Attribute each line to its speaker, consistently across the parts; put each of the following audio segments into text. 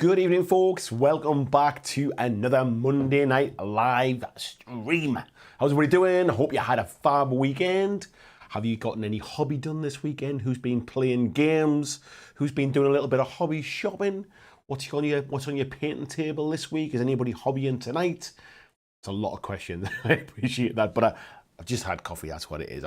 Speaker 1: Good evening, folks. Welcome back to another Monday night live stream. How's everybody doing? Hope you had a fab weekend. Have you gotten any hobby done this weekend? Who's been playing games? Who's been doing a little bit of hobby shopping? What's on your painting table this week? Is anybody hobbying tonight? It's a lot of questions. I appreciate that, but I've just had coffee. That's what it is.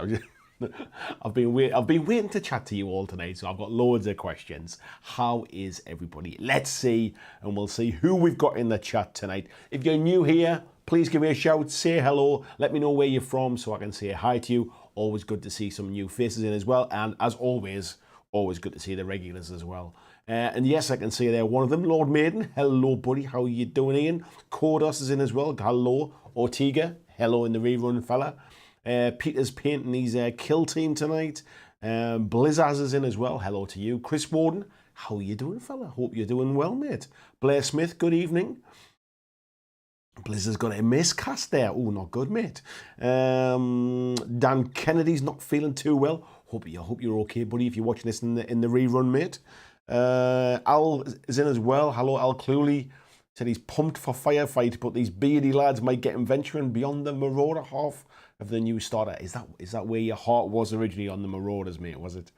Speaker 1: I've been waiting to chat to you all tonight, so I've got loads of questions. How is everybody? Let's see, and we'll see who we've got in the chat tonight. If you're new here, please give me a shout, say hello, let me know where you're from so I can say hi to you. Always good to see some new faces in as well, and as always good to see the regulars as well. And yes, I can see there one of them, Lord Maiden. Hello, buddy. How are you doing, Ian? Kodos is in as well. Hello. Ortega. Hello in the rerun, fella. Peter's painting his kill team tonight. Blizzaz is in as well. Hello to you. Chris Warden. How are you doing, fella? Hope you're doing well, mate. Blair Smith. Good evening. Blizzard's got a miscast there. Oh, not good, mate. Dan Kennedy's not feeling too well. Hope you're okay, buddy. If you're watching this in the rerun, mate. Al is in as well. Hello, Al Cluley. Said he's pumped for Firefight, but these beardy lads might get him venturing beyond the Marauder half of the new starter. Is that where your heart was originally, on the Marauders, mate? Was it?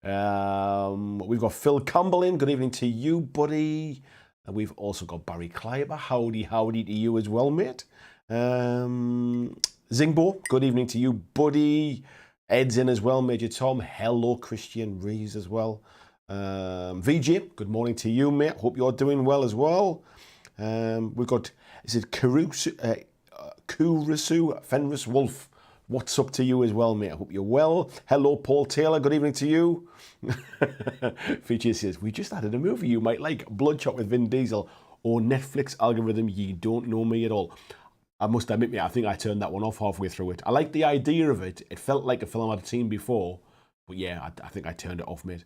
Speaker 1: We've got Phil Campbell in. Good evening to you, buddy. And we've also got Barry Kleiber. Howdy to you as well, mate. Zingbo. Good evening to you, buddy. Ed's in as well. Major Tom. Hello, Christian Reeves as well. VJ. Good morning to you, mate. Hope you're doing well as well. We've got, is it Kurusu Fenris Wolf? What's up to you as well, mate? I hope you're well. Hello, Paul Taylor. Good evening to you. Feature says, we just added a movie you might like, Bloodshot with Vin Diesel, or Netflix algorithm, you don't know me at all. I must admit, mate, I think I turned that one off halfway through it. I like the idea of it. It felt like a film I'd seen before. But yeah, I think I turned it off, mate.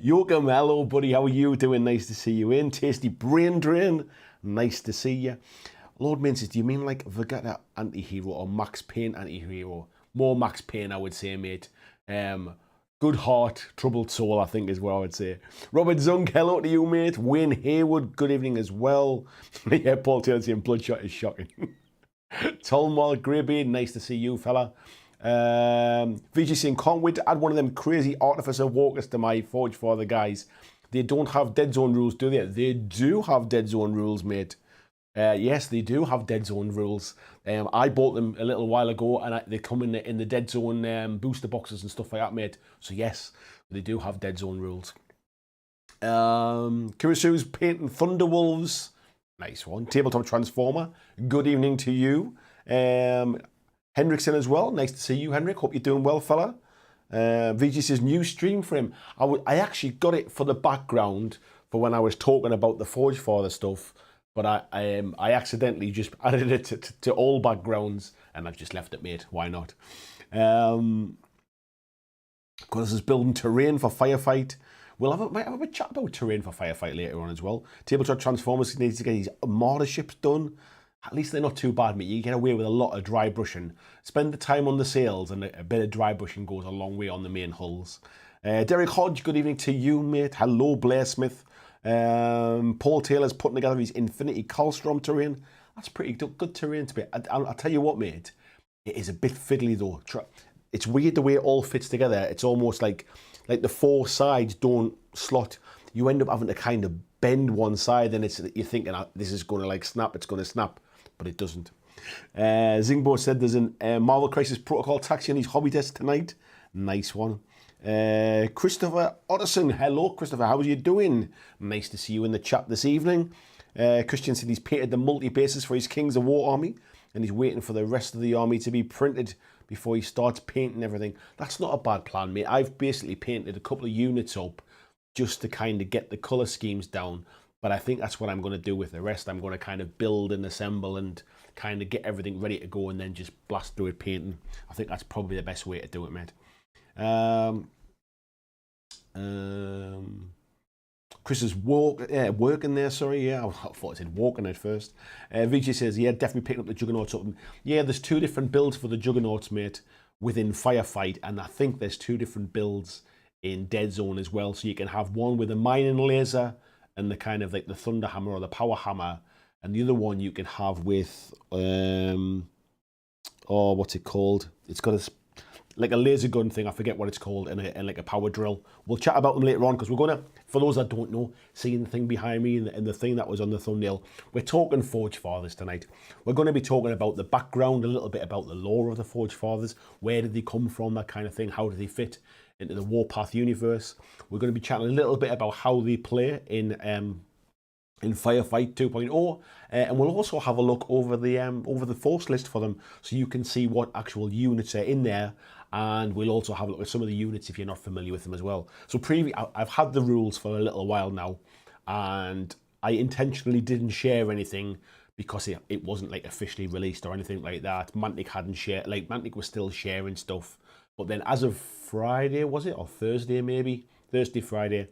Speaker 1: Joachim, hello, buddy. How are you doing? Nice to see you in. Tasty Brain Drain. Nice to see you. Lord Main says, do you mean like Vegeta anti-hero or Max Payne anti-hero? More Max Payne, I would say, mate. Good heart, troubled soul, I think is what I would say. Robert Zunk, hello to you, mate. Wayne Haywood, good evening as well. Yeah, Paul Taylor saying Bloodshot is shocking. Tolmar Greybeard, nice to see you, fella. VG saying, can't wait to add one of them crazy Artificer Walkers to my Forge for the guys. They don't have Dead Zone rules, do they? They do have Dead Zone rules, mate. Yes, they do have Dead Zone rules. I bought them a little while ago, and they come in the Dead Zone booster boxes and stuff like that, mate. So yes, they do have Dead Zone rules. Kirisu's painting Thunderwolves. Nice one. Tabletop Transformer. Good evening to you. Henriksen as well. Nice to see you, Henrik. Hope you're doing well, fella. VG says, new stream for him. I actually got it for the background for when I was talking about the Forge Father stuff, but I accidentally just added it to all backgrounds, and I've just left it, mate. Why not? Because this is building terrain for Firefight. Might have a chat about terrain for Firefight later on as well. Tabletop Transformers needs to get these martyr ships done. At least they're not too bad, mate. You get away with a lot of dry brushing. Spend the time on the sails, and a bit of dry brushing goes a long way on the main hulls. Derek Hodge, good evening to you, mate. Hello, Blair Smith. Paul Taylor's putting together his Infinity Kallstrom terrain. That's pretty good terrain to be. I'll tell you what, mate. It is a bit fiddly, though. It's weird the way it all fits together. It's almost like the four sides don't slot. You end up having to kind of bend one side, and you're thinking, this is going to like snap, it's going to snap. But it doesn't. Zingbo said there's a Marvel Crisis Protocol taxi on his hobby desk tonight. Nice one. Christopher Otterson. Hello, Christopher. How are you doing? Nice to see you in the chat this evening. Christian said he's painted the multi-bases for his Kings of War army, and he's waiting for the rest of the army to be printed before he starts painting everything. That's not a bad plan, mate. I've basically painted a couple of units up just to kind of get the colour schemes down. But I think that's what I'm going to do with the rest. I'm going to kind of build and assemble and kind of get everything ready to go and then just blast through it painting. I think that's probably the best way to do it, mate. Chris is working there, sorry. Yeah, I thought I said walking at first. VJ says, yeah, definitely picking up the Juggernauts up. Yeah, there's two different builds for the Juggernauts, mate, within Firefight. And I think there's two different builds in Dead Zone as well. So you can have one with a mining laser and the kind of like the thunder hammer or the power hammer, and the other one you can have with oh, what's it called? It's got a like a laser gun thing, I forget what it's called, and like a power drill. We'll chat about them later on, because we're going to, for those that don't know, seeing the thing behind me and the thing that was on the thumbnail, we're talking Forge Fathers tonight. We're going to be talking about the background, a little bit about the lore of the Forge Fathers, where did they come from, that kind of thing, how do they fit into the Warpath universe. We're going to be chatting a little bit about how they play in Firefight 2.0, and we'll also have a look over the force list for them, so you can see what actual units are in there, and we'll also have a look at some of the units if you're not familiar with them as well. So I've had the rules for a little while now, and I intentionally didn't share anything because it wasn't like officially released or anything like that. Mantic hadn't shared, like Mantic was still sharing stuff, but then as of Friday, was it, or Thursday maybe? Thursday, Friday,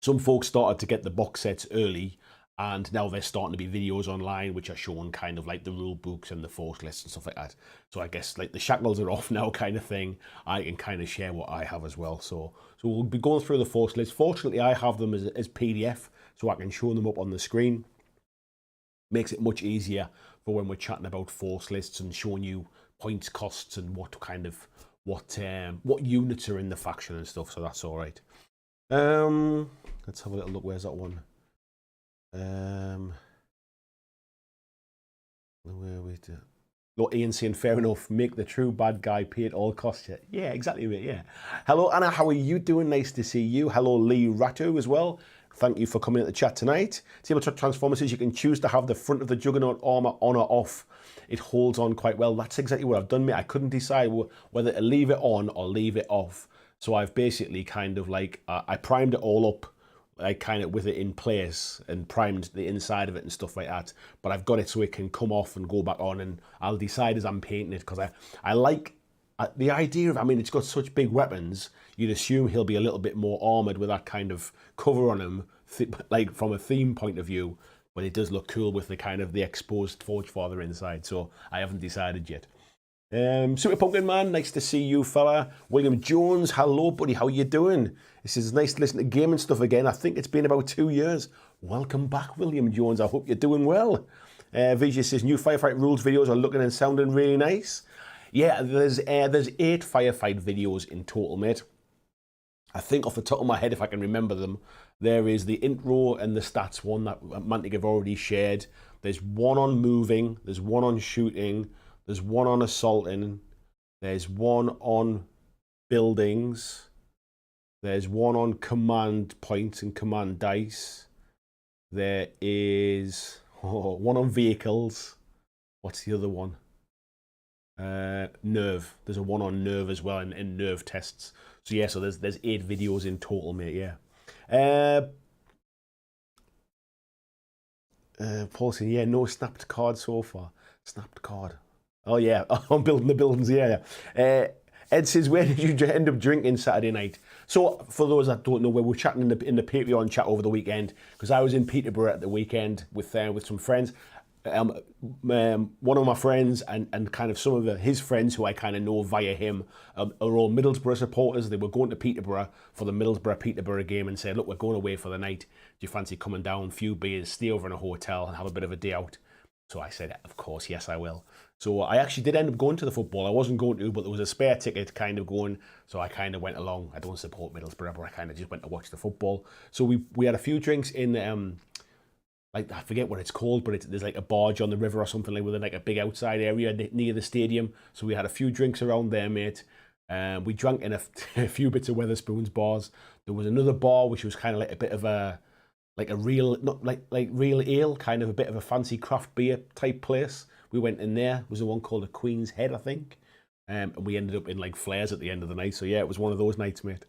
Speaker 1: some folks started to get the box sets early, and now there's starting to be videos online which are showing kind of like the rule books and the force lists and stuff like that. So I guess like the shackles are off now kind of thing. I can kind of share what I have as well. So we'll be going through the force lists. Fortunately, I have them as PDF, so I can show them up on the screen. Makes it much easier for when we're chatting about force lists and showing you points, costs, and what kind of what units are in the faction and stuff. So that's all right. Let's have a little look. Where's that one? Where are we to? Look, Ian saying, fair enough, make the true bad guy pay at all costs. Yeah, exactly, mate, yeah. Hello, Anna, how are you doing? Nice to see you. Hello, Lee Ratu as well. Thank you for coming at the chat tonight. Tabletop Transformers says you can choose to have the front of the Juggernaut armor on or off. It holds on quite well. That's exactly what I've done, mate. I couldn't decide whether to leave it on or leave it off. So I've basically kind of like, I primed it all up, like kind of with it in place, and primed the inside of it and stuff like that. But I've got it so it can come off and go back on, and I'll decide as I'm painting it, because I like the idea of, I mean, it's got such big weapons, you'd assume he'll be a little bit more armoured with that kind of cover on him, like from a theme point of view, but it does look cool with the kind of the exposed Forge Father inside, so I haven't decided yet. Super Pumpkin Man, nice to see you, fella. William Jones, hello, buddy, how you doing? This is nice to listen to gaming stuff again. I think it's been about 2 years. Welcome back, William Jones. I hope you're doing well. Vijay says, new Firefight rules videos are looking and sounding really nice. Yeah, there's 8 Firefight videos in total, mate. I think off the top of my head, if I can remember them, there is the intro and the stats one that Mantic have already shared. There's one on moving, there's one on shooting, there's one on assaulting, there's one on buildings, there's one on command points and command dice, there is one on vehicles. What's the other one? Nerve. There's a one on nerve as well, and nerve tests. So yeah, so there's 8 videos in total, mate. Yeah. Paul saying, yeah, no snapped card so far. Snapped card. Oh yeah, I'm building the buildings. Yeah. Ed says, where did you end up drinking Saturday night? So for those that don't know, we were chatting in the Patreon chat over the weekend, because I was in Peterborough at the weekend with some friends. One of my friends and kind of some of his friends who I kind of know via him are all Middlesbrough supporters. They were going to Peterborough for the Middlesbrough-Peterborough game and said, look, we're going away for the night. Do you fancy coming down, a few beers, stay over in a hotel and have a bit of a day out? So I said, of course, yes, I will. So I actually did end up going to the football. I wasn't going to, but there was a spare ticket kind of going, so I kind of went along. I don't support Middlesbrough, but I kind of just went to watch the football. So we had a few drinks in like, I forget what it's called, but there's like a barge on the river or something, like with like a big outside area near the stadium. So we had a few drinks around there, mate. We drank in a few bits of Wetherspoons bars. There was another bar which was kind of like a bit of a real, not like real ale, kind of a bit of a fancy craft beer type place. We went in there. It was the one called the Queen's Head, I think. And we ended up in like flares at the end of the night. So yeah, it was one of those nights, mate.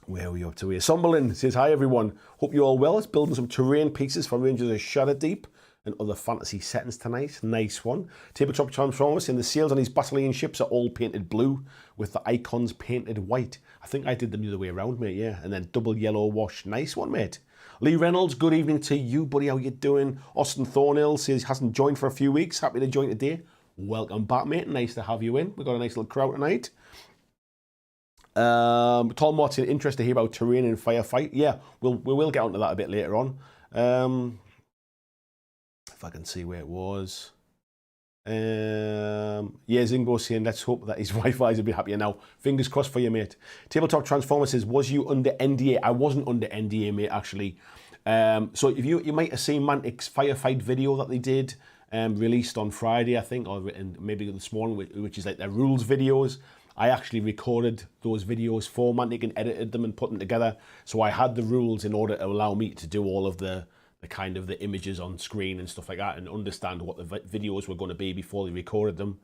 Speaker 1: Where are we up to here? Somberlin says, hi everyone. Hope you're all well. It's building some terrain pieces for Rangers of Shadowdeep and other fantasy settings tonight. Nice one. Tabletop Transformers saying the sails on these Battalion ships are all painted blue with the icons painted white. I think I did them the other way around, mate, yeah. And then double yellow wash. Nice one, mate. Lee Reynolds, good evening to you, buddy. How you doing? Austin Thornhill says he hasn't joined for a few weeks. Happy to join today. Welcome back, mate. Nice to have you in. We've got a nice little crowd tonight. Tom Martin, interested to hear about terrain and firefight. Yeah, we will get onto that a bit later on. If I can see where it was. Yeah, Zingo saying, let's hope that his Wi-Fi is a bit happier now. Fingers crossed for you, mate. Tabletop Transformer says, was you under NDA? I wasn't under NDA, mate, actually. So if you might have seen Mantic's firefight video that they did, released on Friday, I think, or maybe this morning, which is like their rules videos. I actually recorded those videos for Mantic and edited them and put them together. So I had the rules in order to allow me to do all of the kind of the images on screen and stuff like that and understand what the videos were going to be before they recorded them.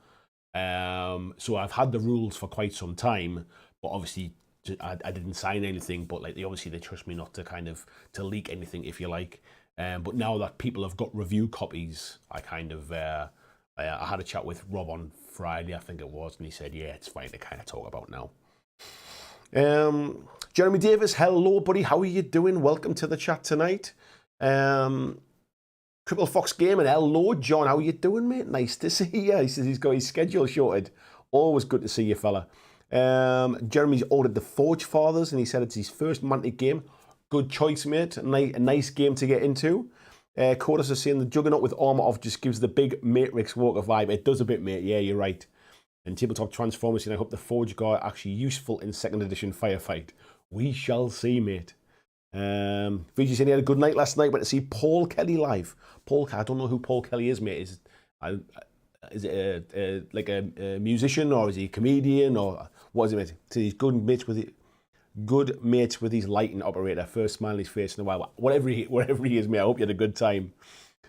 Speaker 1: So I've had the rules for quite some time, but obviously I didn't sign anything, but like they trust me not to kind of to leak anything, if you like. But now that people have got review copies, I kind of I had a chat with Rob on Friday, I think it was, and he said, yeah, it's fine to kind of talk about now. Jeremy Davis, hello, buddy. How are you doing? Welcome to the chat tonight. Triple Fox Gaming, hello, John. How are you doing, mate? Nice to see you. He says he's got his schedule sorted. Always good to see you, fella. Jeremy's ordered the Forge Fathers, and he said it's his first Mantic game. Good choice, mate. A nice game to get into. Cordus is saying the Juggernaut with armor off just gives the big Matrix Walker vibe. It does a bit, mate. Yeah, you're right. And Tabletop Transformers saying, I hope the Forge Guard actually useful in 2nd edition Firefight. We shall see, mate. VG saying he had a good night last night. Went to see Paul Kelly live. I don't know who Paul Kelly is, mate. Is it like a musician, or is he a comedian, or what is it, mate? So he's good mates with his lighting operator. First smile on his face in a while. Whatever he is, mate. I hope you had a good time.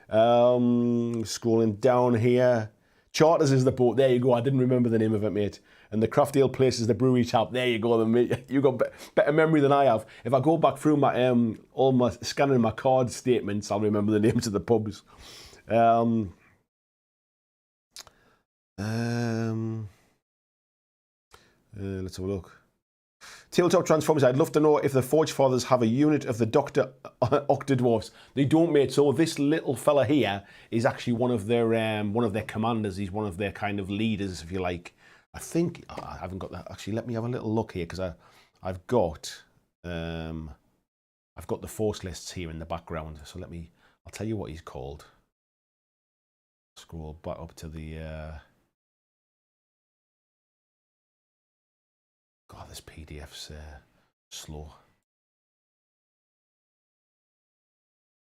Speaker 1: Scrolling down here. Charters is the boat. There you go. I didn't remember the name of it, mate. And the Craft Ale Place is the brewery tap. There you go, mate. You got better memory than I have. If I go back through my all my scanning my card statements, I'll remember the names of the pubs. Let's have a look. Tabletop Transformers, I'd love to know if the Forge Fathers have a unit of the Doctor Octodwarfs. They don't, mate. So this little fella here is actually one of their commanders. He's one of their kind of leaders, if you like. I think I haven't got that. Actually, let me have a little look here, because I've got the force lists here in the background. So I'll tell you what he's called. Scroll back up to the. God, this PDF's slow.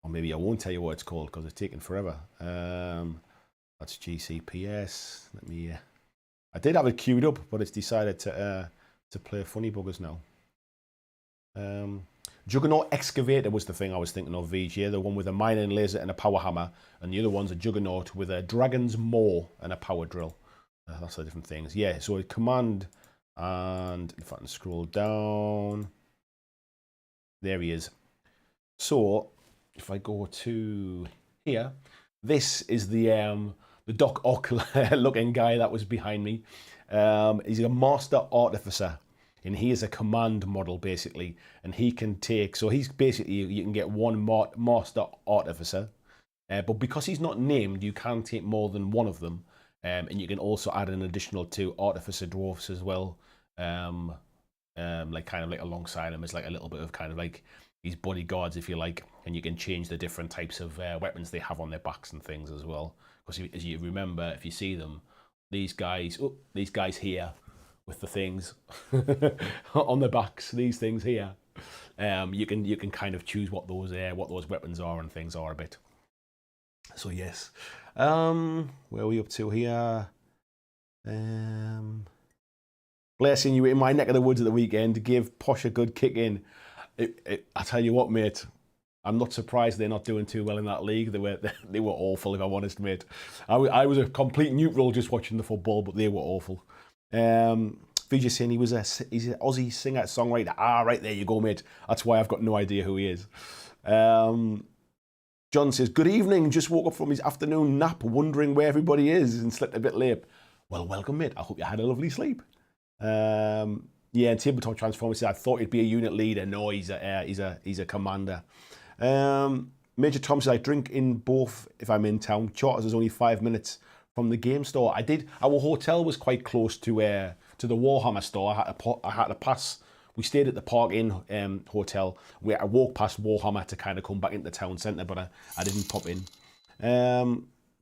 Speaker 1: Or maybe I won't tell you what it's called because it's taken forever. That's GCPS. Let me. I did have it queued up, but it's decided to play funny buggers now. Juggernaut Excavator was the thing I was thinking of, VJ. The one with a mining laser and a power hammer, and the other one's a Juggernaut with a Dragon's Maw and a power drill. That's the different things. Yeah, so a command, and if I can scroll down, there he is. So if I go to here, this is the Doc Ock looking guy that was behind me. He's a Master Artificer, and he is a command model basically, and he can take, so he's basically, you can get one Master Artificer, but because he's not named, you can take more than one of them, and you can also add an additional 2 Artificer Dwarfs as well, like kind of like alongside him as like a little bit of kind of like these bodyguards, if you like, and you can change the different types of weapons they have on their backs and things as well. Because as you remember, if you see them, these guys here with the things on the backs, these things here, you can kind of choose what those weapons are and things are a bit. So yes, where are we up to here? Blessing you in my neck of the woods at the weekend. Give Posh a good kick in. I tell you what, mate. I'm not surprised they're not doing too well in that league. They were awful, if I'm honest, mate. I was a complete neutral just watching the football, but they were awful. Vijay saying he's an Aussie singer, songwriter. Ah, right, there you go, mate. That's why I've got no idea who he is. John says, good evening. Just woke up from his afternoon nap, wondering where everybody is and slept a bit late. Well, welcome, mate. I hope you had a lovely sleep. Yeah, and Tabletop Transformers said, I thought he'd be a unit leader. No, he's a commander. Major Tom says, I drink in both if I'm in town. Charters is only 5 minutes from the game store. I did. Our hotel was quite close to to the Warhammer store. I had to pass. We stayed at the Park Inn hotel. I walked past Warhammer to kind of come back into the town centre, but I didn't pop in.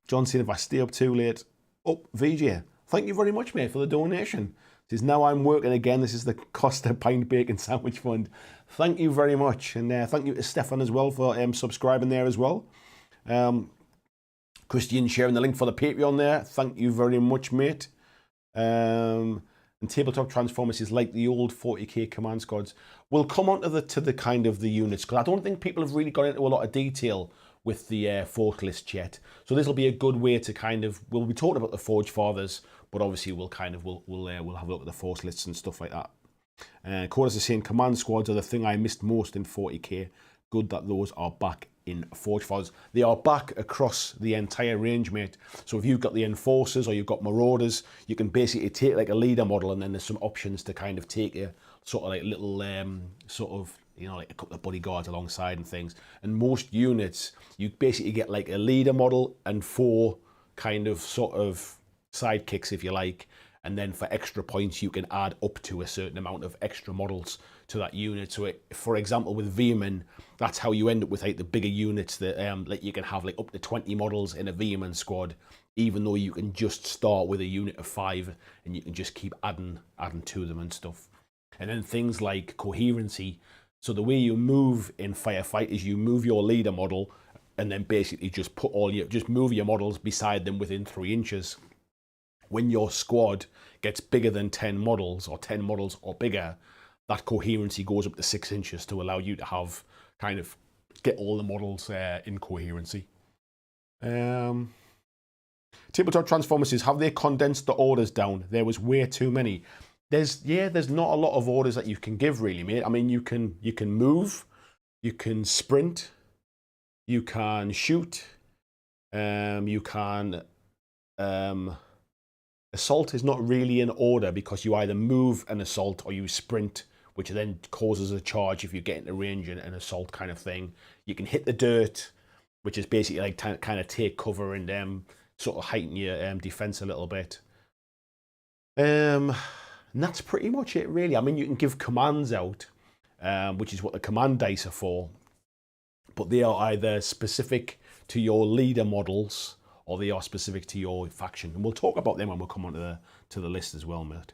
Speaker 1: John saying, if I stay up too late. Oh, VJ, thank you very much, mate, for the donation. Says, now I'm working again. This is the Costa Pint Bacon Sandwich Fund. Thank you very much. And thank you to Stefan as well for subscribing there as well. Christian sharing the link for the Patreon there. Thank you very much, mate. And Tabletop Transformers is like the old 40k command squads. We'll come on to the kind of the units, because I don't think people have really got into a lot of detail with the Forge list yet. So this will be a good way to kind of, we'll be talking about the Forge Fathers, but obviously we'll have a look at the Force lists and stuff like that. Coda's is saying command squads are the thing I missed most in 40k. Good that those are back in Forge Fathers. They are back across the entire range, mate. So if you've got the Enforcers or you've got Marauders, you can basically take like a leader model, and then there's some options to kind of take a sort of like little sort of, you know, like a couple of bodyguards alongside and things. And most units, you basically get like a leader model and 4 kind of sort of sidekicks, if you like. And then for extra points, you can add up to a certain amount of extra models to that unit. So, for example, with Veerman, that's how you end up with like the bigger units that like you can have like up to 20 models in a Veerman squad, even though you can just start with a unit of 5 and you can just keep adding to them and stuff. And then things like coherency. So the way you move in Firefight is you move your leader model and then basically just move your models beside them within 3 inches. When your squad gets bigger than 10 models or 10 models or bigger, that coherency goes up to 6 inches to allow you to have kind of get all the models in coherency. Tabletop Transformers says, have they condensed the orders down? There was way too many. There's not a lot of orders that you can give really, mate. I mean, you can move, you can sprint, you can shoot, you can assault is not really an order, because you either move an assault or you sprint, which then causes a charge if you get into range and an assault kind of thing. You can hit the dirt, which is basically like kind of take cover and sort of heighten your defense a little bit. And that's pretty much it, really. I mean, you can give commands out, which is what the command dice are for, but they are either specific to your leader models or they are specific to your faction. And we'll talk about them when we come on to the list as well, mate.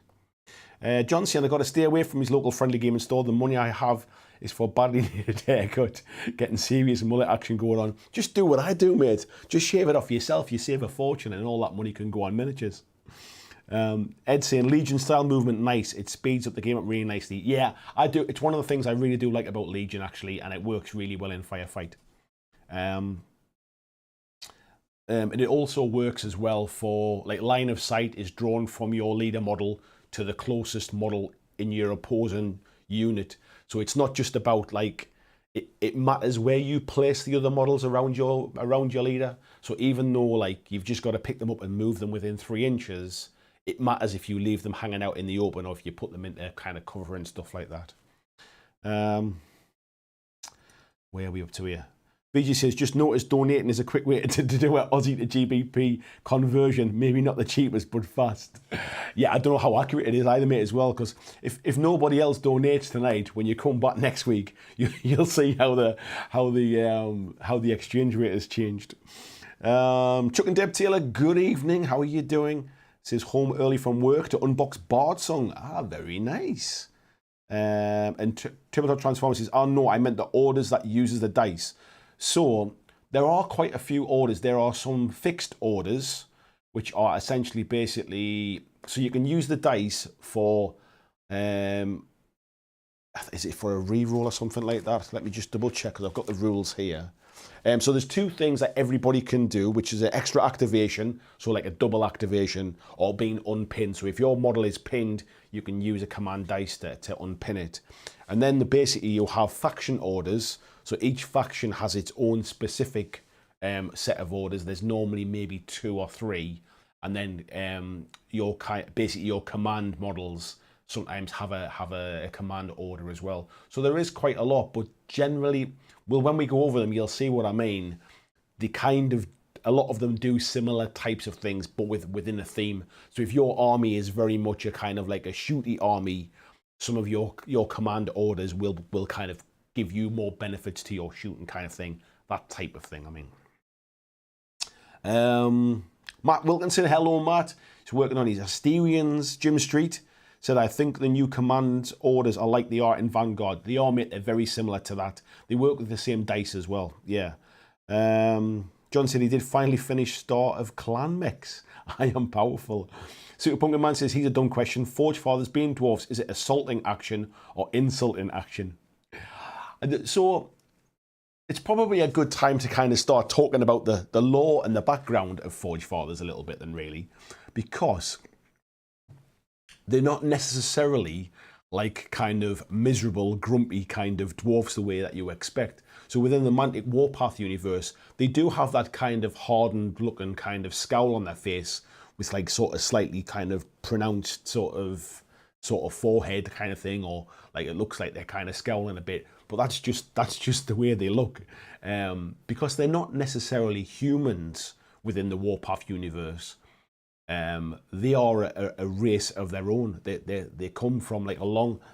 Speaker 1: John saying, I've got to stay away from his local friendly gaming store. The money I have is for badly needed haircut, getting serious mullet action going on. Just do what I do, mate. Just shave it off yourself. You save a fortune and all that money can go on miniatures. Ed saying, Legion style movement, nice. It speeds up the game up really nicely. Yeah, I do. It's one of the things I really do like about Legion, actually, and it works really well in Firefight. And it also works as well for, like, line of sight is drawn from your leader model to the closest model in your opposing unit. So it's not just about, like, it matters where you place the other models around your leader. So even though, like, you've just got to pick them up and move them within 3 inches, it matters if you leave them hanging out in the open or if you put them into kind of cover and stuff like that. Where are we up to here? VG says, just noticed donating is a quick way to do an Aussie to GBP conversion. Maybe not the cheapest, but fast. Yeah, I don't know how accurate it is either, mate, as well, because if nobody else donates tonight, when you come back next week, you'll see how the exchange rate has changed. Chuck and Deb Taylor, good evening. How are you doing? Says, home early from work to unbox Bard Song. Ah, very nice. And Tabletop Transformers says, oh no, I meant the orders that uses the dice. So there are quite a few orders. There are some fixed orders, which are essentially basically, so you can use the dice for, is it for a reroll or something like that? Let me just double check, because I've got the rules here. So there's 2 things that everybody can do, which is an extra activation, so like a double activation, or being unpinned. So if your model is pinned, you can use a command dice to unpin it. And then basically you'll have faction orders. So each faction has its own specific set of orders. There's normally maybe 2 or 3. And then your command models sometimes have a command order as well. So there is quite a lot, but generally, well, when we go over them, you'll see what I mean. They kind of a lot of them do similar types of things, but within a theme. So if your army is very much a kind of like a shooty army, some of your command orders will kind of give you more benefits to your shooting kind of thing. That type of thing, I mean. Matt Wilkinson, hello Matt. He's working on his Asterians. Jim Street said, I think the new command orders are like they are in Vanguard. They are, mate, they're very similar to that. They work with the same dice as well, yeah. John said he did finally finish Start of Clan Mix. I am powerful. Super Pumpkin Man says, he's a dumb question. Forge Fathers being dwarfs, is it assaulting action or insulting action? So it's probably a good time to kind of start talking about the lore and the background of Forge Fathers a little bit then, really, because they're not necessarily like kind of miserable, grumpy kind of dwarfs the way that you expect. So within the Mantic Warpath universe, they do have that kind of hardened looking kind of scowl on their face with like sort of slightly kind of pronounced sort of forehead kind of thing, or like it looks like they're kind of scowling a bit. But that's just the way they look, because they're not necessarily humans within the Warpath universe. They are a race of their own. They come from like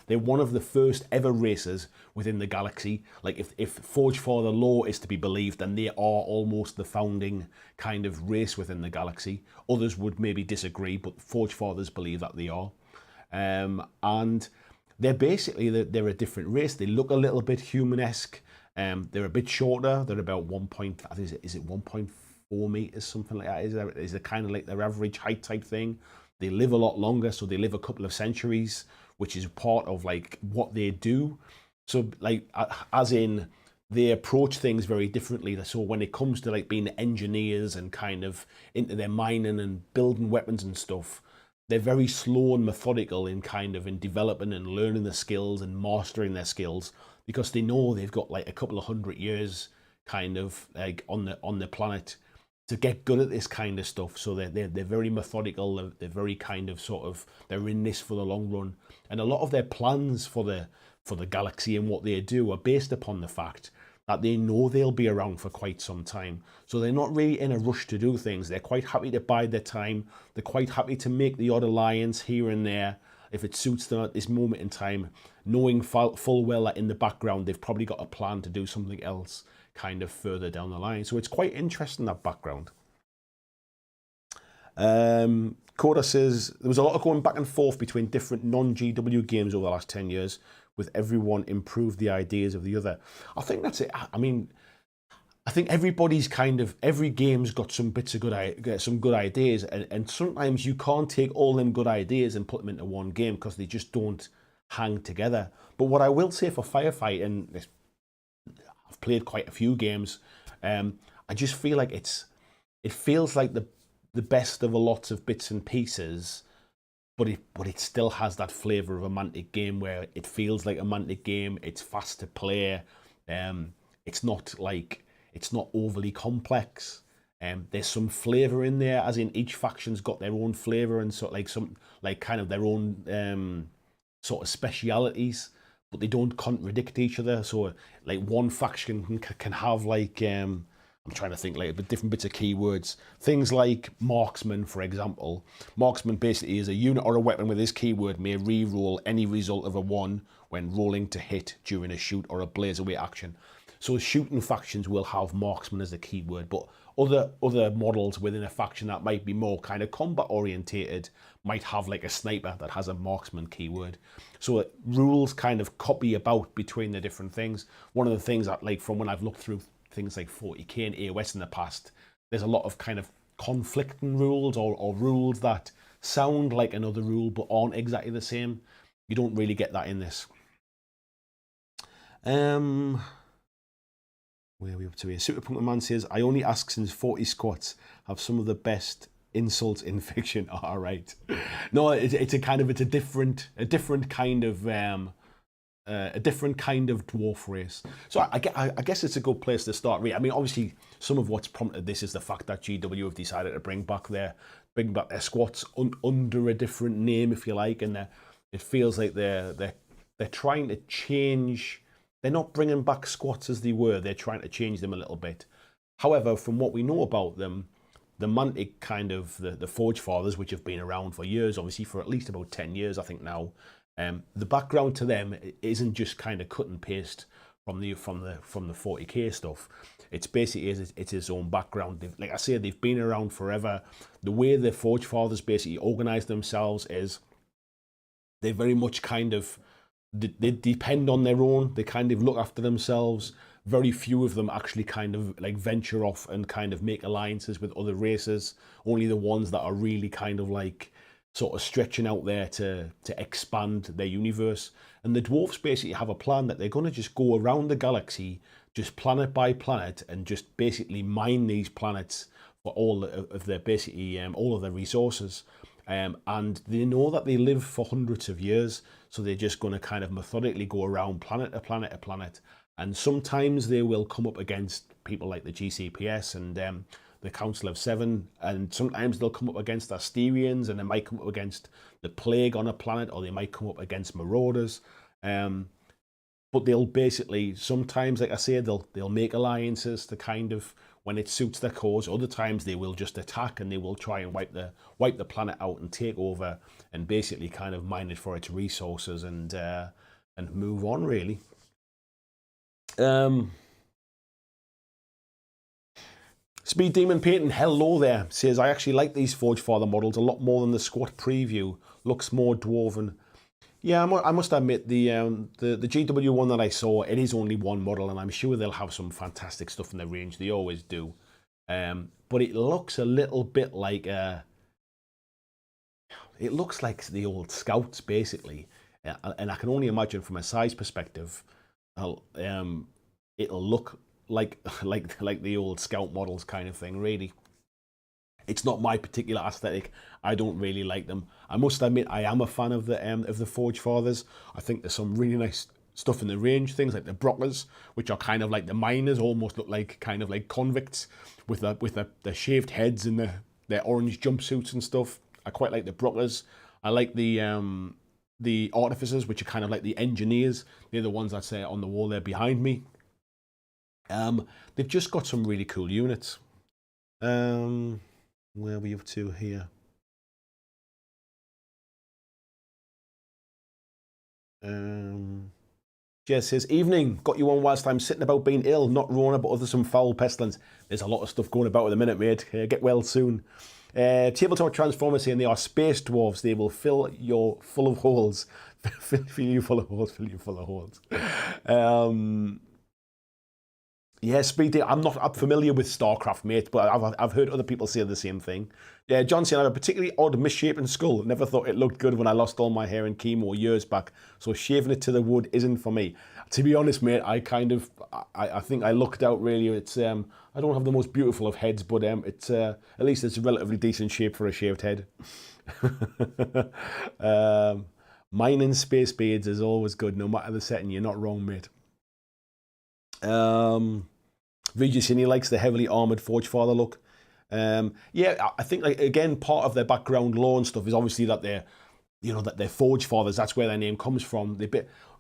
Speaker 1: they're one of the first ever races within the galaxy. Like if Forge Father lore is to be believed, then they are almost the founding kind of race within the galaxy. Others would maybe disagree, but Forge Fathers believe that they are. And they're basically, they're a different race. They look a little bit human-esque. They're a bit shorter. They're about 1.4 meters, something like that. Is it kind of like their average height type thing? They live a lot longer, so they live a couple of centuries, which is part of like what they do. So like, as in, they approach things very differently. So when it comes to like being engineers and kind of into their mining and building weapons and stuff, they're very slow and methodical in kind of in developing and learning the skills and mastering their skills, because they know they've got like a couple of 100 years kind of like on the planet to get good at this kind of stuff. So they're very methodical. They're very kind of they're in this for the long run, and a lot of their plans for the galaxy and what they do are based upon the fact that they know they'll be around for quite some time. So they're not really in a rush to do things. They're quite happy to bide their time. They're quite happy to make the odd alliance here and there if it suits them at this moment in time, knowing full well that in the background they've probably got a plan to do something else kind of further down the line. So it's quite interesting, that background. Coda says, there was a lot of going back and forth between different non-GW games over the last 10 years, with everyone improved the ideas of the other. I think that's it. I mean, I think everybody's every game's got some bits of some good ideas, and sometimes you can't take all them good ideas and put them into one game because they just don't hang together. But what I will say for Firefight, and I've played quite a few games, I just feel like it feels like the best of a lot of bits and pieces, but it still has that flavour of a Mantic game where it feels like a Mantic game. It's fast to play. It's not overly complex. There's some flavour in there, as in each faction's got their own flavour and kind of their own sort of specialities, but they don't contradict each other. So like one faction can have like I'm trying to think like different bits of keywords. Things like marksman, for example. Marksman basically is a unit or a weapon with this keyword may re-roll any result of a 1 when rolling to hit during a shoot or a blaze away action. So shooting factions will have marksman as a keyword, but other models within a faction that might be more kind of combat orientated might have like a sniper that has a marksman keyword. So rules kind of copy about between the different things. One of the things that, like, from when I've looked through things like 40k and AOS in the past, there's a lot of kind of conflicting rules or rules that sound like another rule but aren't exactly the same. You don't really get that in this. Where are we up to here? Super Pumpkin Man says, I only ask since 40 squats have some of the best insults in fiction. All right. No, it's a different kind of dwarf race. So I guess it's a good place to start. I mean, obviously, some of what's prompted this is the fact that GW have decided to bring back their squats under a different name, if you like, and it feels like they're trying to change. They're not bringing back squats as they were. They're trying to change them a little bit. However, from what we know about them, the Mantic kind of the Forge Fathers, which have been around for years, obviously for at least about 10 years, I think now, the background to them isn't just kind of cut and paste from the 40k stuff. It's basically it's his own background. Like I say, they've been around forever. The way the Forge Fathers basically organize themselves is they very much kind of they depend on their own. They kind of look after themselves. Very few of them actually kind of like venture off and kind of make alliances with other races. Only the ones that are really kind of like sort of stretching out there to expand their universe. And the dwarfs basically have a plan that they're going to just go around the galaxy, just planet by planet, and just basically mine these planets for all of their basically all of their resources. And they know that they live for hundreds of years, so they're just going to kind of methodically go around planet to planet to planet. And sometimes they will come up against people like the GCPS and the Council of Seven, and sometimes they'll come up against Asterians, and they might come up against the Plague on a planet, or they might come up against Marauders. But they'll basically, sometimes, like I say, they'll make alliances to kind of, when it suits their cause. Other times they will just attack and they will try and wipe the planet out and take over and basically kind of mine it for its resources and move on, really. Speed Demon Painting, hello there, says, I actually like these Forge Father models a lot more than the squat preview. Looks more dwarven. Yeah, I must admit, the GW one that I saw, it is only one model, and I'm sure they'll have some fantastic stuff in their range. They always do. But it looks a little bit like it looks like the old Scouts, basically. And I can only imagine from a size perspective, it'll look like the old Scout models kind of thing, really. It's not my particular aesthetic. I don't really like them. I must admit, I am a fan of the Forge Fathers. I think there's some really nice stuff in the range. Things like the Brockers, which are kind of like the miners, almost look like kind of like convicts with the shaved heads and their orange jumpsuits and stuff. I quite like the Brockers. I like the Artificers, which are kind of like the engineers. They're the ones that say on the wall there behind me. They've just got some really cool units. Where are we up to here? Jess says, evening, got you on whilst I'm sitting about being ill, not Rona, but other some foul pestilence. There's a lot of stuff going about at the minute, mate. Get well soon. Tabletop Transformers saying they are space dwarves. They will fill you full of holes. Fill you full of holes, fill you full of holes. Yeah, Speedy, I'm not familiar with StarCraft, mate, but I've heard other people say the same thing. Yeah, John saying, I have a particularly odd misshapen skull. Never thought it looked good when I lost all my hair in chemo years back, so shaving it to the wood isn't for me. To be honest, mate, I think I lucked out, really. It's I don't have the most beautiful of heads, but it's at least it's a relatively decent shape for a shaved head. Mining space beards is always good, no matter the setting. You're not wrong, mate. VGC likes the heavily armored Forge Father look. Yeah, I think, like, again, part of their background lore and stuff is obviously that they're Forge Fathers. That's where their name comes from.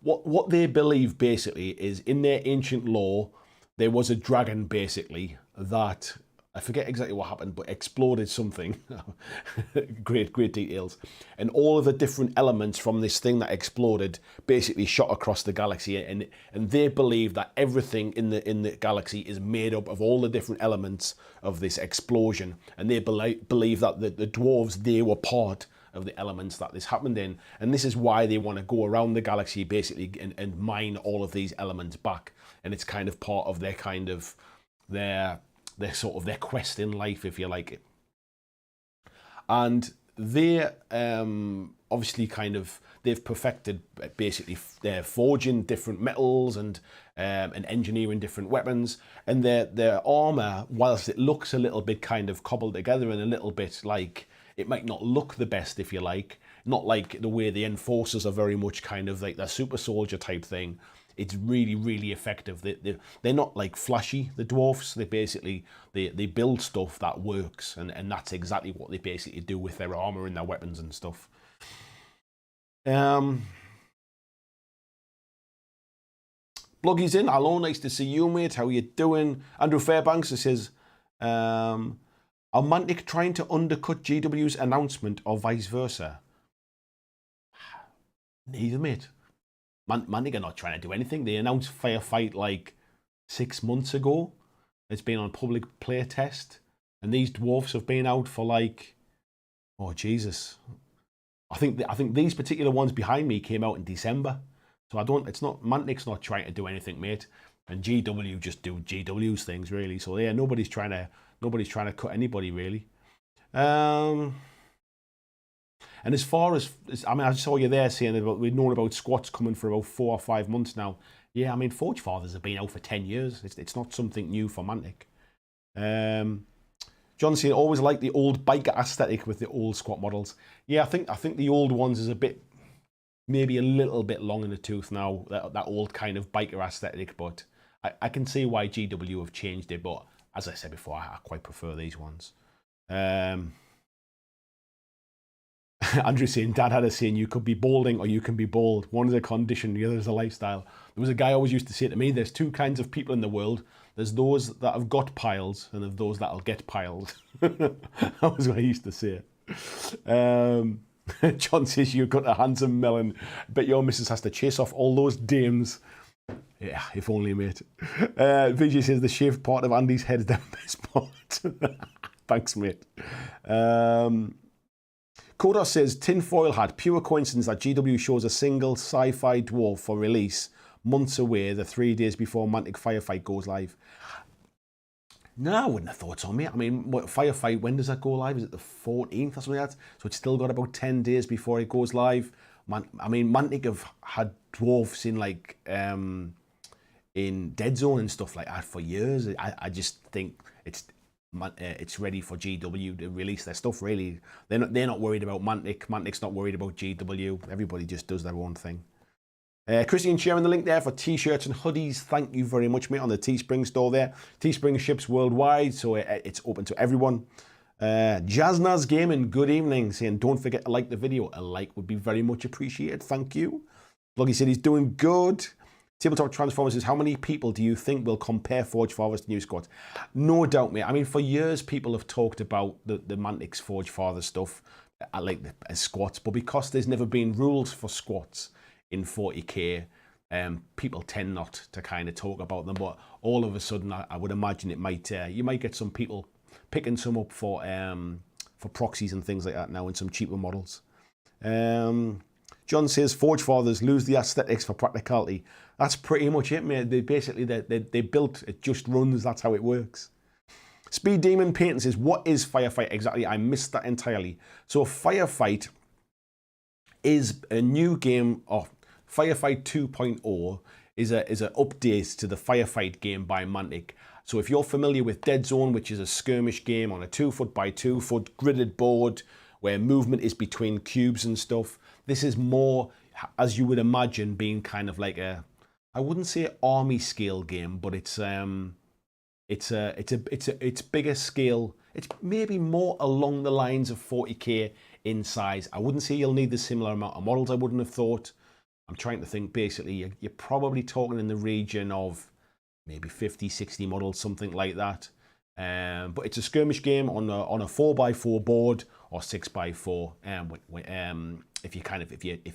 Speaker 1: What they believe basically is, in their ancient lore, there was a dragon basically that, I forget exactly what happened, but exploded something. great details. And all of the different elements from this thing that exploded basically shot across the galaxy. And they believe that everything in the galaxy is made up of all the different elements of this explosion. And they believe that the dwarves, they were part of the elements that this happened in. And this is why they want to go around the galaxy basically and mine all of these elements back. And it's kind of part of their kind of their sort of their quest in life, if you like it. And they obviously kind of, they've perfected basically their forging different metals and engineering different weapons, and their armor, whilst it looks a little bit kind of cobbled together and a little bit like, it might not look the best, if you like, not like the way the Enforcers are very much kind of like that super soldier type thing. It's really, really effective. They're not like flashy, the dwarfs. They basically, they build stuff that works, and that's exactly what they basically do with their armor and their weapons and stuff. Bloggy's in. Hello, nice to see you, mate. How you doing? Andrew Fairbanks says, are Mantic trying to undercut GW's announcement or vice versa? Neither, mate. Mantic are not trying to do anything. They announced Firefight like 6 months ago. It's been on public play test. And these dwarfs have been out for like, oh, Jesus. I think these particular ones behind me came out in December. So Mantic's not trying to do anything, mate. And GW just do GW's things, really. So yeah, nobody's trying to cut anybody, really. And as far as I mean, I saw you there saying about we've known about squats coming for about 4 or 5 months now. Yeah, I mean, Forge Fathers have been out for 10 years. It's not something new for Mantic. John saying always like the old biker aesthetic with the old squat models. Yeah, I think the old ones is a bit, maybe a little bit long in the tooth now. That old kind of biker aesthetic, but I can see why GW have changed it. But as I said before, I quite prefer these ones. Andrew saying, Dad had a saying, you could be balding or you can be bald. One is a condition, the other is a lifestyle. There was a guy always used to say to me, there's two kinds of people in the world. There's those that have got piles and there's those that'll get piled. That was what I used to say. John says, you've got a handsome melon. Bet your missus has to chase off all those dames. Yeah, if only, mate. Vijay says, the shaved part of Andy's head is the best part. Thanks, mate. Kodos says, tinfoil hat, pure coincidence that GW shows a single sci-fi dwarf for release months away, the 3 days before Mantic Firefight goes live. No, I wouldn't have thought so, mate. I mean, Firefight, when does that go live? Is it the 14th or something like that? So it's still got about 10 days before it goes live. I mean, Mantic have had dwarfs in like in Dead Zone and stuff like that for years. I just think it's ready for GW to release their stuff, really. They're not worried about Mantic. Mantic's not worried about GW. Everybody just does their own thing. Christian sharing the link there for t-shirts and hoodies. Thank you very much, mate, on the Teespring store there. Teespring ships worldwide, so it's open to everyone. Jaznaz Gaming, good evening, saying don't forget to like the video. A like would be very much appreciated. Thank you. Bloggy said he's doing good. Tabletop Transformers says, how many people do you think will compare Forge Fathers to new squads? No doubt, mate. I mean, for years, people have talked about the Mantic's Forge Fathers stuff, as squats, but because there's never been rules for squats in 40k, people tend not to kind of talk about them. But all of a sudden, I would imagine it might you might get some people picking some up for proxies and things like that now, and some cheaper models. John says, Forge Fathers lose the aesthetics for practicality. That's pretty much it, mate. They basically, they built, it just runs, that's how it works. Speed Demon Painting says, what is Firefight exactly? I missed that entirely. So Firefight is a new game, or Firefight 2.0 is an update to the Firefight game by Mantic. So if you're familiar with Dead Zone, which is a skirmish game on a 2-foot by 2-foot gridded board where movement is between cubes and stuff, this is more, as you would imagine, being kind of like a, I wouldn't say army scale game, but it's bigger scale. It's maybe more along the lines of 40k in size. I wouldn't say you'll need the similar amount of models. I wouldn't have thought. I'm trying to think. Basically, you're probably talking in the region of maybe 50, 60 models, something like that. But it's a skirmish game on a 4x4 board or 6x4. If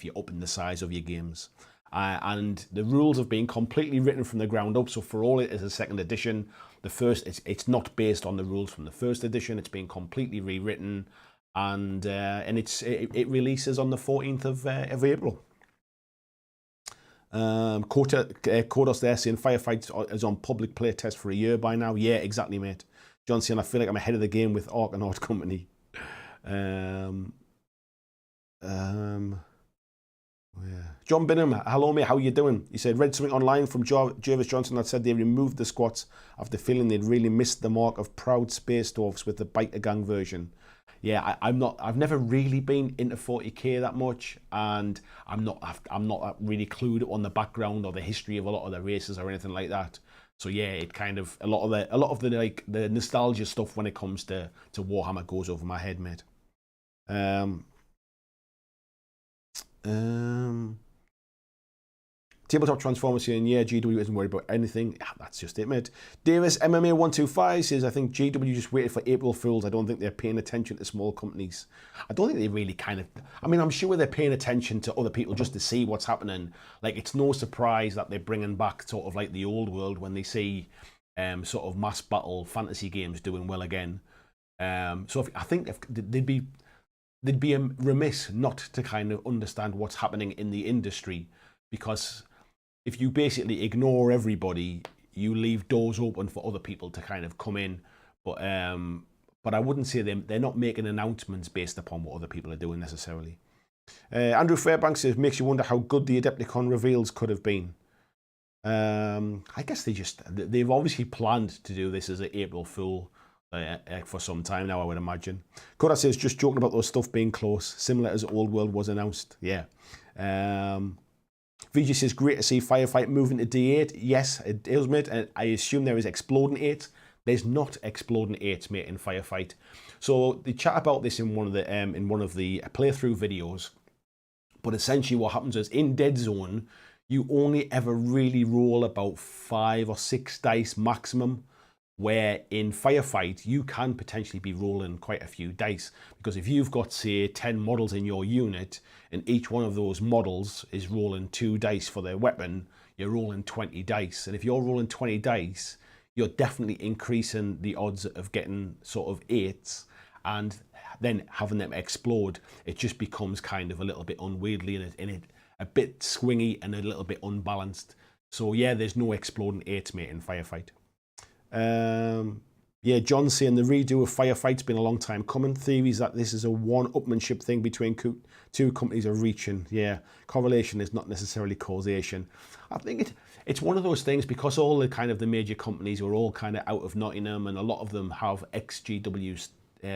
Speaker 1: you open the size of your games. And the rules have been completely written from the ground up. So for all it is a second edition, it's not based on the rules from the first edition. It's been completely rewritten, and it releases on the 14th of April. Kodos there saying Firefight is on public play test for a year by now. Yeah, exactly, mate. John saying I feel like I'm ahead of the game with Arcanaut Company. Yeah. John Binham, hello mate, how you doing? He said, read something online from Jervis Johnson that said they removed the squats after feeling they'd really missed the mark of proud space dwarfs with the Biker Gang version. Yeah, I've never really been into 40k that much, and I'm not really clued on the background or the history of a lot of the races or anything like that. So yeah, it kind of a lot of the like the nostalgia stuff when it comes to Warhammer goes over my head, mate. Tabletop Transformers saying, yeah, GW isn't worried about anything. Yeah, that's just it, mate. Davis MMA125 says, I think GW just waited for April Fools. I don't think they're paying attention to small companies. I don't think they really kind of... I mean, I'm sure they're paying attention to other people just to see what's happening. Like, it's no surprise that they're bringing back sort of like the old world when they see sort of mass battle fantasy games doing well again. So I think they'd be remiss not to kind of understand what's happening in the industry, because if you basically ignore everybody, you leave doors open for other people to kind of come in. But I wouldn't say they're not making announcements based upon what other people are doing necessarily. Andrew Fairbanks says, makes you wonder how good the Adepticon reveals could have been. I guess they've obviously planned to do this as an April Fool for some time now, I would imagine. Koda says, just joking about those stuff being close, similar as Old World was announced. Yeah. VG says, great to see Firefight moving to D8. Yes, it is, mate. And I assume there is Exploding 8. There's not Exploding 8, mate, in Firefight. So they chat about this in one of the playthrough videos. But essentially what happens is in Dead Zone, you only ever really roll about 5 or 6 dice maximum, where in Firefight, you can potentially be rolling quite a few dice. Because if you've got, say, 10 models in your unit, and each one of those models is rolling 2 dice for their weapon, you're rolling 20 dice. And if you're rolling 20 dice, you're definitely increasing the odds of getting sort of 8s, and then having them explode. It just becomes kind of a little bit unwieldy and a bit swingy and a little bit unbalanced. So yeah, there's no Exploding 8s, mate, in Firefight. Yeah, John saying the redo of Firefight's been a long time coming. Theories that this is a one-upmanship thing between two companies are reaching. Yeah, correlation is not necessarily causation. I think it's one of those things, because all the kind of the major companies are all kind of out of Nottingham, and a lot of them have ex-GW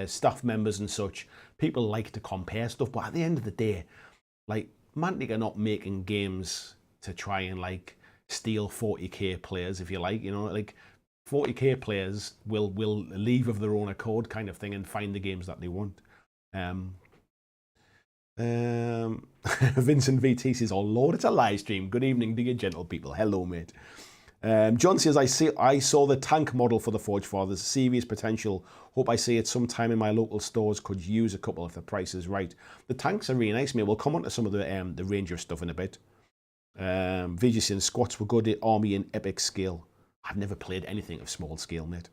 Speaker 1: staff members and such. People like to compare stuff, but at the end of the day, like, Mantic are not making games to try and like steal 40k players, if you like, you know, like 40k players will leave of their own accord, kind of thing, and find the games that they want. Vincent VT says, oh Lord, it's a live stream. Good evening to you gentle people. Hello, mate. John says, I saw the tank model for the Forge Fathers. Serious potential. Hope I see it sometime in my local stores. Could use a couple if the price is right. The tanks are really nice, mate. We'll come on to some of the Ranger stuff in a bit. VG saying squats were good at army and epic scale. I've never played anything of small scale, mate.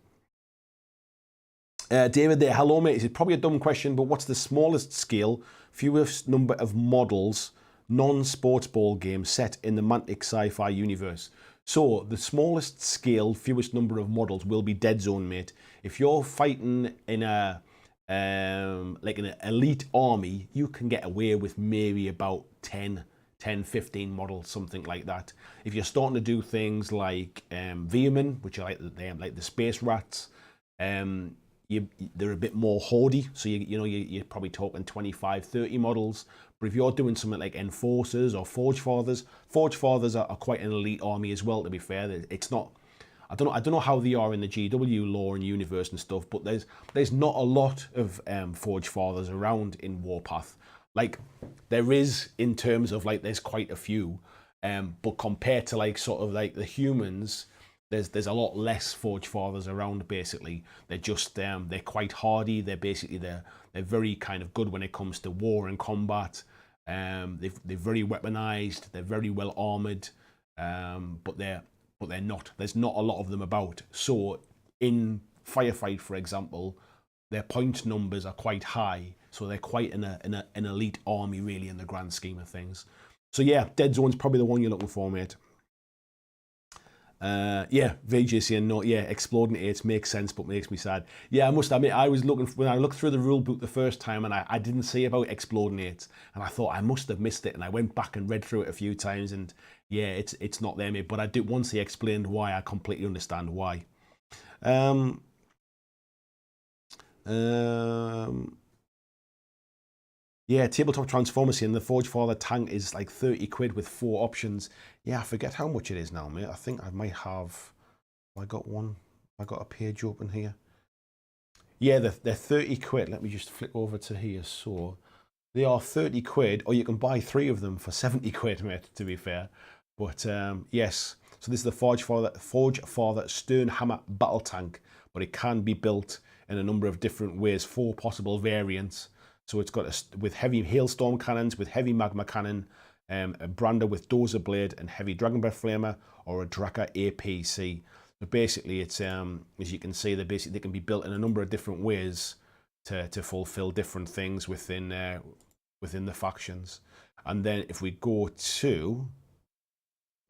Speaker 1: David there, hello, mate. It's probably a dumb question, but what's the smallest scale, fewest number of models, non-sports ball game set in the Mantic sci-fi universe? So the smallest scale, fewest number of models will be Dead Zone, mate. If you're fighting in a like an elite army, you can get away with maybe about 10, 15 models, something like that. If you're starting to do things like Veermen, which are like the space rats, they're a bit more hoardy, so you're probably talking 25, 30 models. But if you're doing something like Enforcers or Forge Fathers are quite an elite army as well, to be fair. It's not, I don't know how they are in the GW lore and universe and stuff, but there's not a lot of Forge Fathers around in Warpath. Like, there is, in terms of like, there's quite a few, but compared to like sort of like the humans, there's a lot less Forge Fathers around. Basically, they're just they're quite hardy. They're very kind of good when it comes to war and combat. They're very weaponized. They're very well armored, but they're not. There's not a lot of them about. So in Firefight, for example, their point numbers are quite high. So they're quite an elite army, really, in the grand scheme of things. So yeah, Dead Zone's probably the one you're looking for, mate. Yeah, VJ saying no. Yeah, Exploding 8 makes sense, but makes me sad. Yeah, I must admit, when I looked through the rule book the first time, and I didn't see about Exploding 8, and I thought I must have missed it, and I went back and read through it a few times, and yeah, it's not there, mate. But I did, once he explained why, I completely understand why. Yeah, Tabletop Transformers and the Forge Father tank is like 30 quid with 4 options. Yeah, I forget how much it is now, mate. I think I might have, I got a page open here. Yeah, they're 30 quid. Let me just flip over to here. So they are 30 quid, or you can buy 3 of them for 70 quid, mate, to be fair. But yes, so this is the Forge Father Stern Hammer battle tank, but it can be built in a number of different ways, 4 possible variants. So it's got with heavy hailstorm cannons, with heavy magma cannon, a brander with dozer blade and heavy dragon breath flamer, or a Draka APC. But basically, it's as you can see, they can be built in a number of different ways to fulfill different things within the factions. And then if we go to,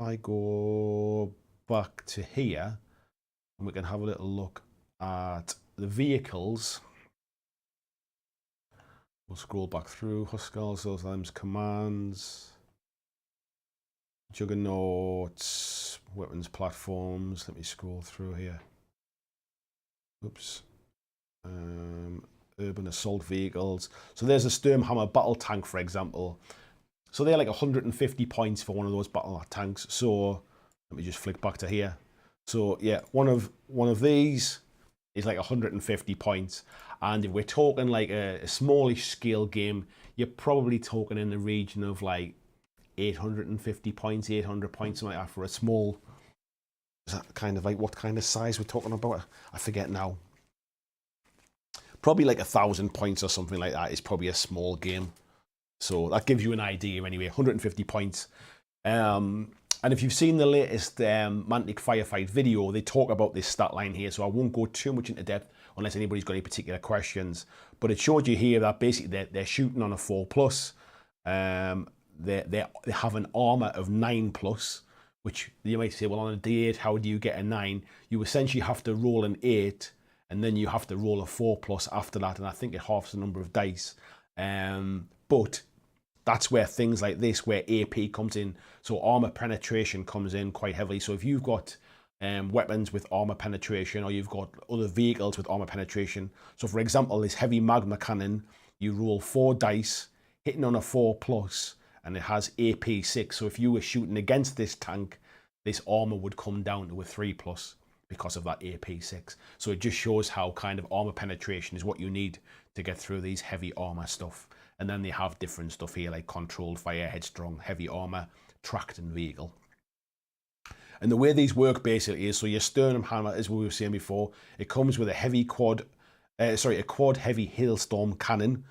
Speaker 1: I go back to here, and we can have a little look at the vehicles. We'll scroll back through Huskars, those items, commands, juggernauts, weapons platforms. Let me scroll through here. Oops. Urban assault vehicles. So there's a Sturmhammer battle tank, for example. So they're like 150 points for one of those battle tanks. So let me just flick back to here. So yeah, one of these is like 150 points. And if we're talking like a smallish scale game, you're probably talking in the region of like 850 points, 800 points, something like that for a small. Is that kind of like what kind of size we're talking about? I forget now. Probably like 1,000 points or something like that is probably a small game. So that gives you an idea anyway, 150 points. And if you've seen the latest Mantic Firefight video, they talk about this stat line here, so I won't go too much into depth unless anybody's got any particular questions. But it showed you here that basically they're shooting on a 4+. They have an armor of 9+, which you might say, well, on a D8, how do you get a 9? You essentially have to roll an 8, and then you have to roll a 4+ after that, and I think it halves the number of dice. But that's where things like this, where AP comes in, so armor penetration comes in quite heavily. So if you've got weapons with armor penetration, or you've got other vehicles with armor penetration, so for example, this heavy magma cannon, you roll 4 dice, hitting on a 4+, and it has AP 6. So if you were shooting against this tank, this armor would come down to a 3+ because of that AP 6. So it just shows how kind of armor penetration is what you need to get through these heavy armor stuff. And then they have different stuff here like controlled fire, headstrong, heavy armor, tracked, and vehicle. And the way these work basically is, so your sternum hammer, as we were saying before, it comes with a quad heavy hailstorm cannon,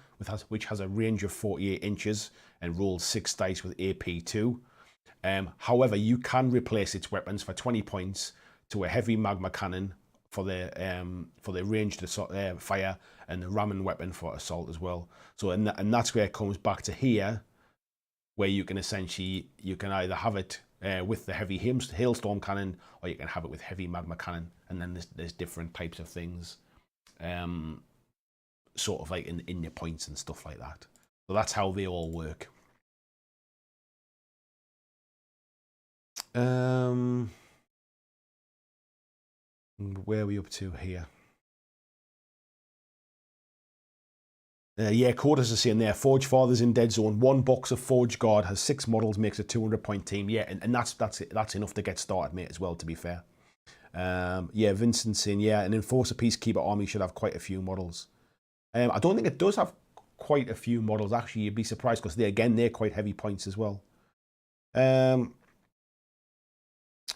Speaker 1: which has a range of 48 inches and rolls 6 dice with AP2. However, you can replace its weapons for 20 points to a heavy magma cannon for the ranged fire, and the ramming weapon for assault as well. So and that's where it comes back to here, where you can essentially, you can either have it with the heavy hailstorm cannon, or you can have it with heavy magma cannon, and then there's different types of things, sort of like in your points and stuff like that. So that's how they all work. Where are we up to here? Yeah, Quarters is saying there, Forge Fathers in Dead Zone. 1 box of Forge Guard has 6 models, makes a 200-point team. Yeah, and that's enough to get started, mate, as well, to be fair. Yeah, Vincent saying, yeah, an Enforcer Peacekeeper army should have quite a few models. I don't think it does have quite a few models, actually. You'd be surprised, because they're quite heavy points as well.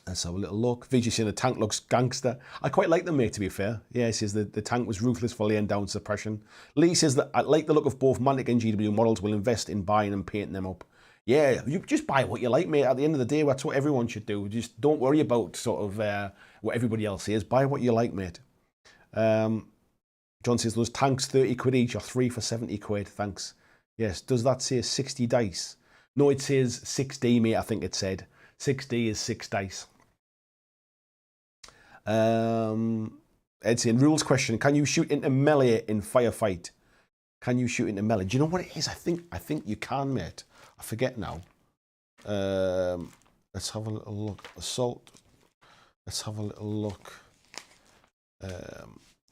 Speaker 1: Let's have a little look. VG saying the tank looks gangster. I quite like them, mate, to be fair. Yeah, he says the tank was ruthless for laying down suppression. Lee says that I like the look of both Mantic and GW models. Will invest in buying and painting them up. Yeah, you just buy what you like, mate. At the end of the day, that's what everyone should do. Just don't worry about sort of what everybody else says. Buy what you like, mate. John says those tanks 30 quid each, or 3 for 70 quid. Thanks. Yes, does that say 60 dice? No, it says 6D, mate, I think it said. 6D is 6 dice. Ed saying, rules question, can you shoot into melee in firefight? Can you shoot into melee? Do you know what it is? I think you can, mate. I forget now. Let's have a little look. Assault. Let's have a little look.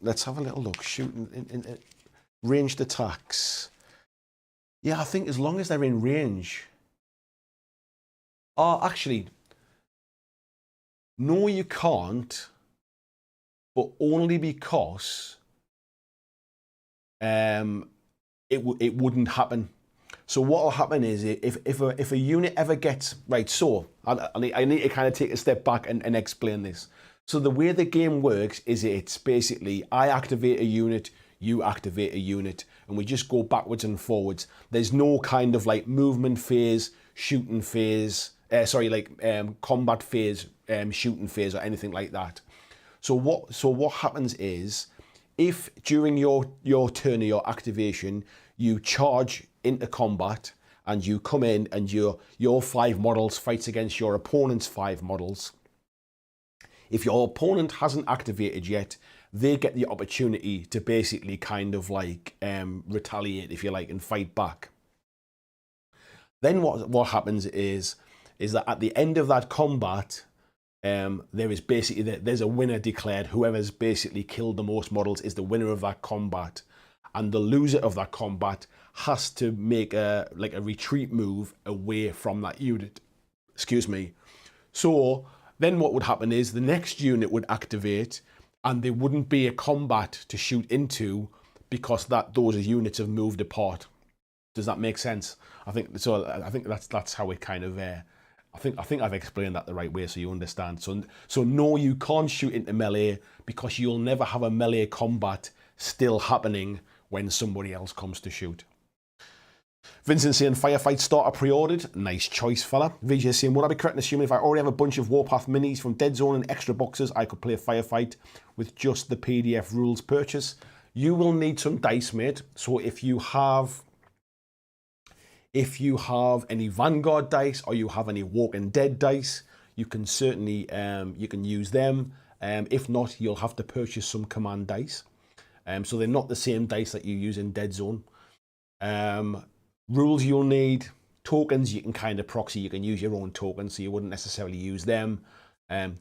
Speaker 1: Let's have a little look. Shooting in ranged attacks. Yeah, I think as long as they're in range. Oh, actually, no, you can't. But only because it wouldn't happen. So what will happen is if a unit ever gets, right, so I need to kind of take a step back and explain this. So the way the game works is it's basically I activate a unit, you activate a unit, and we just go backwards and forwards. There's no kind of like movement phase, shooting phase, combat phase, shooting phase, or anything like that. So what happens is, if during your turn or your activation you charge into combat and you come in and your 5 models fights against your opponent's 5 models, if your opponent hasn't activated yet, they get the opportunity to basically kind of like retaliate, if you like, and fight back. Then what happens is that at the end of that combat, there's a winner declared. Whoever's basically killed the most models is the winner of that combat, and the loser of that combat has to make a retreat move away from that unit. Excuse me. So then what would happen is the next unit would activate, and there wouldn't be a combat to shoot into because those units have moved apart. Does that make sense? I think so. I think that's how it kind of. I think I've explained that the right way so you understand. So no, you can't shoot into melee because you'll never have a melee combat still happening when somebody else comes to shoot. Vincent saying Firefight starter pre-ordered. Nice choice, fella. VJ saying, would I be correct in assuming if I already have a bunch of Warpath minis from Dead Zone and extra boxes, I could play a Firefight with just the PDF rules purchase? You will need some dice, mate. So if you have any Vanguard dice or you have any Walking Dead dice, you can certainly you can use them. If not, you'll have to purchase some command dice. So they're not the same dice that you use in Dead Zone. Rules you'll need, tokens you can kind of proxy, you can use your own tokens, so you wouldn't necessarily use them.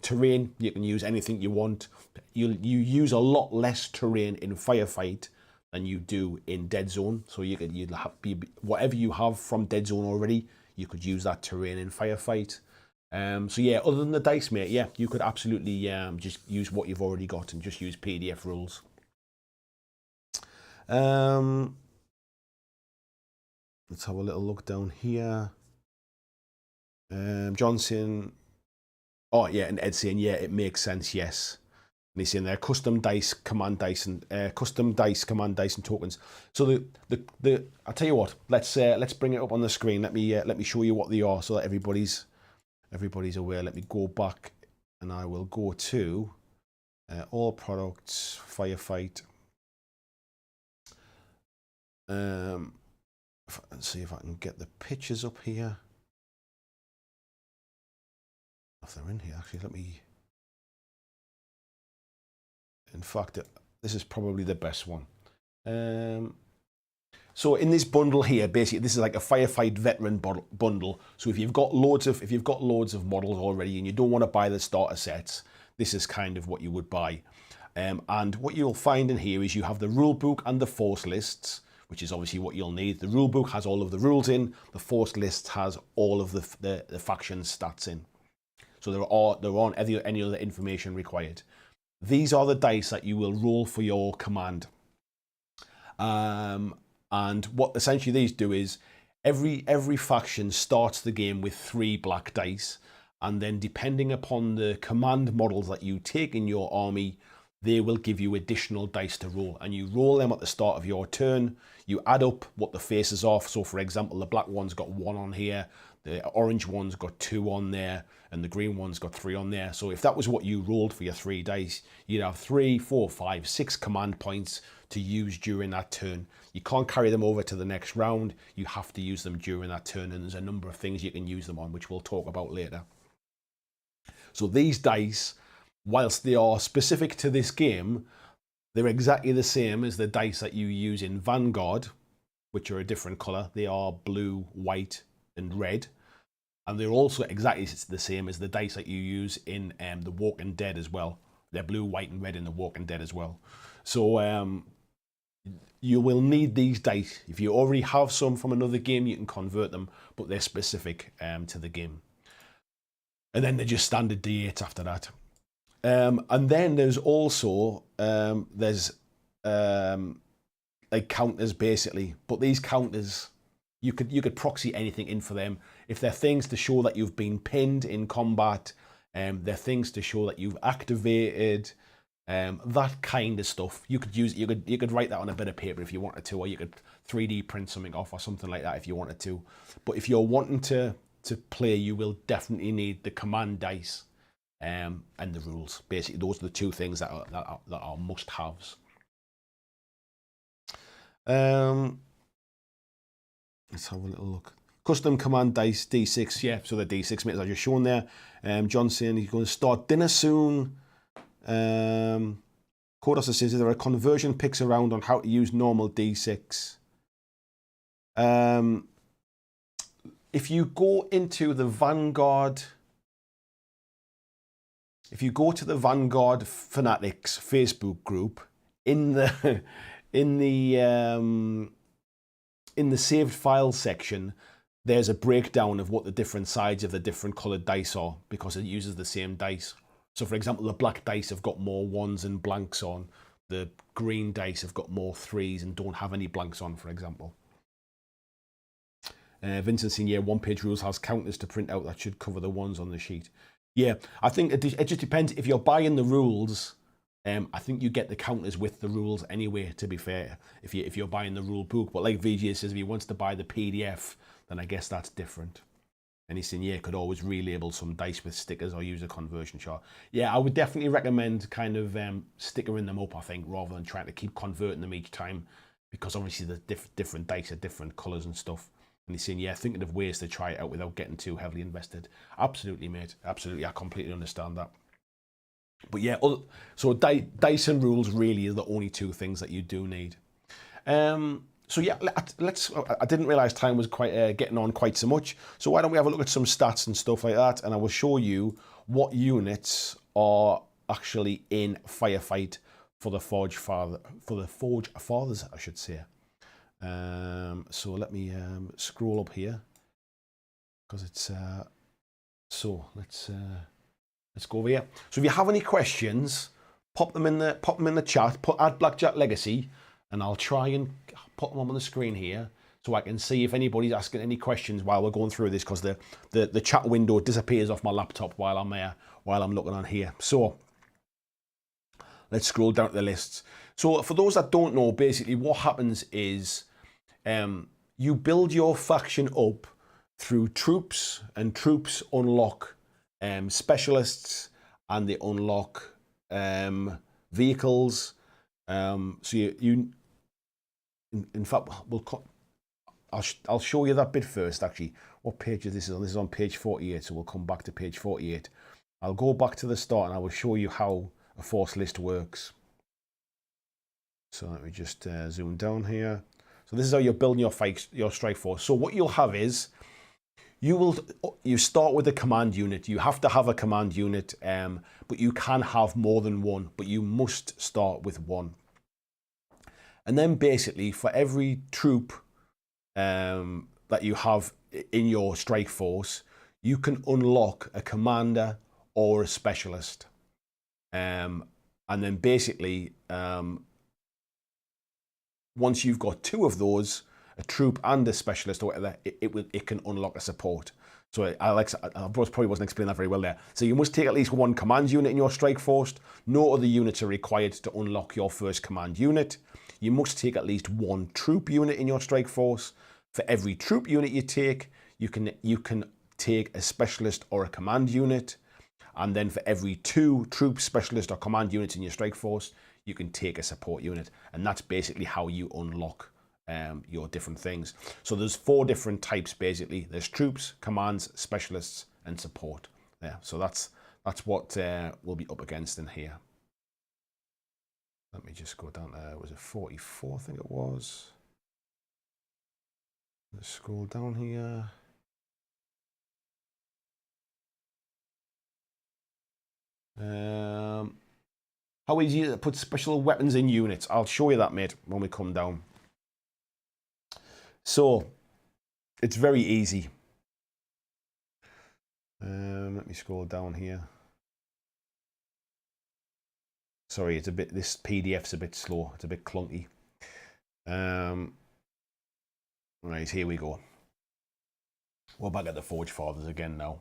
Speaker 1: Terrain, you can use anything you want. You use a lot less terrain in Firefight than you do in Dead Zone, so you'd have whatever you have from Dead Zone already, you could use that terrain in Firefight. So yeah, other than the dice, mate, yeah, you could absolutely just use what you've already got and just use PDF rules. Let's have a little look down here. Johnson. Oh yeah, and Ed saying, yeah, it makes sense, yes. And he's saying there, custom dice, command dice, and command dice and tokens. So I'll tell you what, let's bring it up on the screen. Let me show you what they are so that everybody's aware. Let me go back and I will go to all products, Firefight. Let's see if I can get the pictures up here. If they're in here, actually, let me. In fact, this is probably the best one. So in this bundle here, basically, this is like a Firefight veteran bundle. So if you've got loads of models already and you don't want to buy the starter sets, this is kind of what you would buy. And what you'll find in here is you have the rule book and the force lists, which is obviously what you'll need. The rule book has all of the rules in. The force list has all of the faction stats in. So there aren't any other information required. These are the dice that you will roll for your command. And what essentially these do is every faction starts the game with 3 black dice, and then depending upon the command models that you take in your army, they will give you additional dice to roll, and you roll them at the start of your turn. You add up what the faces are. So for example, the black one's got 1 on here, the orange one's got 2 on there, and the green one's got 3 on there. So if that was what you rolled for your 3 dice, you'd have 3, 4, 5, 6 command points to use during that turn. You can't carry them over to the next round. You have to use them during that turn, and there's a number of things you can use them on, which we'll talk about later. So these dice, whilst they are specific to this game, they're exactly the same as the dice that you use in Vanguard, which are a different colour. They are blue, white, and red. And they're also exactly the same as the dice that you use in The Walking Dead as well. They're blue, white, and red in The Walking Dead as well. So you will need these dice. If you already have some from another game, you can convert them, but they're specific to the game. And then they're just standard D8s after that. And then there's also like counters basically, but these counters You could proxy anything in for them. If they're things to show that you've been pinned in combat, they're things to show that you've activated, that kind of stuff. You could write that on a bit of paper if you wanted to, or you could 3D print something off or something like that if you wanted to. But if you're wanting to play, you will definitely need the command dice and the rules. Basically, those are the two things that are must-haves. Let's have a little look. Custom command dice, D6, yeah, so the D6 meters are just shown there. John saying he's going to start dinner soon. Kodos says there are conversion picks around on how to use normal D6. If you go into the Vanguard, if you go to the Vanguard Fanatics Facebook group, in the saved files section, there's a breakdown of what the different sides of the different coloured dice are, because it uses the same dice. So for example, the black dice have got more ones and blanks on. The green dice have got more threes and don't have any blanks on, for example. Vincent saying, yeah, one-page rules has counters to print out that should cover the ones on the sheet. Yeah, I think it just depends. If you're buying the rules, I think you get the counters with the rules anyway, to be fair, if you're buying the rule book. But like VJ says, if he wants to buy the PDF, then I guess that's different. And he's saying, yeah, could always relabel some dice with stickers or use a conversion chart. Yeah, I would definitely recommend kind of stickering them up, I think, rather than trying to keep converting them each time, because obviously the different dice are different colours and stuff. And he's saying, yeah, thinking of ways to try it out without getting too heavily invested. Absolutely, mate. Absolutely. I completely understand that. But yeah, so dice and rules really are the only two things that you do need. So yeah, let's. I didn't realise time was quite getting on quite so much. So why don't we have a look at some stats and stuff like that, and I will show you what units are actually in Firefight for the Forge Fathers, I should say. So let me scroll up here, because it's so let's go over here. So if you have any questions, pop them in the chat. Add BlackJack Legacy, and I'll try and put them on the screen here so I can see if anybody's asking any questions while we're going through this, because the chat window disappears off my laptop while I'm looking on here. So let's scroll down to the lists. So for those that don't know, basically what happens is you build your faction up through troops, and troops unlock specialists, and they unlock vehicles. So you in fact, I'll show you that bit first. Actually, what page is this on? This is on page 48, so we'll come back to page 48. I'll go back to the start and I will show you how a force list works. So let me just zoom down here. So this is how you're building your strike force. So what you'll have is you start with a command unit. You have to have a command unit, but you can have more than one, but you must start with one. And then basically for every troop that you have in your strike force, you can unlock a commander or a specialist. And then basically, once you've got two of those, a troop and a specialist or whatever, it can unlock a support. So I probably wasn't explaining that very well there. So you must take at least one command unit in your strike force. No other units are required to unlock your first command unit. You must take at least one troop unit in your strike force. For every troop unit you take, you can take a specialist or a command unit. And then for every two troop, specialist or command units in your strike force, you can take a support unit. And that's basically how you unlock your different things. So there's 4 different types basically. There's troops, commands, specialists, and support. Yeah, so that's what we'll be up against in here. Let me just go down there. Was it 44? I think it was. Let's scroll down here. How easy is it to put special weapons in units? I'll show you that, mate, when we come down. So, it's very easy. Let me scroll down here. Sorry, this PDF's a bit slow. It's a bit clunky. Right, here we go. We're back at the Forge Fathers again now.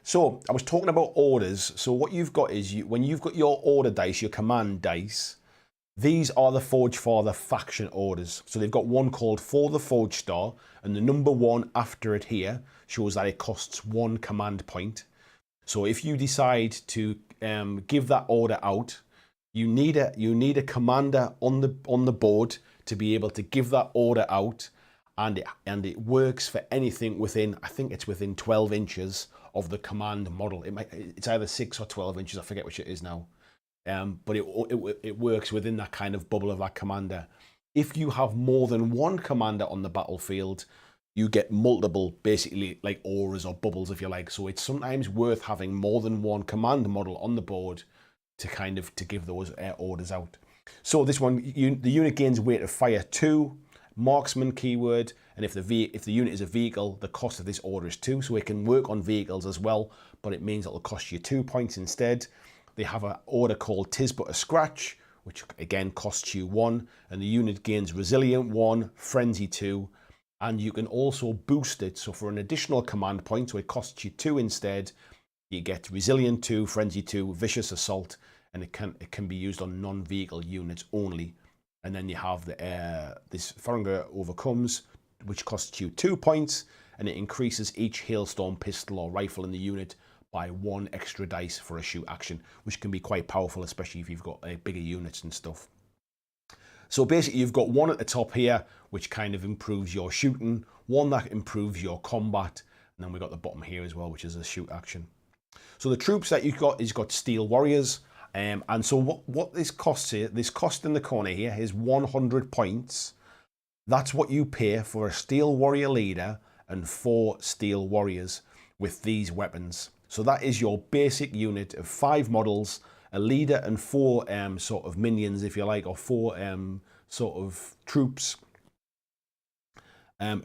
Speaker 1: So I was talking about orders. So what you've got is, when you've got your order dice, your command dice, these are the Forge Father faction orders. So they've got one called For the Forge Star, and the number 1 after it here shows that it costs 1 command point. So if you decide to give that order out, you need a commander on the board to be able to give that order out, and it works for anything within, I think it's within 12 inches of the command model. It's either 6 or 12 inches, I forget which it is now. But it works within that kind of bubble of that commander. If you have more than 1 commander on the battlefield, you get multiple, basically like auras or bubbles, if you like. So it's sometimes worth having more than 1 command model on the board to give those orders out. So this one, the unit gains weight of fire 2, marksman keyword, and if the unit is a vehicle, the cost of this order is 2. So it can work on vehicles as well, but it means it'll cost you 2 points instead. They have an order called Tis But a Scratch, which again costs you 1, and the unit gains Resilient 1, Frenzy 2, and you can also boost it. So for an additional command point, so it costs you 2 instead, you get Resilient 2, Frenzy 2, Vicious Assault, and it can be used on non-vehicle units only. And then you have this Farranger Overcomes, which costs you 2 points, and it increases each Hailstorm pistol or rifle in the unit by 1 extra dice for a shoot action, which can be quite powerful, especially if you've got bigger units and stuff. So basically you've got 1 at the top here, which kind of improves your shooting, 1 that improves your combat, and then we've got the bottom here as well, which is a shoot action. So the troops that you've got Steel Warriors, and so what this costs here, this cost in the corner here is 100 points. That's what you pay for a Steel Warrior leader and 4 Steel Warriors with these weapons. So that is your basic unit of 5 models, a leader and 4 sort of minions, if you like, or 4 sort of troops.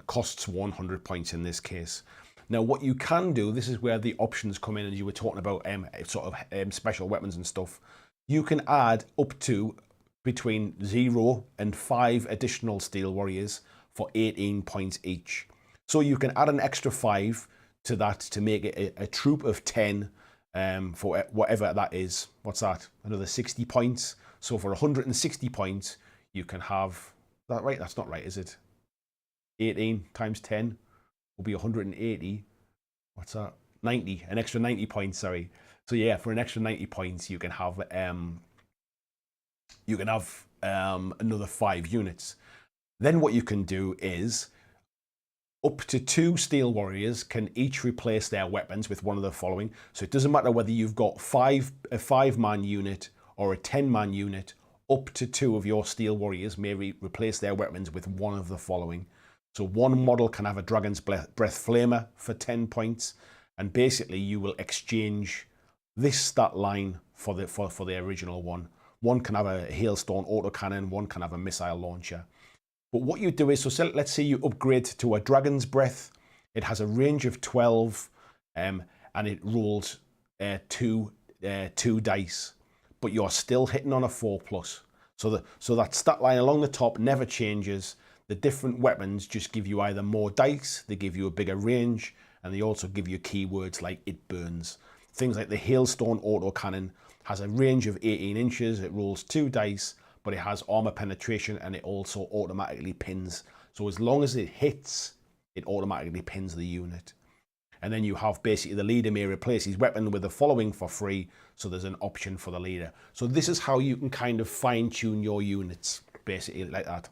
Speaker 1: Costs 100 points in this case. Now, what you can do, this is where the options come in, as you were talking about sort of special weapons and stuff. You can add up to between 0 and 5 additional Steel Warriors for 18 points each. So you can add an extra 5 to that to make it a troop of 10 for whatever that is. What's that? Another 60 points. So for 160 points, you can have that, right? That's not right, is it? 18 times 10 will be 180. What's that? 90, an extra 90 points, sorry. So yeah, for an extra 90 points, you can have another 5 units. Then what you can do is up to 2 Steel Warriors can each replace their weapons with one of the following. So it doesn't matter whether you've got a 5-man unit or a 10-man unit, up to 2 of your Steel Warriors may replace their weapons with one of the following. So one model can have a Dragon's Breath Flamer for 10 points, and basically you will exchange this stat line for the original one. One can have a Hailstone autocannon, one can have a missile launcher. But what you do is, so let's say you upgrade to a Dragon's Breath. It has a range of 12, and it rolls 2 dice, but you're still hitting on a 4+. So that stat line along the top never changes. The different weapons just give you either more dice, they give you a bigger range, and they also give you keywords like it burns. Things like the Hailstone autocannon has a range of 18 inches, it rolls 2 dice, but it has armor penetration, and it also automatically pins. So as long as it hits, it automatically pins the unit. And then you have basically the leader may replace his weapon with the following for free, so there's an option for the leader. So this is how you can kind of fine tune your units, basically like that.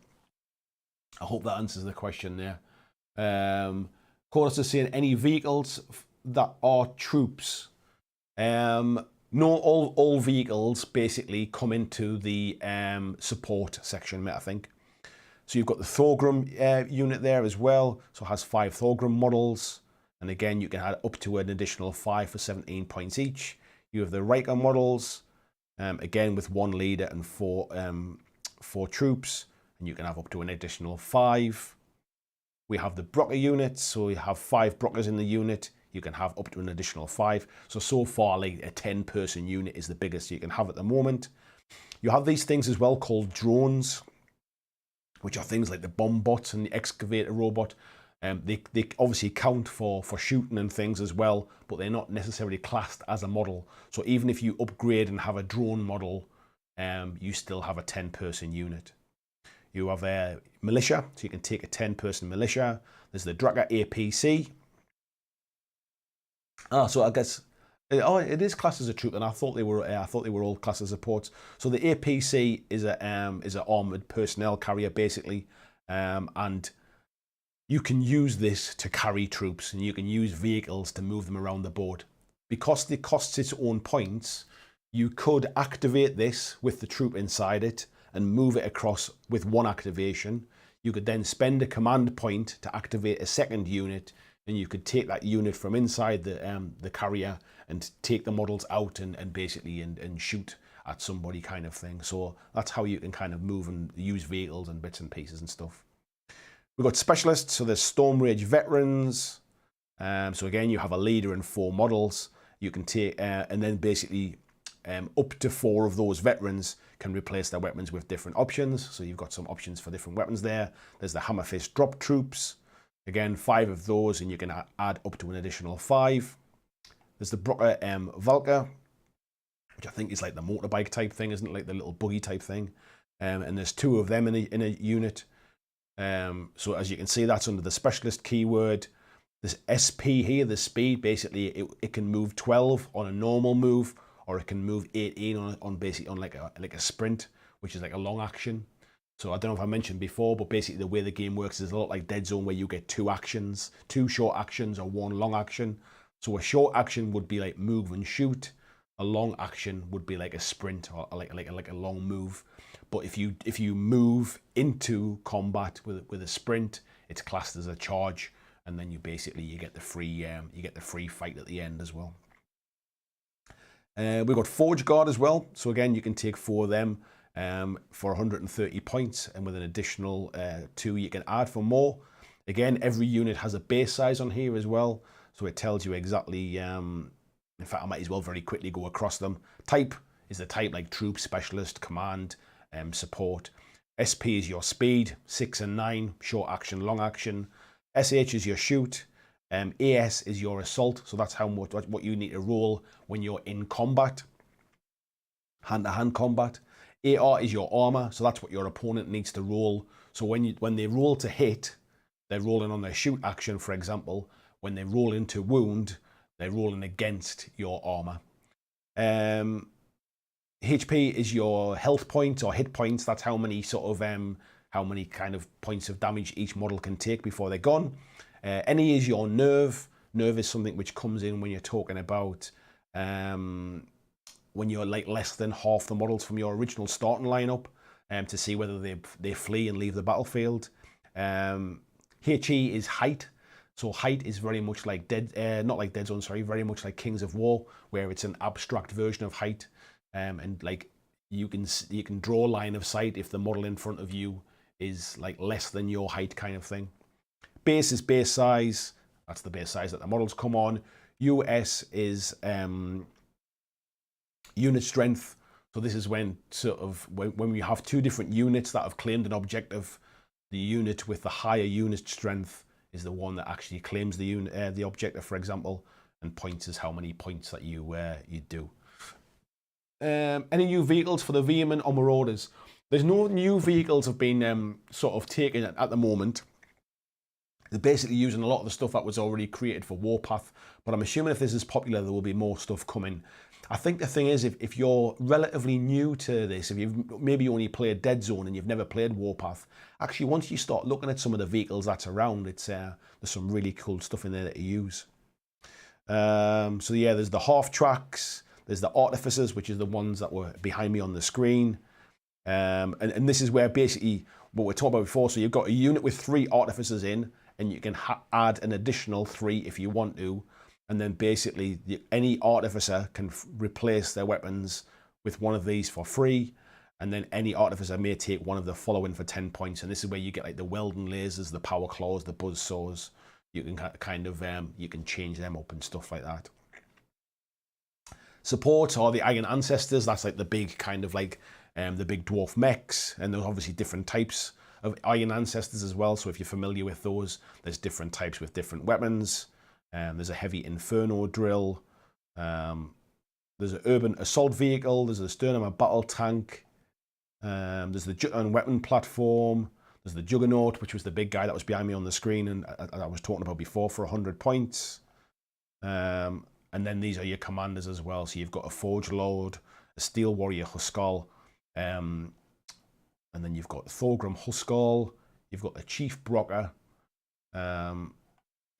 Speaker 1: I hope that answers the question there. Chorus is saying any vehicles that are troops. No, all vehicles basically come into the support section, I think. So you've got the Thorgrim unit there as well. So it has 5 Thorgrim models. And again, you can add up to an additional 5 for 17 points each. You have the Riker models, again with 1 leader and 4 troops. And you can have up to an additional 5. We have the Brocker units. So you have 5 Brockers in the unit. You can have up to an additional 5. So far, like a 10-person unit is the biggest you can have at the moment. You have these things as well called drones, which are things like the bomb bot and the excavator robot. They obviously count for shooting and things as well, but they're not necessarily classed as a model. So even if you upgrade and have a drone model, you still have a 10-person unit. You have a militia, so you can take a 10-person militia. There's the Draka APC. So I guess it is classed as a troop, and I thought they were all classed as supports. So the APC is a armored personnel carrier basically, and you can use this to carry troops, and you can use vehicles to move them around the board. Because it costs its own points, you could activate this with the troop inside it and move it across with one activation. You could then spend a command point to activate a second unit, and you could take that unit from inside the carrier and take the models out and basically shoot at somebody kind of thing. So that's how you can kind of move and use vehicles and bits and pieces and stuff. We've got specialists, so there's Storm Rage veterans. So again, you have a leader and 4 models. You can take, and then basically up to 4 of those veterans can replace their weapons with different options. So you've got some options for different weapons there. There's the Hammer Fist drop troops. Again, 5 of those, and you can add up to an additional 5. There's the Brocker Valka, which I think is like the motorbike type thing, isn't it? Like the little buggy type thing. And there's 2 of them in a unit. So as you can see, that's under the specialist keyword. This SP here, the speed, basically it can move 12 on a normal move, or it can move 18 on like a sprint, which is like a long action. So I don't know if I mentioned before, but basically the way the game works is a lot like Dead Zone, where you get 2 actions, 2 short actions or 1 long action. So a short action would be like move and shoot. A long action would be like a sprint or like a long move. But if you move into combat with a sprint, it's classed as a charge, and then you get the free fight at the end as well. We've got Forge Guard as well. So again, you can take 4 of them for 130 points, and with an additional 2 you can add for more. Again, every unit has a base size on here as well, so it tells you exactly. In fact, I might as well very quickly go across them. Type is the type like troop, specialist, command, support. SP is your speed, 6 and 9, short action, long action. SH is your shoot. AS is your assault, so that's how much what you need to roll when you're in combat, hand-to-hand combat. AR is your armor, so that's what your opponent needs to roll. So when they roll to hit, they're rolling on their shoot action, for example. When they roll into wound, they're rolling against your armor. HP is your health points or hit points. That's how many how many kind of points of damage each model can take before they're gone. NE is your nerve. Nerve is something which comes in when you're talking about when you're like less than half the models from your original starting lineup, to see whether they flee and leave the battlefield. HE is height. So height is very much like not like Dead Zone, sorry, very much like Kings of War, where it's an abstract version of height, and like you can draw line of sight if the model in front of you is like less than your height, kind of thing. Base is base size. That's the base size that the models come on. US is unit strength. So this is when when we have 2 different units that have claimed an objective. The unit with the higher unit strength is the one that actually claims the objective, for example, and points is how many points that you do. Any new vehicles for the Veermen or Marauders? There's no new vehicles have been sort of taken at the moment. They're basically using a lot of the stuff that was already created for Warpath, but I'm assuming if this is popular, there will be more stuff coming. I think the thing is, if you're relatively new to this, if you've maybe only played Dead Zone and you've never played Warpath, actually once you start looking at some of the vehicles that's around, there's some really cool stuff in there to use. So yeah, there's the half tracks, there's the artificers, which is the ones that were behind me on the screen. And this is where basically what we're talking about before. So you've got a unit with 3 artificers in, and you can add an additional 3 if you want to. And then basically any artificer can replace their weapons with one of these for free. And then any artificer may take one of the following for 10 points. And this is where you get like the welding lasers, the power claws, the buzz saws. You can kind of, you can change them up and stuff like that. Support are the Iron Ancestors. That's like the big kind of like the big dwarf mechs, and there's obviously different types of Iron Ancestors as well. So if you're familiar with those, there's different types with different weapons. There's a heavy Inferno drill. There's an urban assault vehicle. There's a Sternum battle tank. There's the weapon platform. There's the Juggernaut, which was the big guy that was behind me on the screen and I was talking about before for 100 points. And then these are your commanders as well. So you've got a Forge Lord, a Steel Warrior Huskal, and then you've got Thorgrim Huskal, you've got the Chief Brocker, and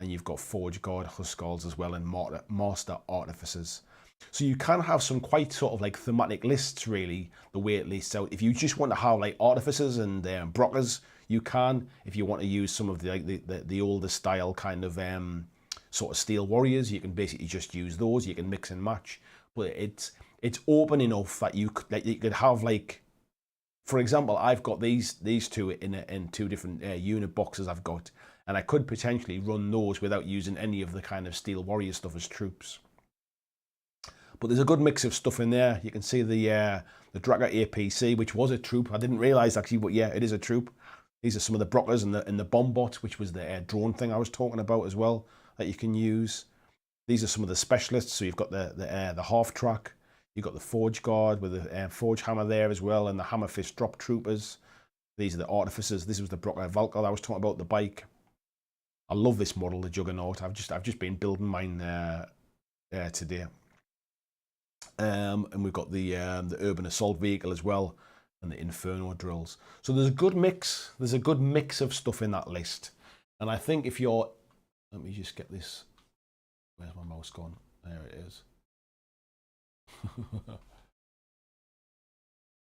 Speaker 1: you've got Forge Guard Huskals as well, and Master Artificers. So you can have some quite sort of like thematic lists, really, the way it lists out. If you just want to have like Artificers and Brockers, you can. If you want to use some of the like the older style kind of sort of Steel Warriors, you can basically just use those. You can mix and match, but it's open enough that you could have, like, for example, I've got these two in two different unit boxes I've got, and I could potentially run those without using any of the kind of Steel Warrior stuff as troops. But there's a good mix of stuff in there. You can see the Dragger APC, which was a troop. I didn't realise actually, but yeah, it is a troop. These are some of the Brockers and the Bombot, which was the drone thing I was talking about as well, that you can use. These are some of the specialists. So you've got the half track. You've got the Forge Guard with the Forge Hammer there as well, and the Hammer Fist Drop Troopers. These are the Artificers. This was the Brocker Valkyr I was talking about, the bike. I love this model, the Juggernaut. I've just been building mine today. And we've got the urban assault vehicle as well, and the Inferno drills. So there's a good mix. There's a good mix of stuff in that list. And I think if you're, let me just get this. Where's my mouse gone? There it is.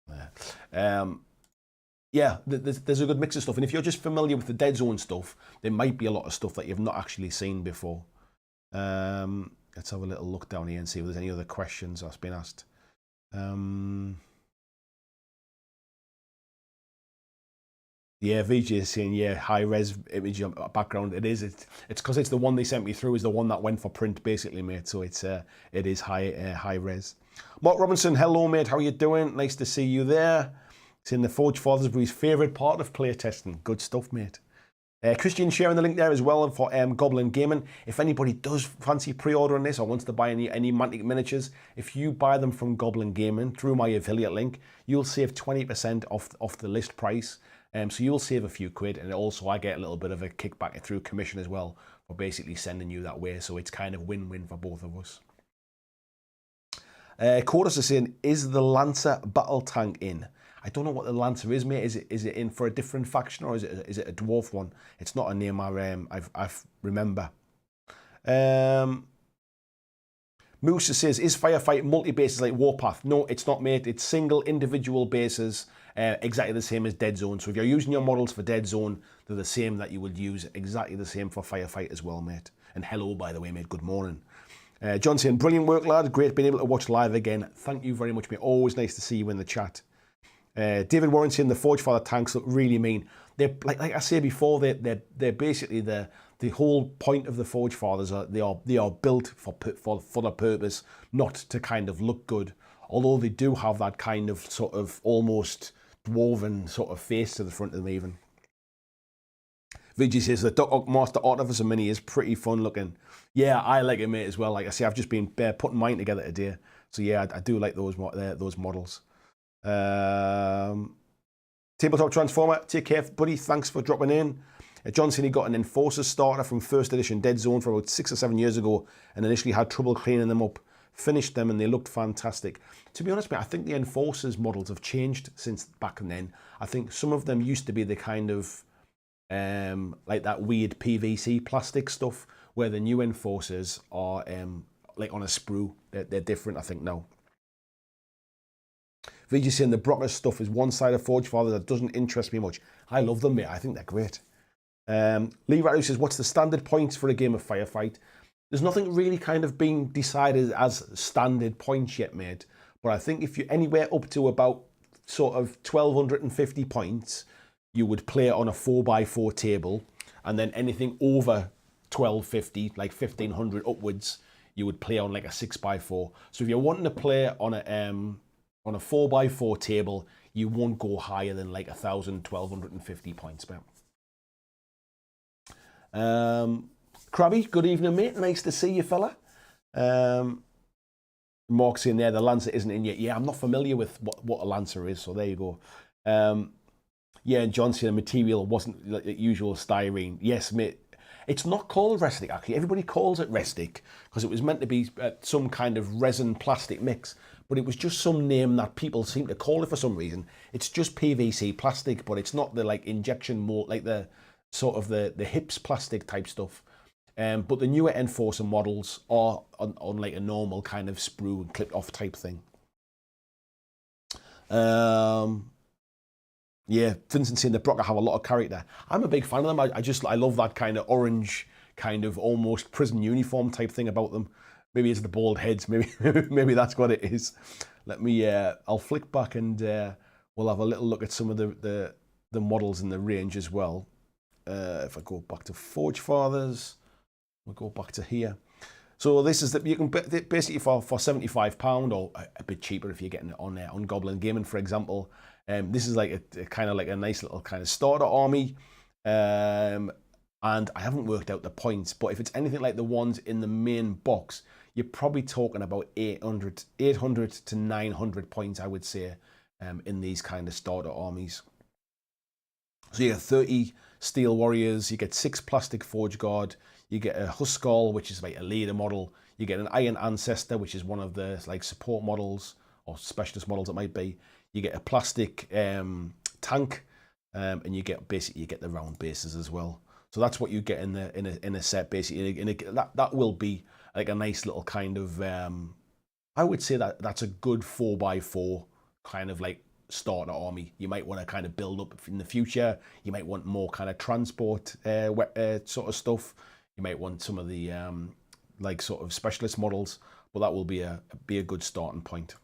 Speaker 1: There. Yeah, there's a good mix of stuff. And if you're just familiar with the Dead Zone stuff, there might be a lot of stuff that you've not actually seen before. Let's have a little look down here and see if there's any other questions that's been asked. Yeah, VJ is saying, yeah, high-res image background. It is. It's because it's the one they sent me through is the one that went for print, basically, mate. So it is high-res. Mark Robinson, hello, mate. How are you doing? Nice to see you there. Saying the Forge Fathers were his favourite part of playtesting. Good stuff, mate. Christian sharing the link there as well for Goblin Gaming. If anybody does fancy pre-ordering this or wants to buy any Mantic miniatures, if you buy them from Goblin Gaming through my affiliate link, you'll save 20% off the list price. So you'll save a few quid, and also I get a little bit of a kickback through commission as well for basically sending you that way. So it's kind of win-win for both of us. Chorus is saying, is the Lancer battle tank in? I don't know what the Lancer is, mate. Is it in for a different faction, or is it a dwarf one? It's not a name I remember. Moose says, is Firefight multi-bases like Warpath? No, it's not, mate. It's single individual bases, exactly the same as Dead Zone. So if you're using your models for Dead Zone, they're the same that you would use exactly the same for Firefight as well, mate. And hello, by the way, mate. Good morning. John saying, brilliant work, lad. Great being able to watch live again. Thank you very much, mate. Always nice to see you in the chat. David Warren saying the Forge Father tanks look really mean. They're like I say before, they're basically the whole point of the Forge Fathers. They are built for the purpose, not to kind of look good. Although they do have that kind of sort of almost dwarven sort of face to the front of them even. VG says the Doc Ock Master Artificer Mini is pretty fun looking. Yeah, I like it, mate, as well. Like I say, I've just been putting mine together today. So yeah, I do like those models. Tabletop Transformer, take care, buddy. Thanks for dropping in. John said he got an Enforcer starter from first edition Dead Zone for about 6 or 7 years ago and initially had trouble cleaning them up. Finished them and they looked fantastic. To be honest, mate, I think the Enforcers models have changed since back then. I think some of them used to be the kind of like that weird PVC plastic stuff, where the new Enforcers are like on a sprue. They're different, I think, now. VG saying the Brocker stuff is one side of Forge Father that doesn't interest me much. I love them, mate. I think they're great. Lee Rattle says, what's the standard points for a game of Firefight? There's nothing really kind of being decided as standard points yet, mate. But I think if you're anywhere up to about sort of 1,250 points, you would play it on a 4x4 table. And then anything over 1,250, like 1,500 upwards, you would play on like a 6x4. So if you're wanting to play on a 4x4 table, you won't go higher than like 1,000, 1,250 points. Krabby, good evening, mate. Nice to see you, fella. Mark's in there. The Lancer isn't in yet. Yeah, I'm not familiar with what a Lancer is, so there you go. Yeah, John said the material wasn't like the usual styrene. Yes, mate. It's not called Restic, actually. Everybody calls it Restic because it was meant to be some kind of resin plastic mix, but it was just some name that people seem to call it for some reason. It's just PVC plastic, but it's not the like injection mold, like the sort of the HIPS plastic type stuff. But the newer Enforcer models are on like a normal kind of sprue and clipped off type thing. Yeah, Vincent saying the Brocker have a lot of character. I'm a big fan of them. I love that kind of orange, kind of almost prison uniform type thing about them. Maybe it's the bald heads. Maybe that's what it is. Let me. I'll flick back and we'll have a little look at some of the models in the range as well. If I go back to Forge Fathers, we'll go back to here. So this is that you can basically for £75 or a bit cheaper if you're getting it on Goblin Gaming, for example. This is like a kind of like a nice little kind of starter army. And I haven't worked out the points, but if it's anything like the ones in the main box, you're probably talking about 800 to 900 points, I would say, in these kind of starter armies. So you get 30 Steel Warriors, you get 6 Plastic Forge Guard, you get a Huskall, which is like a leader model, you get an Iron Ancestor, which is one of the like support models or specialist models it might be. You get a plastic tank, and you get the round bases as well. So that's what you get in a set basically. That will be like a nice little kind of I would say that's a good 4x4 kind of like starter army. You might want to kind of build up in the future. You might want more kind of transport sort of stuff. You might want some of the like sort of specialist models, but that will be a good starting point.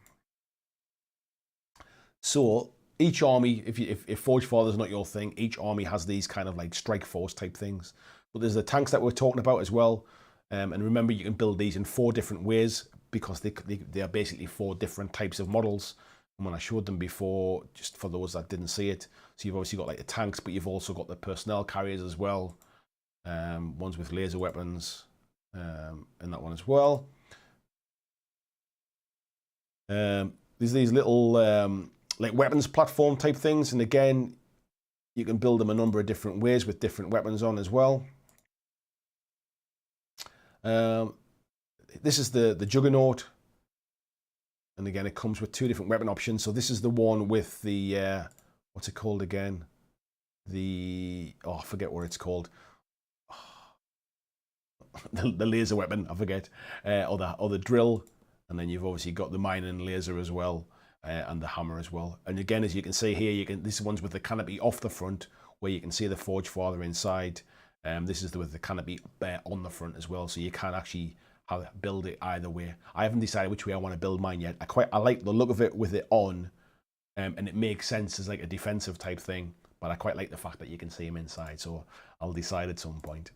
Speaker 1: So each army, if Forge Father's not your thing, each army has these kind of like strike force type things. But there's the tanks that we're talking about as well. And remember, you can build these in 4 different ways because they are basically 4 different types of models. And when I showed them before, just for those that didn't see it, so you've obviously got like the tanks, but you've also got the personnel carriers as well. Ones with laser weapons, and that one as well. There's these little like weapons platform type things, and again, you can build them a number of different ways with different weapons on as well. This is the Juggernaut, and again, it comes with 2 different weapon options. So this is the one with the what's it called again? I forget what it's called. The laser weapon, I forget, or the drill, and then you've obviously got the mining laser as well, and the hammer as well. And again, as you can see here, this one's with the canopy off the front, where you can see the Forge Father inside. This is with the canopy on the front as well, so you can actually build it either way. I haven't decided which way I want to build mine yet. I like the look of it with it on, and it makes sense as like a defensive type thing. But I quite like the fact that you can see him inside, so I'll decide at some point.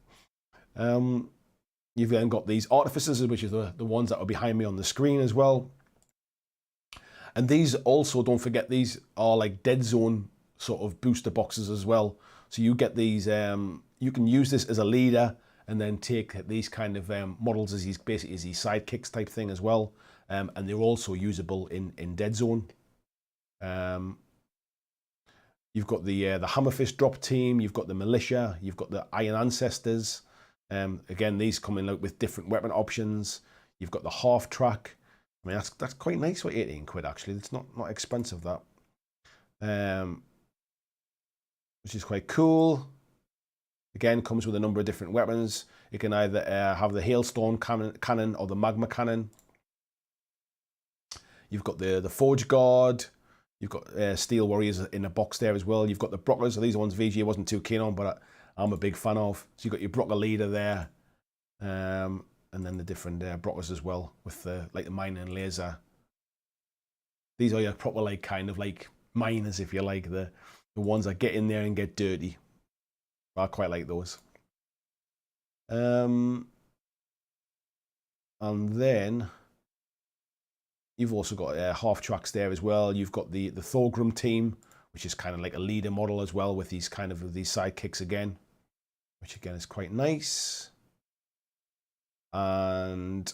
Speaker 1: You've then got these Artificers, which are the ones that are behind me on the screen as well. And these also, don't forget, these are like dead zone sort of booster boxes as well. So you get these, you can use this as a leader and then take these kind of models as basically as these sidekicks type thing as well. And they're also usable in dead zone. You've got the Hammerfist drop team, you've got the Militia, you've got the Iron Ancestors. Again, these come in with different weapon options. You've got the half track. I mean, that's quite nice for 18 quid actually. It's not expensive, that. Which is quite cool. Again, comes with a number of different weapons. You can either have the Hailstone cannon or the Magma cannon. You've got the Forge Guard. You've got Steel Warriors in a box there as well. You've got the Brockers. So these are ones VG wasn't too keen on, but I'm a big fan of. So you've got your Brocker leader there. And then the different Brockers as well with the mining laser. These are your proper like kind of like miners, if you like, the ones that get in there and get dirty. I quite like those. And then you've also got half tracks there as well. You've got the Thorgrim team, which is kind of like a leader model as well, with these kind of these sidekicks again, which again is quite nice. And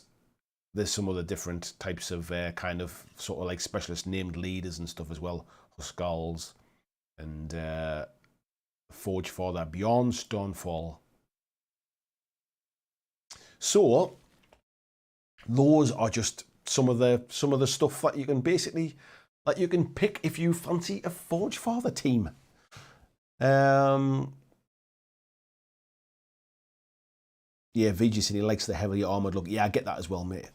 Speaker 1: there's some other different types of kind of sort of like specialist named leaders and stuff as well. Huskarls and Forge Father Beyond Stonefall. So those are just some of the stuff that you can basically pick if you fancy a Forge Father team. Yeah, VG said he likes the heavily armoured look. Yeah, I get that as well, mate.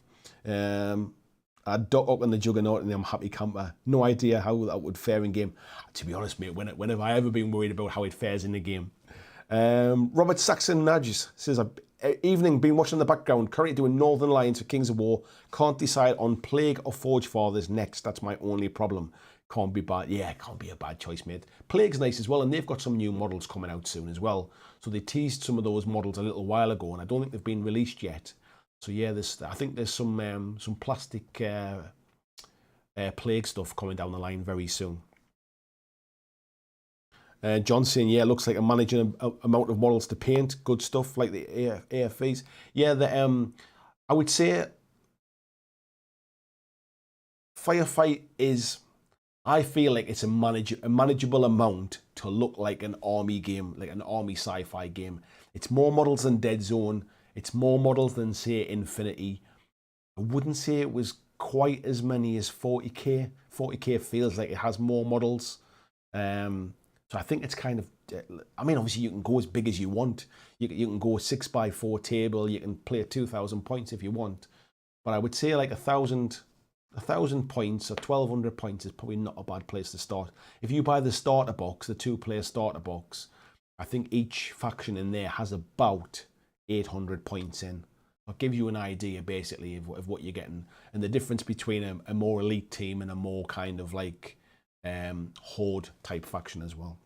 Speaker 1: I'd dock up in the Juggernaut and I'm happy camper. No idea how that would fare in game. To be honest, mate, when have I ever been worried about how it fares in the game? Robert Saxon Nudges says, evening, been watching in the background, currently doing Northern Lions for Kings of War. Can't decide on Plague or Forge Fathers next. That's my only problem. Can't be bad. Yeah, can't be a bad choice, mate. Plague's nice as well, and they've got some new models coming out soon as well. So they teased some of those models a little while ago, and I don't think they've been released yet. So yeah, I think there's some plastic Plague stuff coming down the line very soon. John saying, yeah, looks like a manageable amount of models to paint. Good stuff, like the AFVs. Yeah, I would say Firefight is, I feel like it's a manageable amount to look like an army game, like an army sci-fi game. It's more models than Dead Zone. It's more models than, say, Infinity. I wouldn't say it was quite as many as 40k. 40k feels like it has more models. So I think it's kind of, I mean, obviously you can go as big as you want. You can go 6x4 table. You can play at 2,000 points if you want. But I would say like 1,000 points or 1,200 points is probably not a bad place to start. If you buy the starter box, the 2-player starter box, I think each faction in there has about 800 points in. I'll give you an idea basically of what you're getting and the difference between a more elite team and a more kind of like horde type faction as well.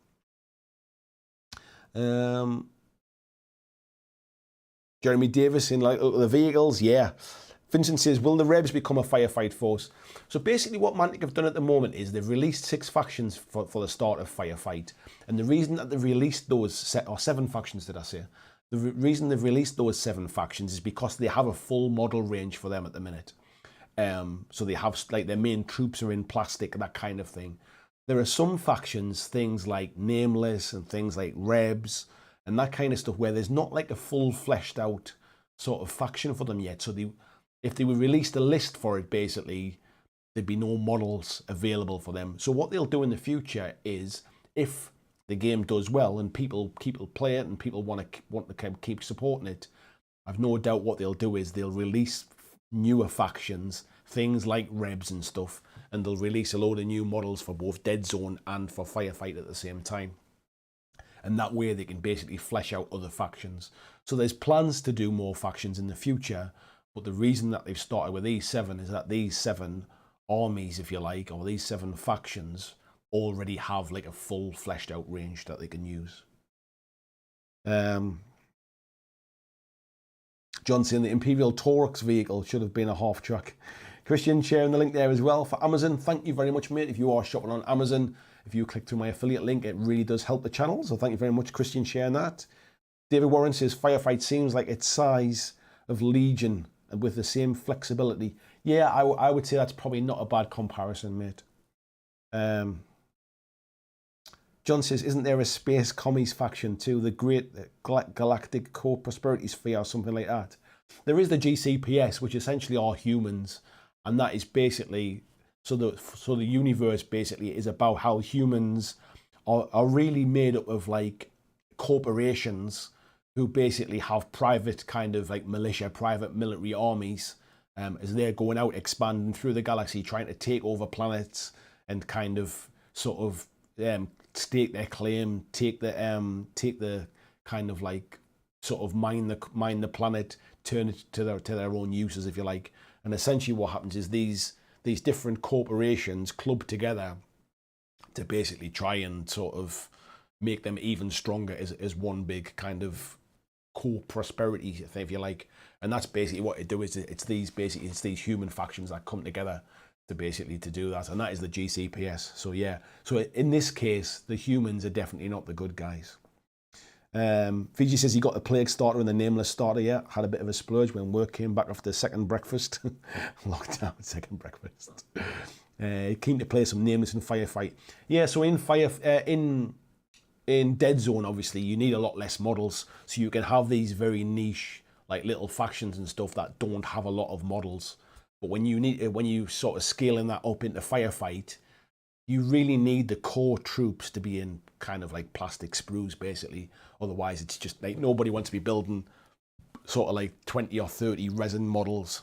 Speaker 1: Jeremy Davis in like the vehicles, yeah. Vincent says, will the Rebs become a firefight force? So basically what Mantic have done at the moment is they've released 6 factions for the start of Firefight. And the reason that they've released those, or 7 factions did I say? The reason they've released those 7 factions is because they have a full model range for them at the minute. So they have, like, their main troops are in plastic, that kind of thing. There are some factions, things like Nameless and things like Rebs and that kind of stuff, where there's not like a full fleshed out sort of faction for them yet. So if they were released a list for it, basically, there'd be no models available for them. So what they'll do in the future is, if the game does well and people play it and people want to keep supporting it, I've no doubt what they'll do is they'll release newer factions, things like Rebs and stuff, and they'll release a load of new models for both Dead Zone and for Firefight at the same time. And that way they can basically flesh out other factions. So there's plans to do more factions in the future, but the reason that they've started with these 7 is that these 7 armies, if you like, or these 7 factions already have like a full fleshed out range that they can use. John saying the Imperial Torx vehicle should have been a half track. Christian sharing the link there as well for Amazon. Thank you very much, mate. If you are shopping on Amazon, if you click through my affiliate link, it really does help the channel. So thank you very much, Christian, sharing that. David Warren says Firefight seems like its size of Legion and with the same flexibility. Yeah, I would say that's probably not a bad comparison, mate. John says, isn't there a Space Commies faction too? The Great Galactic Co-Prosperity Sphere or something like that? There is the GCPS, which essentially are humans. And that is basically, so the universe basically is about how humans are really made up of like corporations who basically have private kind of like militia, private military armies, as they're going out expanding through the galaxy, trying to take over planets and kind of sort of stake their claim, take the kind of like sort of mine the planet, turn it to their own uses, if you like. And essentially what happens is these different corporations club together to basically try and sort of make them even stronger as one big kind of co-prosperity, if you like. And that's basically what it do. Is it's these human factions that come together to basically to do that, and that is the GCPS. So yeah, so in this case, the humans are definitely not the good guys. Fiji says he got the plague starter and the nameless starter. Yeah, had a bit of a splurge when work came back after the second breakfast. Lockdown, second breakfast. Keen to play some nameless and firefight. Yeah, so in Dead Zone, obviously, you need a lot less models, so you can have these very niche, like little factions and stuff that don't have a lot of models. But when you sort of scaling that up into firefight, you really need the core troops to be in kind of like plastic sprues, basically. Otherwise, it's just like nobody wants to be building sort of like 20 or 30 resin models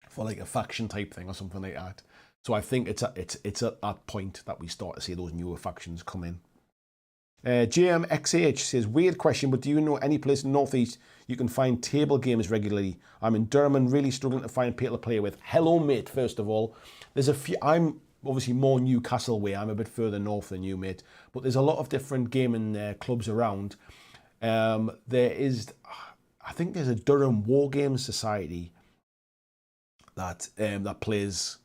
Speaker 1: for like a faction type thing or something like that. So I think it's at that point that we start to see those newer factions come in. JMXH says, weird question, but do you know any place in Northeast you can find table games regularly? I'm in Durham and really struggling to find people to play with. Hello, mate, first of all. There's a few, I'm obviously more Newcastle way. I'm a bit further north than you, mate. But there's a lot of different gaming clubs around. There is, I think there's a Durham War Games Society that plays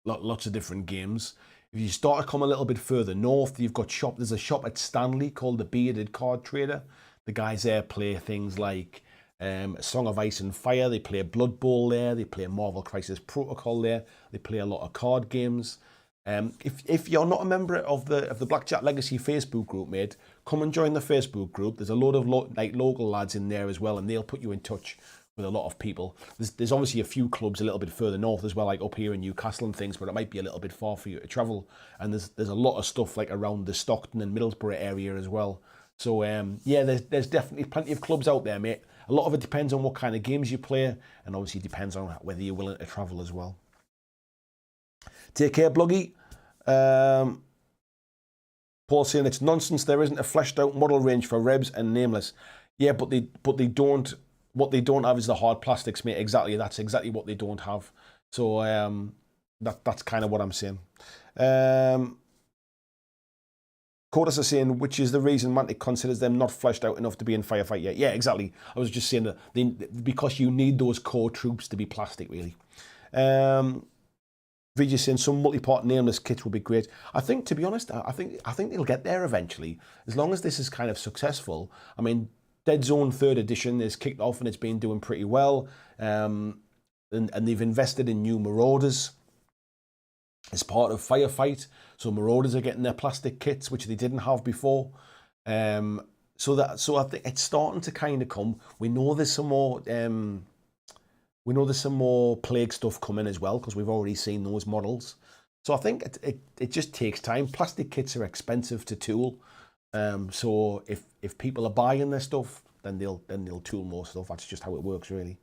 Speaker 1: lots of different games. If you start to come a little bit further north, you've got there's a shop at Stanley called the Bearded Card Trader. The guys there play things like Song of Ice and Fire. They play Blood Bowl there. They play Marvel Crisis Protocol there. They play a lot of card games. If you're not a member of the BlackJack Legacy Facebook group, mate, come and join the Facebook group. There's a load of local lads in there as well, and they'll put you in touch with a lot of people. There's obviously a few clubs a little bit further north as well, like up here in Newcastle and things, but it might be a little bit far for you to travel. And there's a lot of stuff like around the Stockton and Middlesbrough area as well. So yeah, there's definitely plenty of clubs out there, mate. A lot of it depends on what kind of games you play, and obviously depends on whether you're willing to travel as well. Take care, Bloggy. Paul saying it's nonsense. There isn't a fleshed out model range for Rebs and Nameless. Yeah, but they don't. What they don't have is the hard plastics, mate. Exactly, that's exactly what they don't have. So that's kind of what I'm saying. Codus is saying, which is the reason Mantic considers them not fleshed out enough to be in firefight yet. Yeah, exactly. I was just saying that because you need those core troops to be plastic, really. Vijay saying some multi-part nameless kits will be great. I think, to be honest, I think they'll get there eventually, as long as this is kind of successful. I mean, Dead Zone 3rd edition is kicked off and it's been doing pretty well. And they've invested in new Marauders as part of Firefight. So Marauders are getting their plastic kits, which they didn't have before. So I think it's starting to kind of come. We know there's some more. We know there's some more Plague stuff coming as well, because we've already seen those models. So I think it just takes time. Plastic kits are expensive to tool. So if people are buying their stuff, then they'll tool more stuff. That's just how it works, really.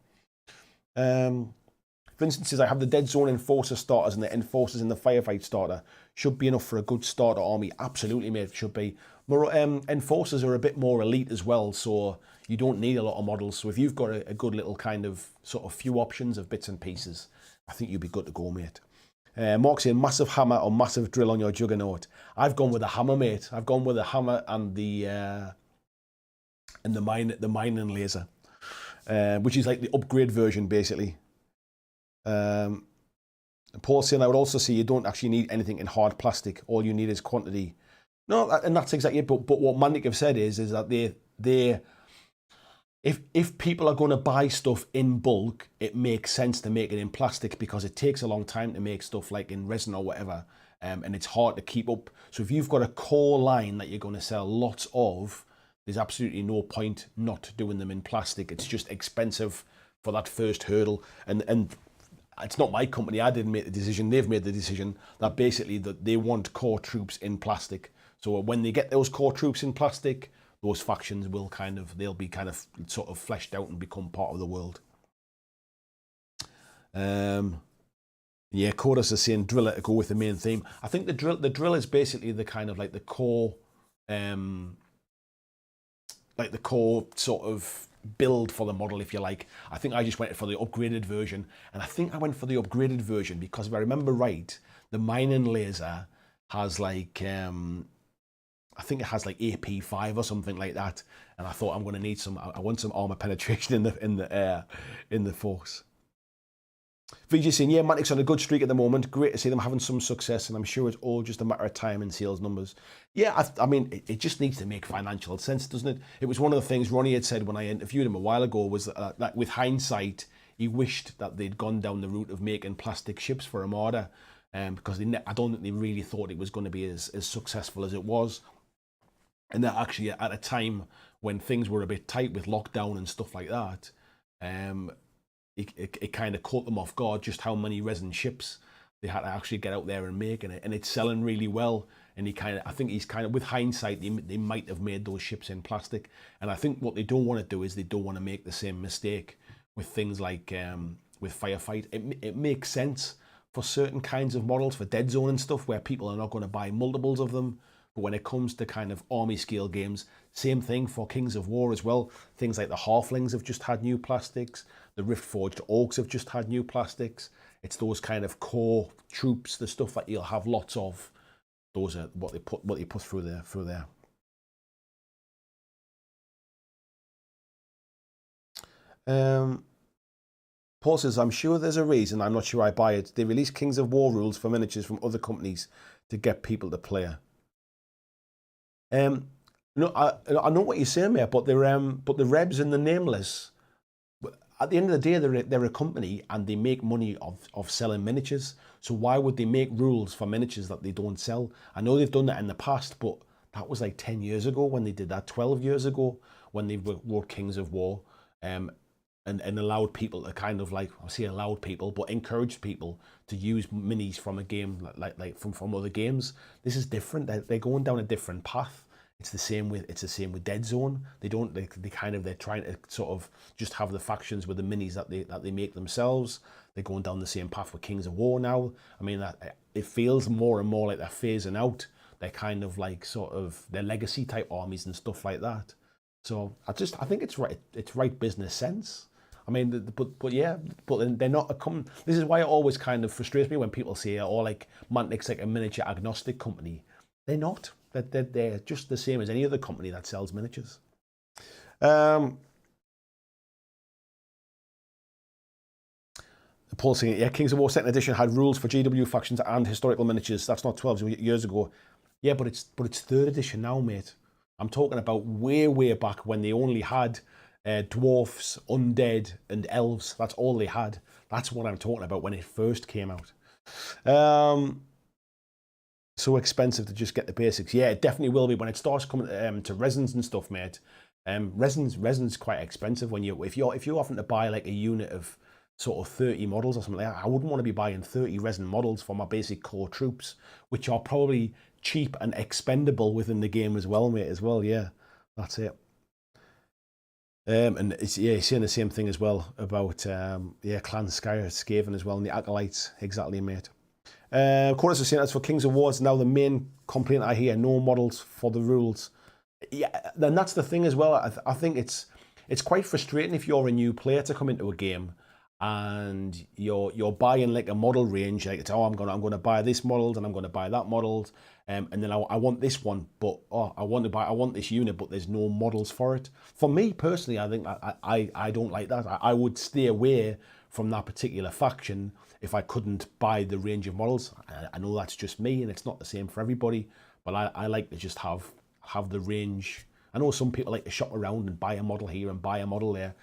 Speaker 1: Vincent says, I have the Dead Zone Enforcer starters and the Enforcers in the Firefight starter. Should be enough for a good starter army. Absolutely, mate, should be. Enforcers are a bit more elite as well, so you don't need a lot of models. So if you've got a good little kind of sort of few options of bits and pieces, I think you'd be good to go, mate. Mark saying, massive hammer or massive drill on your Juggernaut. I've gone with a hammer, mate. I've gone with a hammer and the mining laser, which is like the upgrade version, basically. Paul saying, I would also say you don't actually need anything in hard plastic. All you need is quantity. No, and that's exactly it. But what Mantic have said is that if people are going to buy stuff in bulk, it makes sense to make it in plastic, because it takes a long time to make stuff like in resin or whatever, and it's hard to keep up. So if you've got a core line that you're going to sell lots of, there's absolutely no point not doing them in plastic. It's just expensive for that first hurdle. And it's not my company. I didn't make the decision. They've made the decision that basically that they want core troops in plastic. So when they get those core troops in plastic, those factions will they'll be kind of sort of fleshed out and become part of the world. Yeah, Chorus is saying driller to go with the main theme. I think the drill is basically the kind of like the core sort of build for the model, if you like. I think I just went for the upgraded version, and I think I went for the upgraded version because if I remember right, the mining laser has like I think it has like AP5 or something like that. And I thought I'm going to need some. I want some armor penetration in the force. VJ saying, yeah, Mantic's on a good streak at the moment. Great to see them having some success, and I'm sure it's all just a matter of time in sales numbers. Yeah, I mean, it just needs to make financial sense, doesn't it? It was one of the things Ronnie had said when I interviewed him a while ago, was that with hindsight, he wished that they'd gone down the route of making plastic ships for Armada, because I don't think they really thought it was going to be as successful as it was. And that actually, at a time when things were a bit tight with lockdown and stuff like that, it kind of caught them off guard just how many resin ships they had to actually get out there and make, and it's selling really well. And I think he's kind of, with hindsight, they might have made those ships in plastic. And I think what they don't want to do is they don't want to make the same mistake with things like with Firefight. It makes sense for certain kinds of models, for Dead Zone and stuff, where people are not going to buy multiples of them. But when it comes to kind of army scale games, same thing for Kings of War as well. Things like the Halflings have just had new plastics. The Rift-Forged Orcs have just had new plastics. It's those kind of core troops, the stuff that you'll have lots of. Those are what they put through there. Paul says, I'm sure there's a reason. I'm not sure I buy it. They release Kings of War rules for miniatures from other companies to get people to play. No, I know what you're saying, mate, but the Rebs and the Nameless, at the end of the day, they're a company and they make money of selling miniatures. So why would they make rules for miniatures that they don't sell? I know they've done that in the past, but that was like 10 years ago when they did that, 12 years ago when they wrote Kings of War, and allowed people to kind of, like, I say allowed people, but encouraged people to use minis from a game like from other games. This is different. They're going down a different path. It's the same with Dead Zone. They're trying to sort of just have the factions with the minis that they make themselves. They're going down the same path with Kings of War now. I mean, it feels more and more like they're phasing out. They're kind of like sort of their legacy type armies and stuff like that. So I think it's right. It's right business sense. I mean, but they're not a company. This is why it always kind of frustrates me when people say, "Oh, like Mantic's like a miniature agnostic company." They're not. They're just the same as any other company that sells miniatures. Paul saying, yeah, Kings of War 2nd Edition had rules for GW factions and historical miniatures. That's not 12 years ago. Yeah, but it's 3rd edition now, mate. I'm talking about way back when they only had dwarfs, undead, and elves. That's all they had. That's what I'm talking about when it first came out. So expensive to just get the basics. Yeah, it definitely will be when it starts coming to resins and stuff, mate. Resins quite expensive when if you're having to buy like a unit of sort of 30 models or something like that. I wouldn't want to be buying 30 resin models for my basic core troops, which are probably cheap and expendable within the game as well, mate. As well, yeah, that's it. And it's, yeah, saying the same thing as well about Clan Skaven as well, and the Acolytes. Exactly, mate. Chorus is saying, as for Kings of War, it's now the main complaint I hear, no models for the rules. Yeah, then that's the thing as well. I think it's quite frustrating if you're a new player to come into a game and you're buying like a model range, like it's, oh, I'm gonna buy this model and I'm gonna buy that model, and then I want this one, but I want this unit, but there's no models for it. For me personally, I think I don't like that. I would stay away from that particular faction if I couldn't buy the range of models. I know that's just me and it's not the same for everybody, but I like to just have the range. I know some people like to shop around and buy a model here and buy a model there.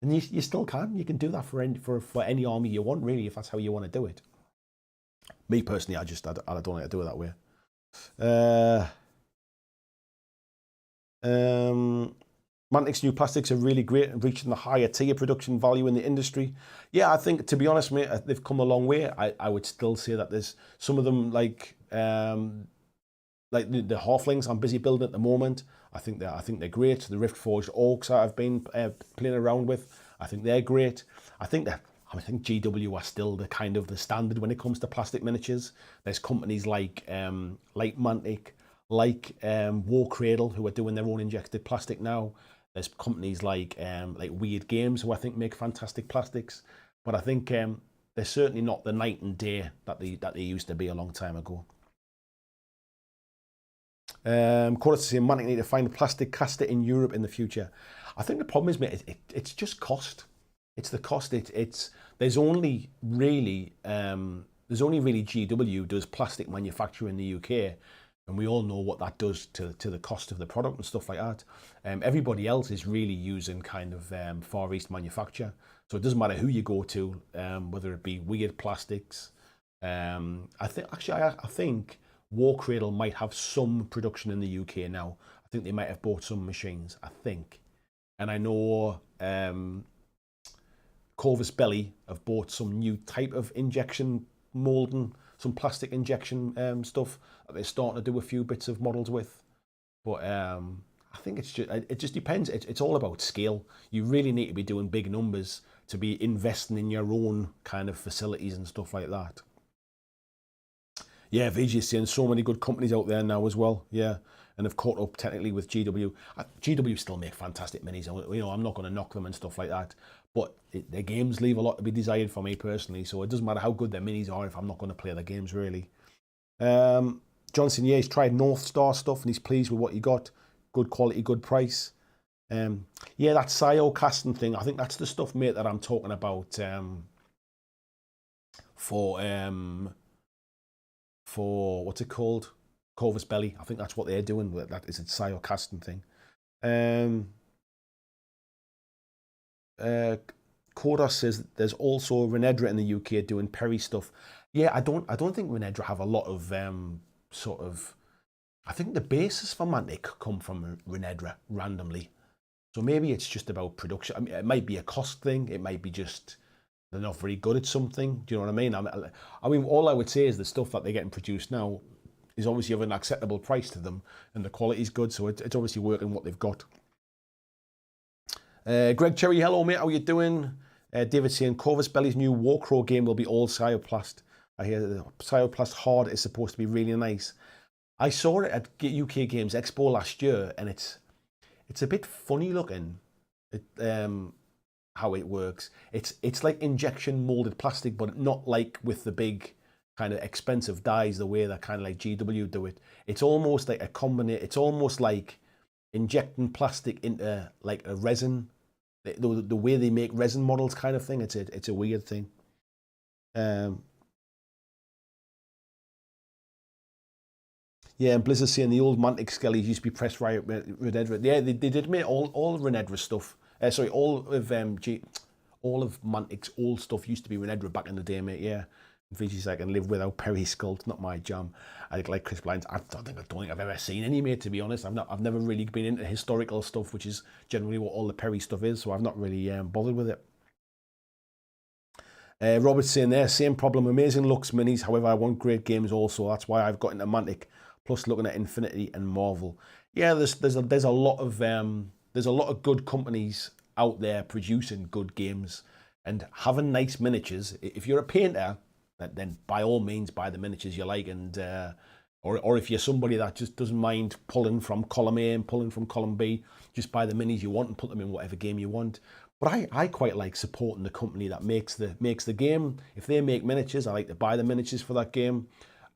Speaker 1: And you still can. You can do that for any army you want, really, if that's how you want to do it. Me personally, I don't like to do it that way. Mantic's new plastics are really great and reaching the higher tier production value in the industry. Yeah, I think, to be honest, mate, they've come a long way. I would still say that there's some of them like the Halflings I'm busy building at the moment. I think they're great. The Rift-Forged Orcs I've been playing around with, I think they're great. I think GW are still the kind of the standard when it comes to plastic miniatures. There's companies like Mantic, like War Cradle, who are doing their own injected plastic now. There's companies like Weird Games, who I think make fantastic plastics. But I think they're certainly not the night and day that they used to be a long time ago. Chorus is saying Mantic need to find a plastic caster in Europe in the future. I think the problem is, mate, it's just cost. It's the cost. There's only really GW does plastic manufacture in the UK, and we all know what that does to the cost of the product and stuff like that. Everybody else is really using kind of Far East manufacture, so it doesn't matter who you go to, whether it be weird plastics. I think War Cradle might have some production in the UK now. I think they might have bought some machines, I think. And I know Corvus Belly have bought some new type of injection molding, some plastic injection stuff that they're starting to do a few bits of models with. But I think it just depends. It's all about scale. You really need to be doing big numbers to be investing in your own kind of facilities and stuff like that. Yeah, VG is saying so many good companies out there now as well. Yeah, and have caught up technically with GW. GW still make fantastic minis. You know, I'm not going to knock them and stuff like that. But their games leave a lot to be desired for me personally. So it doesn't matter how good their minis are if I'm not going to play their games really. Johnson, yeah, he's tried North Star stuff and he's pleased with what he got. Good quality, good price. Yeah, that SIO casting thing, I think that's the stuff, mate, that I'm talking about for what's it called? Corvus Belly. I think that's what they're doing with that. Is it SIO casting thing? Kodos says there's also Renedra in the UK doing Perry stuff. Yeah, I don't think Renedra have a lot of sort of. I think the basis for Mantic come from Renedra randomly. So maybe it's just about production. I mean, it might be a cost thing. It might be just they're not very good at something. Do you know what I mean? I mean, all I would say is the stuff that they're getting produced now is obviously of an acceptable price to them, and the quality's good. So it's obviously working what they've got. Greg Cherry, hello mate, how you doing? David saying Corvus Belly's new Warcrow game will be all Cyoplast. I hear the Cyoplast hard is supposed to be really nice. I saw it at UK Games Expo last year, and it's a bit funny looking. How it works. It's like injection molded plastic, but not like with the big kind of expensive dyes the way that kind of like GW do it. It's almost like a combination. It's almost like injecting plastic into like a resin. The way they make resin models kind of thing. It's a weird thing. Yeah, and Blizzard saying the old Mantic skellies used to be pressed right Renedra. Yeah, they did make all Renedra stuff. Sorry, all of Mantic's old stuff used to be Renedra back in the day, mate. Yeah, VG's I can live without Perry Sculpt, not my jam. I think like Chris Blinds. I don't think I've ever seen any, mate. To be honest, I've never really been into historical stuff, which is generally what all the Perry stuff is. So I've not really bothered with it. Robert's saying there, same problem. Amazing looks minis. However, I want great games also. That's why I've got into Mantic. Plus, looking at Infinity and Marvel. Yeah, there's a lot of good companies out there producing good games and having nice miniatures. If you're a painter, then by all means buy the miniatures you like, and or if you're somebody that just doesn't mind pulling from column A and pulling from column B, just buy the minis you want and put them in whatever game you want. But I quite like supporting the company that makes the game. If they make miniatures, I like to buy the miniatures for that game,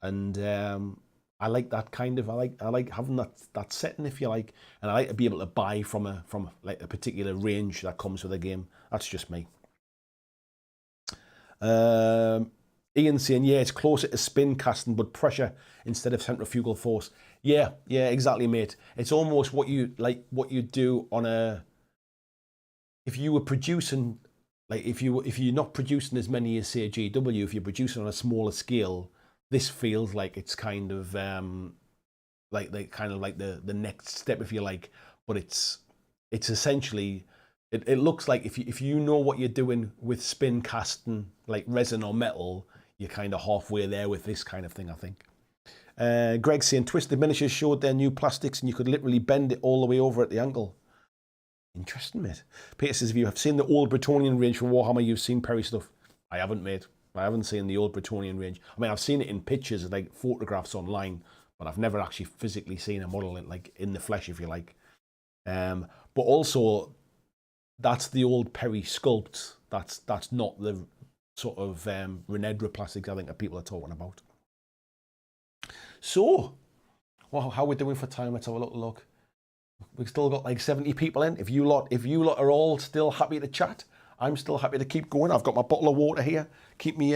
Speaker 1: and I like that kind of. I like having that setting, if you like, and I like to be able to buy from like a particular range that comes with a game. That's just me. Ian saying, yeah, it's closer to spin casting, but pressure instead of centrifugal force. Yeah, exactly, mate. It's almost what you do on a. If you were producing, like if you're not producing as many as say GW, if you're producing on a smaller scale. This feels like it's kind of like the next step, if you like, but it's essentially it looks like if you know what you're doing with spin casting like resin or metal, you're kind of halfway there with this kind of thing, I think. Greg saying Twisted Miniatures showed their new plastics and you could literally bend it all the way over at the ankle. Interesting, mate. Peter says if you have seen the old Bretonian range from Warhammer, you've seen Perry stuff. I haven't, mate. I haven't seen the old Bretonian range. I mean, I've seen it in pictures, like photographs online, but I've never actually physically seen a model in the flesh, if you like. But also, that's the old Perry sculpt. That's not the sort of Renedra plastics I think that people are talking about. So, Well, how are we doing for time? Let's have a little look. We've still got like 70 people in. If you lot are all still happy to chat, I'm still happy to keep going. I've got my bottle of water here. Keep me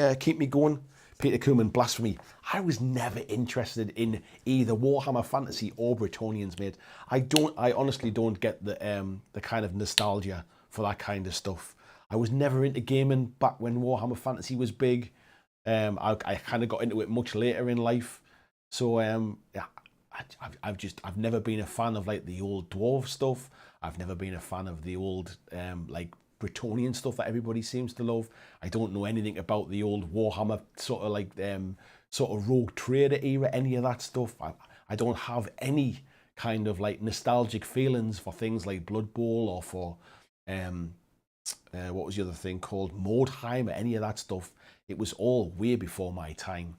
Speaker 1: going. Peter Cooman, blasphemy. I was never interested in either Warhammer Fantasy or Bretonians, mate. I honestly don't get the kind of nostalgia for that kind of stuff. I was never into gaming back when Warhammer Fantasy was big. I kind of got into it much later in life. So yeah, I've never been a fan of like the old dwarf stuff. I've never been a fan of the old like Bretonian stuff that everybody seems to love. I don't know anything about the old Warhammer sort of like sort of Rogue Trader era, any of that stuff. I don't have any kind of like nostalgic feelings for things like Blood Bowl or for what was the other thing called, Mordheim, or any of that stuff. It was all way before my time.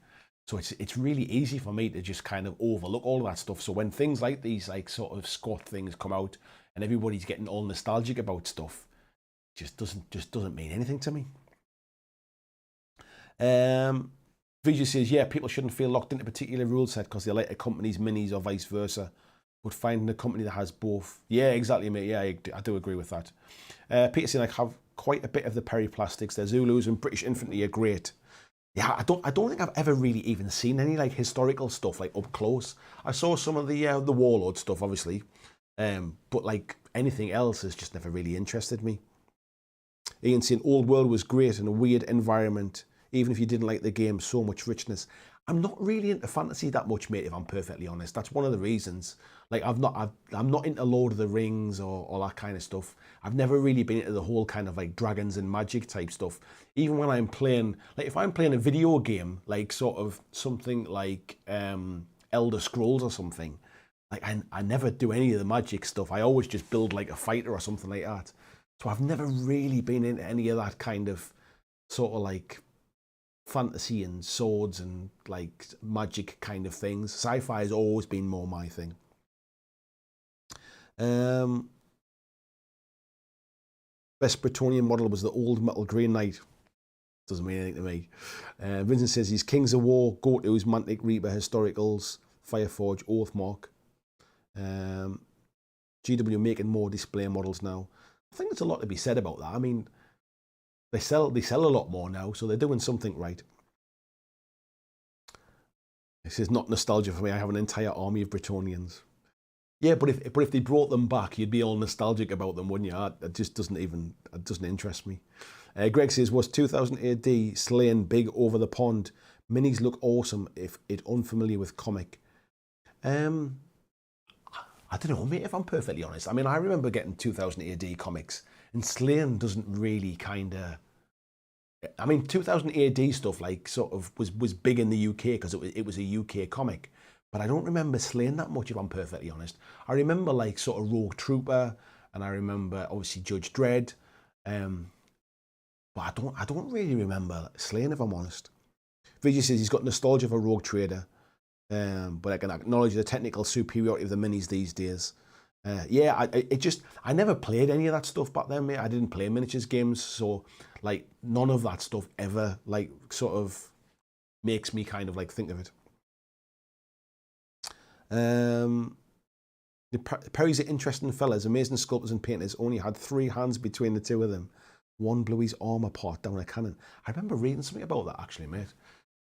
Speaker 1: So it's really easy for me to just kind of overlook all of that stuff. So when things like these like sort of Scott things come out and everybody's getting all nostalgic about stuff, just doesn't mean anything to me. Vijay says, yeah, people shouldn't feel locked into a particular rule set because they like a company's minis or vice versa. But finding a company that has both. Yeah, exactly, mate. Yeah, I do agree with that. Peter saying, I have quite a bit of the Periplastics. Their Zulus and British Infantry are great. Yeah, I don't think I've ever really even seen any like historical stuff like up close. I saw some of the Warlord stuff, obviously, but like anything else has just never really interested me. Ian saying Old World was great in a weird environment, even if you didn't like the game, so much richness. I'm not really into fantasy that much, mate, if I'm perfectly honest. That's one of the reasons. Like I'm not into Lord of the Rings or all that kind of stuff. I've never really been into the whole kind of like dragons and magic type stuff. Even when I'm playing, like if I'm playing a video game, like sort of something like Elder Scrolls or something, like I never do any of the magic stuff. I always just build like a fighter or something like that. So I've never really been into any of that kind of sort of like fantasy and swords and like magic kind of things. Sci-fi has always been more my thing. Best Bretonian model was the old metal Green Knight. Doesn't mean anything to me. Vincent says he's Kings of War, Go-To's, Mantic, Reaper, Historicals, Fireforge, Oathmark. GW making more display models now. I think there's a lot to be said about that. I mean, they sell a lot more now, so they're doing something right. This is not nostalgia for me. I have an entire army of Bretonians. Yeah, but if they brought them back, you'd be all nostalgic about them, wouldn't you? It just doesn't interest me. Greg says, was 2000 AD Slaying big over the pond? Minis look awesome if it unfamiliar with comic. I don't know, mate, if I'm perfectly honest. I mean, I remember getting 2000 AD comics, and Slaying doesn't really kind of... I mean, 2000 AD stuff, like, sort of was big in the UK because it was a UK comic. But I don't remember Slaying that much, if I'm perfectly honest. I remember, like, sort of Rogue Trooper, and I remember, obviously, Judge Dredd. But I don't really remember Slaying, if I'm honest. Vijay says he's got nostalgia for Rogue Trader. But I can acknowledge the technical superiority of the minis these days. Yeah, I never played any of that stuff back then, mate. I didn't play miniatures games, so like none of that stuff ever like sort of makes me kind of like think of it. The Perrys are interesting fellas, amazing sculptors and painters. Only had 3 hands between the two of them. One blew his armor part down a cannon. I remember reading something about that actually, mate.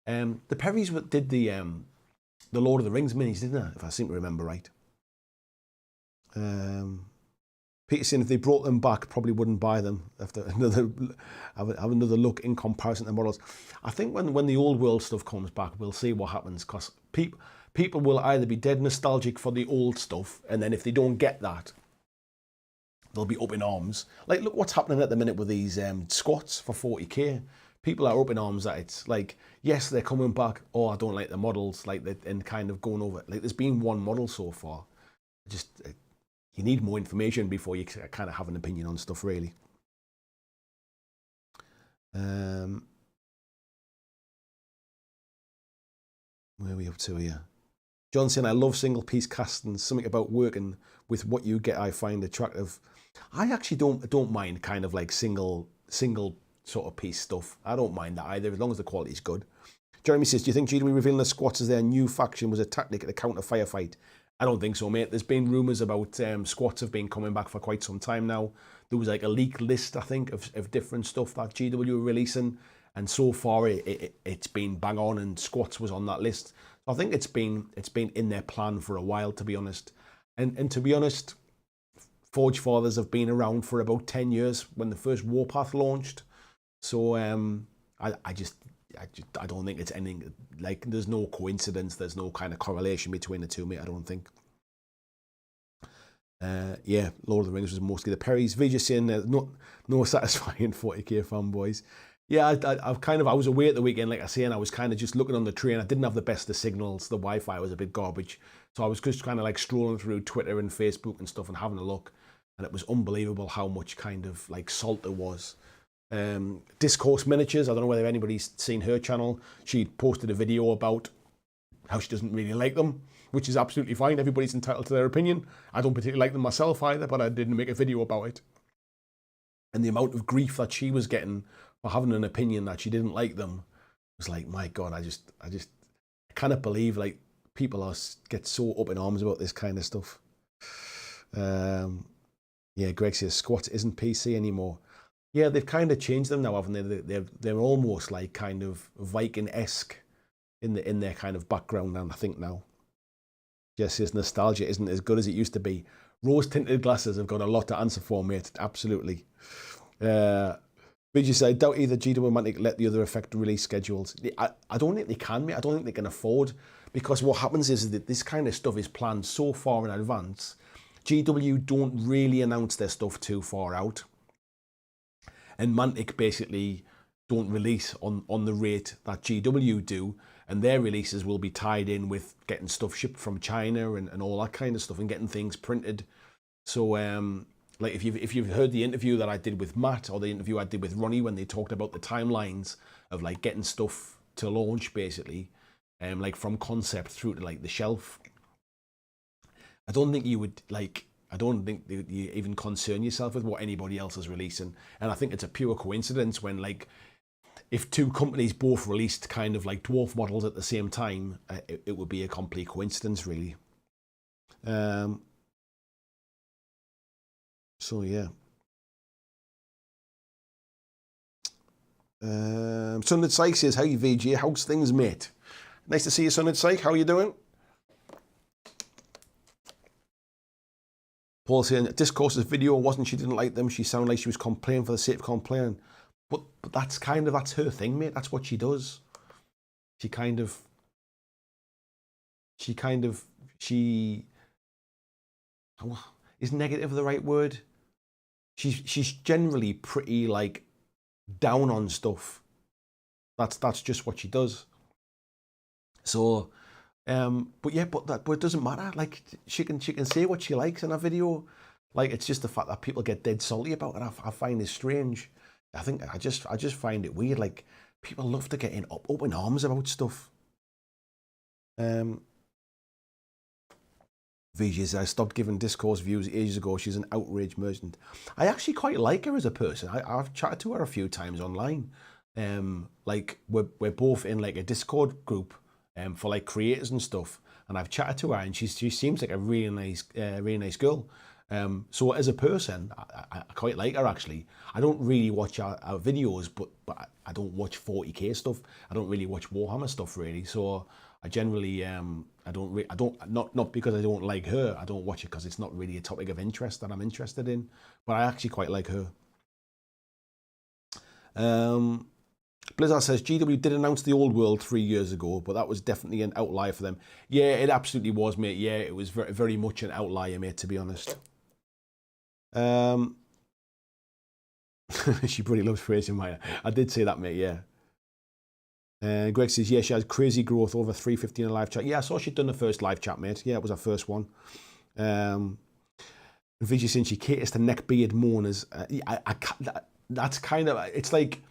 Speaker 1: The Perrys did the Lord of the Rings minis, didn't they? If I seem to remember right. Peter saying if they brought them back, probably wouldn't buy them after have another look in comparison to models. I think when the old world stuff comes back, we'll see what happens, because people will either be dead nostalgic for the old stuff, and then if they don't get that, they'll be up in arms. Like, look what's happening at the minute with these squats for 40k. People are up in arms that it's like, yes, they're coming back. Oh, I don't like the models, like, and kind of going over. Like, there's been one model so far. Just you need more information before you kind of have an opinion on stuff, really. Where are we up to here? John saying, I love single piece castings. Something about working with what you get I find attractive. I actually don't mind kind of like single sort of piece stuff. I don't mind that either, as long as the quality is good. Jeremy says, do you think GW revealing the squats as their new faction was a tactic at a counter firefight? I don't think so, mate. There's been rumours about squats have been coming back for quite some time now. There was like a leaked list, I think, of different stuff that GW were releasing. And so far, it's been bang on, and squats was on that list. So I think it's been in their plan for a while, to be honest. And to be honest, Forge Fathers have been around for about 10 years when the first Warpath launched. So I don't think it's anything, like, there's no coincidence, there's no kind of correlation between the two, mate, I don't think. Yeah, Lord of the Rings was mostly the Perrys. V just saying no satisfying 40k fanboys. Yeah, I was away at the weekend, like I say, and I was kind of just looking on the train. I didn't have the best of signals. The Wi-Fi was a bit garbage. So I was just kind of like strolling through Twitter and Facebook and stuff and having a look. And it was unbelievable how much kind of like salt there was. Discourse Miniatures, I don't know whether anybody's seen her channel. She posted a video about how she doesn't really like them, which is absolutely fine. Everybody's entitled to their opinion. I don't particularly like them myself either, but I didn't make a video about it. And the amount of grief that she was getting for having an opinion that she didn't like them was like, my God, I cannot believe like people get so up in arms about this kind of stuff. Yeah, Greg says squats isn't PC anymore. Yeah, they've kind of changed them now, haven't they? They're almost like kind of Viking-esque in their kind of background, and I think now. Jess says nostalgia isn't as good as it used to be. Rose-tinted glasses have got a lot to answer for, mate. Absolutely. BG said, I doubt either GW or Mantic let the other affect release schedules. I don't think they can, mate. I don't think they can afford, because what happens is that this kind of stuff is planned so far in advance. GW don't really announce their stuff too far out. And Mantic basically don't release on the rate that GW do, and their releases will be tied in with getting stuff shipped from China and all that kind of stuff, and getting things printed. So like if you've heard the interview that I did with Matt, or the interview I did with Ronnie, when they talked about the timelines of like getting stuff to launch, basically, like from concept through to like the shelf, I don't think you would like. I don't think you even concern yourself with what anybody else is releasing. And I think it's a pure coincidence when, like, if two companies both released kind of like dwarf models at the same time, it would be a complete coincidence, really. So, yeah. Sunlit Psych says, "How you VG? How's things, mate?" Nice to see you, Sunlit Psych. How are you doing? Paul saying, Discourse's video wasn't she didn't like them. She sounded like she was complaining for the sake of complaining. But that's her thing, mate. That's what she does. She is negative the right word? She's generally pretty like down on stuff. That's just what she does. So but it doesn't matter. Like she can say what she likes in a video. Like, it's just the fact that people get dead salty about it. I find this strange. I just find it weird. Like, people love to get up in arms about stuff. VJ says, I stopped giving Discourse views ages ago. She's an outrage merchant. I actually quite like her as a person. I've chatted to her a few times online. Like we're both in like a Discord group for like creators and stuff, and I've chatted to her, and she seems like a really nice girl. So as a person, I quite like her, actually. I don't really watch our videos, but I don't watch 40k stuff. I don't really watch Warhammer stuff, really. So I generally not because I don't like her. I don't watch it because it's not really a topic of interest that I'm interested in. But I actually quite like her. Blizzard says GW did announce the old world 3 years ago, but that was definitely an outlier for them. Yeah, it absolutely was, mate. Yeah, it was very, very much an outlier, mate, to be honest. She pretty loves praising Maya. I did say that, mate, yeah. Greg says, yeah, she has crazy growth, over 350 in a live chat. Yeah, I saw she'd done the first live chat, mate. Yeah, it was her first one. Vijay saying she caters to neckbeard mourners. That's kind of, it's like,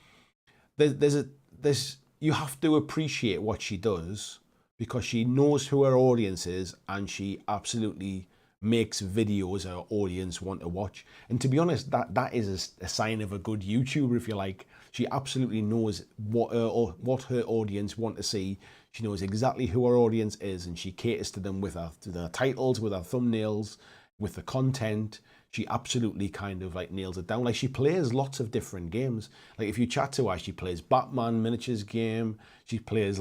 Speaker 1: you have to appreciate what she does, because she knows who her audience is, and she absolutely makes videos our audience want to watch. And to be honest, that is a sign of a good YouTuber, if you like. She absolutely knows what her audience want to see. She knows exactly who her audience is, and she caters to them with her titles, with her thumbnails, with the content. She absolutely kind of like nails it down. Like, she plays lots of different games. Like, if you chat to her, she plays Batman miniatures game. She plays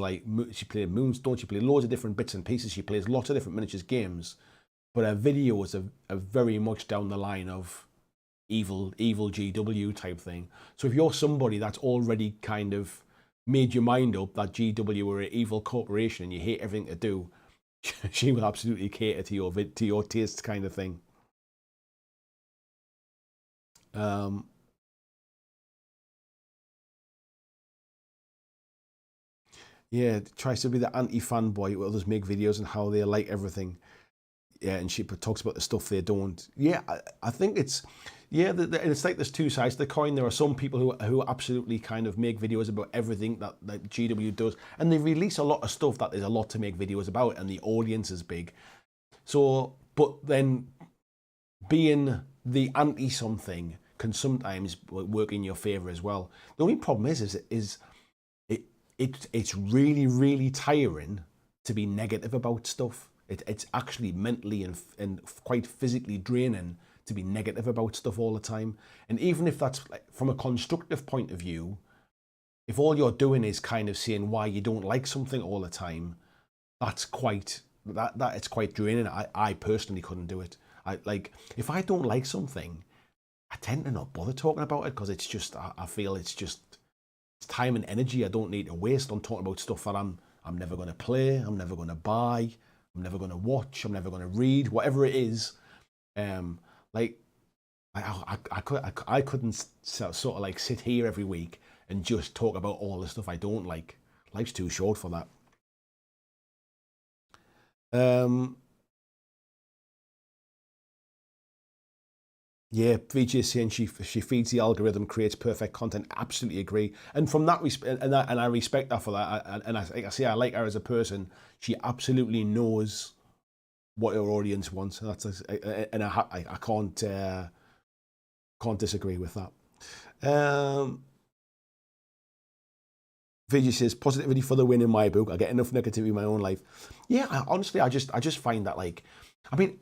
Speaker 1: she played Moonstone. She plays loads of different bits and pieces. She plays lots of different miniatures games. But her videos are very much down the line of evil GW type thing. So if you're somebody that's already kind of made your mind up that GW are an evil corporation and you hate everything to do, she will absolutely cater to your tastes, kind of thing. Yeah, tries to be the anti-fanboy where others make videos and how they like everything. Yeah, and she talks about the stuff they don't. Yeah, I think it's, yeah, it's like there's two sides to the coin. There are some people who absolutely kind of make videos about everything that GW does, and they release a lot of stuff that there's a lot to make videos about, and the audience is big. So, but then being the anti-something can sometimes work in your favor as well. The only problem is it's really, really tiring to be negative about stuff. It's actually mentally and quite physically draining to be negative about stuff all the time. And even if that's from a constructive point of view, if all you're doing is kind of saying why you don't like something all the time, it's quite draining. I personally couldn't do it. If I don't like something, I tend to not bother talking about it, because it's just, I feel it's time and energy I don't need to waste on talking about stuff that I'm never going to play, I'm never going to buy, I'm never going to watch, I'm never going to read, whatever it is. I couldn't sort of like sit here every week and just talk about all the stuff I don't like. Life's too short for that. Yeah, VJ is saying she feeds the algorithm, creates perfect content. Absolutely agree. And from that respect, and I respect her for that. And I like her as a person. She absolutely knows what her audience wants. And I can't disagree with that. VJ says positivity for the win in my book. I get enough negativity in my own life. Yeah, honestly, I just find that, like, I mean,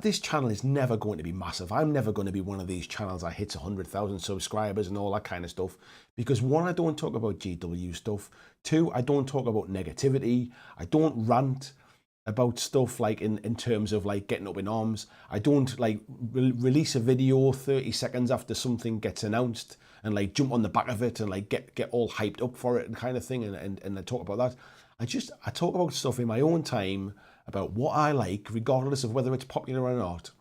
Speaker 1: this channel is never going to be massive. I'm never going to be one of these channels that hits 100,000 subscribers and all that kind of stuff, because one, I don't talk about GW stuff. Two, I don't talk about negativity. I don't rant about stuff like in terms of like getting up in arms. I don't like release a video 30 seconds after something gets announced and like jump on the back of it and like get all hyped up for it and kind of thing and I talk about that. I talk about stuff in my own time, about what I like, regardless of whether it's popular or not.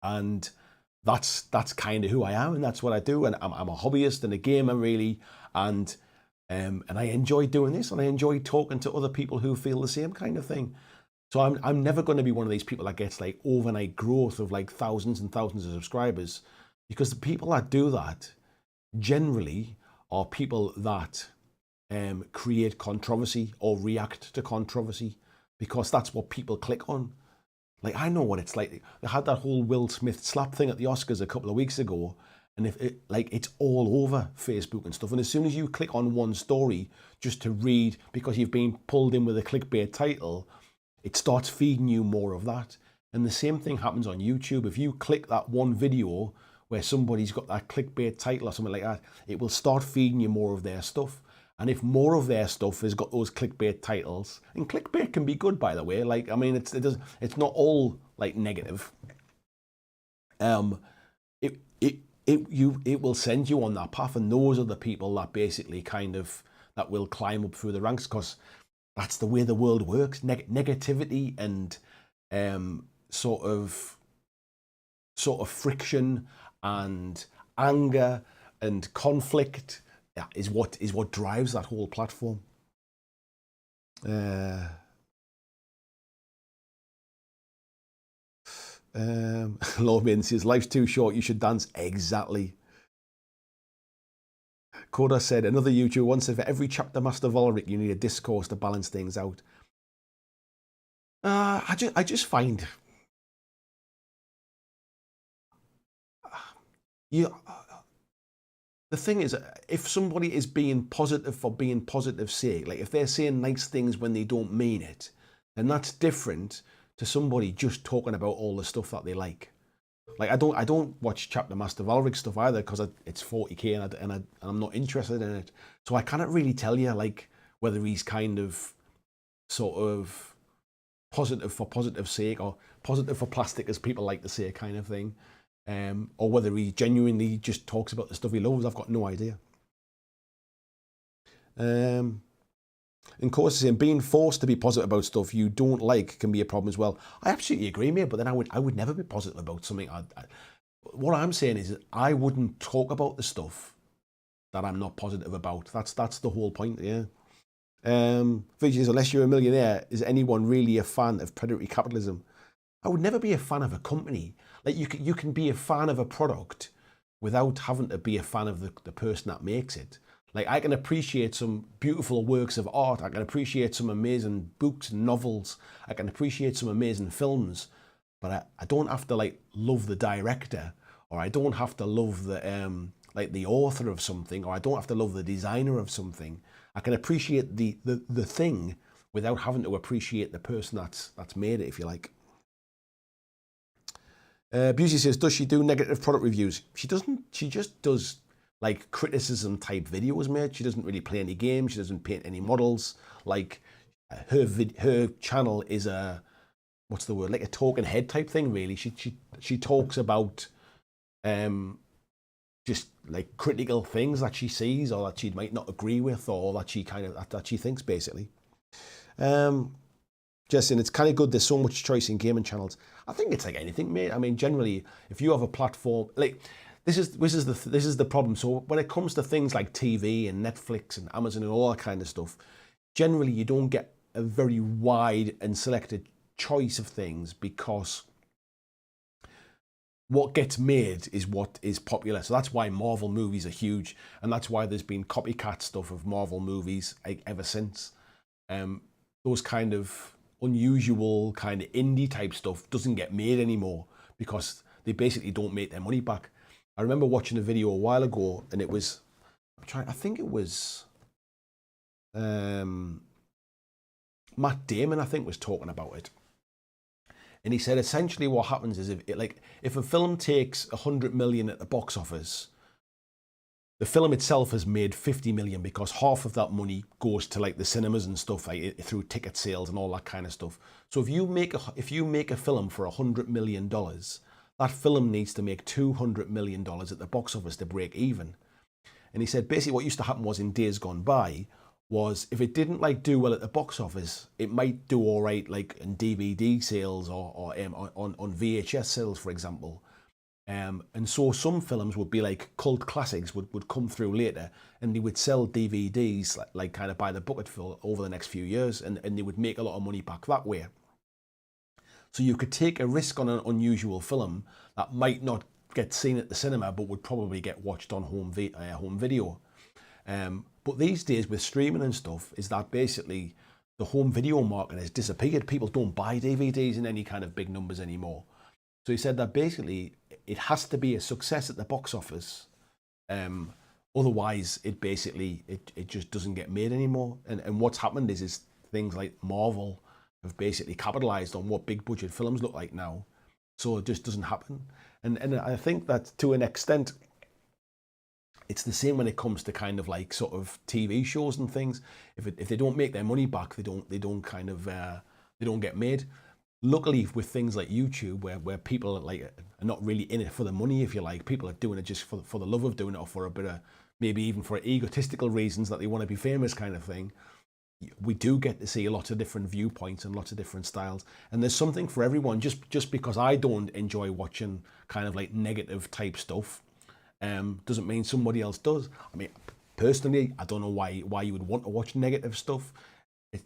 Speaker 1: And that's kind of who I am, and that's what I do. And I'm a hobbyist and a gamer, really. And I enjoy doing this, and I enjoy talking to other people who feel the same kind of thing. So I'm never going to be one of these people that gets like overnight growth of like thousands and thousands of subscribers, because the people that do that generally are people that create controversy or react to controversy, because that's what people click on. Like, I know what it's like. They had that whole Will Smith slap thing at the Oscars a couple of weeks ago, and it's all over Facebook and stuff. And as soon as you click on one story just to read because you've been pulled in with a clickbait title, it starts feeding you more of that. And the same thing happens on YouTube. If you click that one video where somebody's got that clickbait title or something like that, it will start feeding you more of their stuff. And if more of their stuff has got those clickbait titles, and clickbait can be good, by the way. Like, I mean, it's not all like negative. It will send you on that path, and those are the people that basically that will climb up through the ranks, because that's the way the world works. Negativity and sort of friction and anger and conflict is what drives that whole platform. Lawman says, life's too short, you should dance. Exactly. Coda said, another YouTuber once said, for every chapter master Volric, you need a discourse to balance things out. I just find you. The thing is, if somebody is being positive for being positive sake, like if they're saying nice things when they don't mean it, then that's different to somebody just talking about all the stuff that they like. Like I don't watch Chapter Master Valric stuff either because it's 40k and I'm not interested in it. So I cannot really tell you like whether he's kind of sort of positive for positive sake or positive for plastic, as people like to say, kind of thing. Or whether he genuinely just talks about the stuff he loves, I've got no idea. And course, saying being forced to be positive about stuff you don't like can be a problem as well. I absolutely agree, mate. But then I would never be positive about something. What I'm saying is I wouldn't talk about the stuff that I'm not positive about. That's the whole point. Yeah. Says, unless you're a millionaire, is anyone really a fan of predatory capitalism? I would never be a fan of a company. Like you can be a fan of a product without having to be a fan of the person that makes it. Like I can appreciate some beautiful works of art. I can appreciate some amazing books and novels. I can appreciate some amazing films, but I don't have to like love the director, or I don't have to love the like the author of something, or I don't have to love the designer of something. I can appreciate the thing without having to appreciate the person that's made it, if you like. Busey says, does she do negative product reviews? She doesn't. She just does like criticism type videos, mate. She doesn't really play any games. She doesn't paint any models. Like her channel is a, what's the word, like a talking head type thing, really. She talks about just like critical things that she sees or that she might not agree with, or that she kind of that she thinks, basically. Justin, it's kind of good there's so much choice in gaming channels. I think it's like anything, mate. I mean, generally, if you have a platform, like this is the problem. So when it comes to things like TV and Netflix and Amazon and all that kind of stuff, generally you don't get a very wide and selected choice of things, because what gets made is what is popular. So that's why Marvel movies are huge, and that's why there's been copycat stuff of Marvel movies like ever since. Those kind of unusual kind of indie type stuff doesn't get made anymore because they basically don't make their money back. I remember watching a video a while ago, and it was, I think it was Matt Damon, I think, was talking about it. And he said essentially what happens is if a film takes 100 million at the box office, the film itself has made 50 million because half of that money goes to like the cinemas and stuff, like through ticket sales and all that kind of stuff. So if you make a film for $100 million, that film needs to make $200 million at the box office to break even. And he said basically what used to happen was, in days gone by, was if it didn't like do well at the box office, it might do all right like in DVD sales or on VHS sales, for example. And so some films would be like cult classics would come through later, and they would sell DVDs like kind of by the bucketful over the next few years, and they would make a lot of money back that way. So you could take a risk on an unusual film that might not get seen at the cinema but would probably get watched on home video. But these days with streaming and stuff, is that basically the home video market has disappeared. People don't buy DVDs in any kind of big numbers anymore. So he said that basically it has to be a success at the box office. Otherwise, it just doesn't get made anymore. And what's happened is things like Marvel have basically capitalized on what big budget films look like now. So it just doesn't happen. And I think that to an extent, it's the same when it comes to kind of like sort of TV shows and things. If they don't make their money back, they don't get made. Luckily, with things like YouTube, where people are not really in it for the money, if you like, people are doing it just for the love of doing it, or for a bit of, maybe even for egotistical reasons that they want to be famous kind of thing. We do get to see a lot of different viewpoints and lots of different styles, and there's something for everyone. Just because I don't enjoy watching kind of like negative type stuff, doesn't mean somebody else does. I mean, personally, I don't know why you would want to watch negative stuff.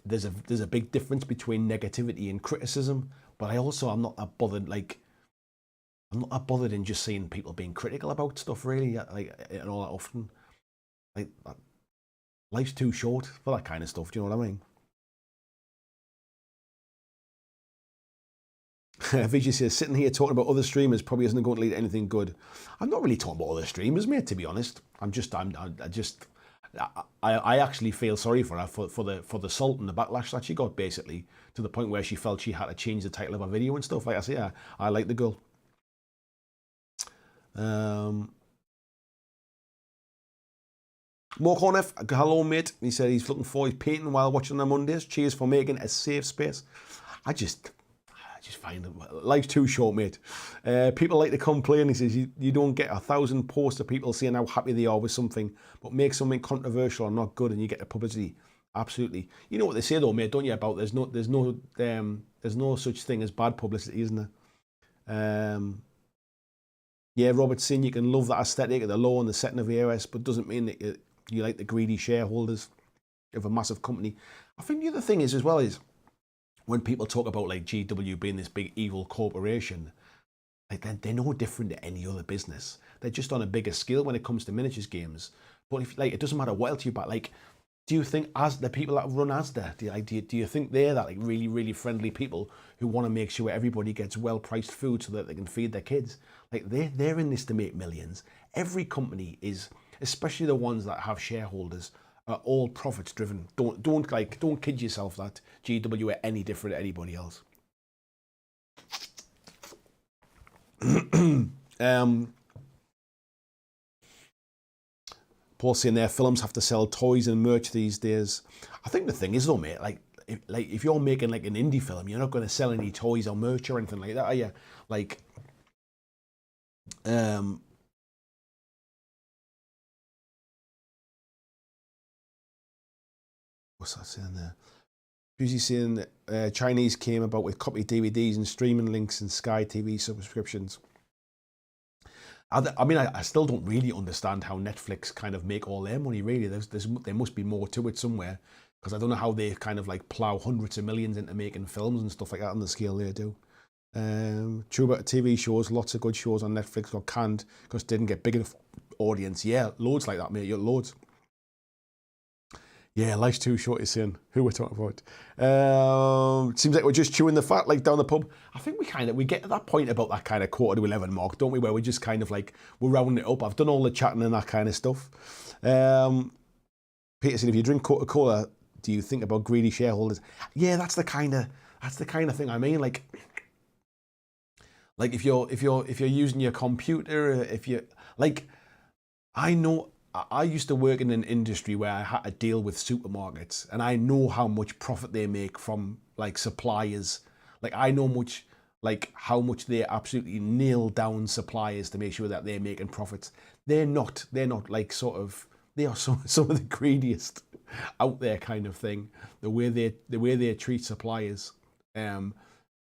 Speaker 1: There's a big difference between negativity and criticism, but I'm not that bothered. Like, I'm not that bothered in just seeing people being critical about stuff, really, like, and all that often. Like, life's too short for that kind of stuff. Do you know what I mean? Vijay says, sitting here talking about other streamers probably isn't going to lead to anything good. I'm not really talking about other streamers, mate, to be honest. I actually feel sorry for her for the salt and the backlash that she got, basically, to the point where she felt she had to change the title of her video and stuff. Like I say, I like the girl. Mark Horneff, hello mate. He said he's looking forward to painting while watching on Mondays. Cheers for making a safe space. I just find life's too short, mate. People like to complain. He says you don't get 1,000 posts of people saying how happy they are with something, but make something controversial or not good and you get the publicity. Absolutely. You know what they say though, mate, don't you? About there's no such thing as bad publicity, isn't there? Yeah, Robert's saying you can love that aesthetic of the law and the setting of the AOS, but doesn't mean that you like the greedy shareholders of a massive company. I think the other thing is as well is when people talk about like GW being this big evil corporation, like they're no different to any other business. They're just on a bigger scale when it comes to miniatures games. But if like it doesn't matter what else you buy, like do you think as the people that run Asda, do you think they're that like really, really friendly people who want to make sure everybody gets well-priced food so that they can feed their kids? Like they're in this to make millions. Every company is, especially the ones that have shareholders, are all profits driven. Don't kid yourself that GW are any different to anybody else. Paul saying their films have to sell toys and merch these days. I think the thing is though, mate, if you're making like an indie film, you're not going to sell any toys or merch or anything like that, are you? Like, what's that saying there? Busy saying Chinese came about with copy DVDs and streaming links and Sky TV subscriptions. I mean, I still don't really understand how Netflix kind of make all their money, really. There must be more to it somewhere, because I don't know how they kind of like plow hundreds of millions into making films and stuff like that on the scale they do. True about TV shows, lots of good shows on Netflix got canned because they didn't get big enough audience. Yeah, loads like that, mate. You got loads. Yeah, life's too short, you're saying. Who we're talking about? Seems like we're just chewing the fat, like down the pub. I think we get to that point about that kind of 11:15 mark, don't we? Where we just kind of like, we're rounding it up. I've done all the chatting and that kind of stuff. Peter said, if you drink Coca-Cola, do you think about greedy shareholders? Yeah, that's the kind of thing I mean. Like if you're using your computer, if you like, I know. I used to work in an industry where I had to deal with supermarkets, and I know how much profit they make from like suppliers. Like I know how much they absolutely nail down suppliers to make sure that they're making profits. They're not like they are some of the greediest out there kind of thing. The way they treat suppliers.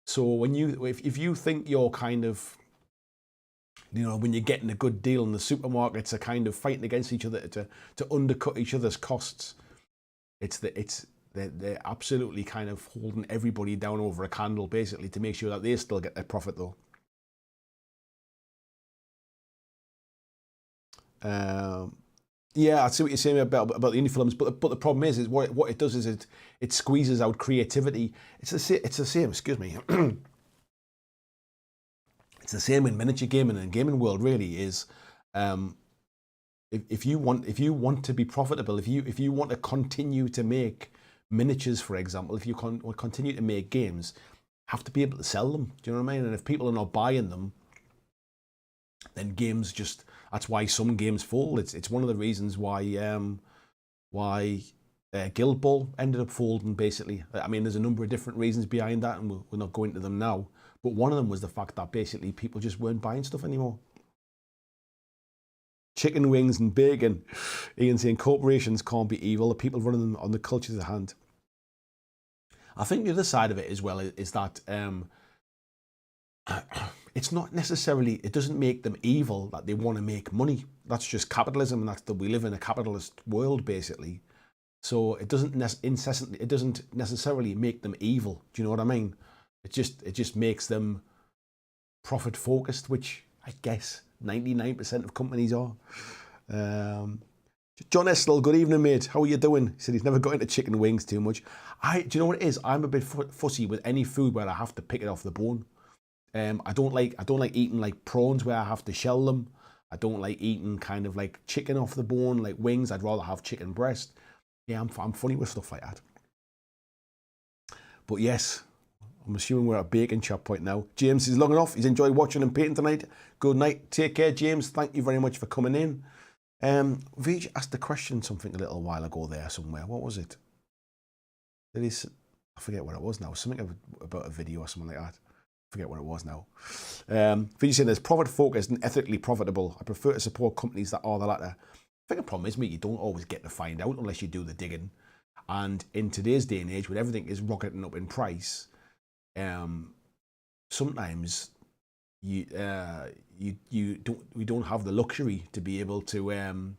Speaker 1: So if you think you're kind of, you know, when you're getting a good deal and the supermarkets are kind of fighting against each other to undercut each other's costs, they're absolutely kind of holding everybody down over a candle, basically, to make sure that they still get their profit though. Yeah, I see what you're saying about the indie films, but the problem is what it does is it squeezes out creativity. It's the same. Excuse me. It's the same in miniature gaming and gaming world. Really is, if you want to be profitable, if you want to continue to make miniatures, for example, if you continue to make games, have to be able to sell them. Do you know what I mean? And if people are not buying them, then games just, that's why some games fold. It's one of the reasons why Guild Ball ended up folding, basically. I mean, there's a number of different reasons behind that, and we're not going into them now. But one of them was the fact that basically people just weren't buying stuff anymore. Chicken wings and bacon. Ian saying corporations can't be evil. The people running them on the culture of the hand. I think the other side of it as well is that it's not necessarily, it doesn't make them evil that they want to make money. That's just capitalism, and that's that we live in a capitalist world, basically. So it doesn't necessarily make them evil. Do you know what I mean? It just makes them profit focused, which I guess 99% of companies are. John Estel, good evening, mate. How are you doing? He said he's never got into chicken wings too much. Do you know what it is? I'm a bit fussy with any food where I have to pick it off the bone. I don't like eating like prawns where I have to shell them. I don't like eating kind of like chicken off the bone, like wings. I'd rather have chicken breast. Yeah, I'm funny with stuff like that. But yes, I'm assuming we're at bacon chop point now. James is logging off. He's enjoyed watching and painting tonight. Good night. Take care, James. Thank you very much for coming in. Vij asked the question something a little while ago there somewhere. What was it? Did he? I forget what it was now. Something about a video or something like that. I forget what it was now. Vij saying there's profit focused and ethically profitable. I prefer to support companies that are the latter. I think the problem is, mate, you don't always get to find out unless you do the digging. And in today's day and age, when everything is rocketing up in price, sometimes we don't have the luxury to be able to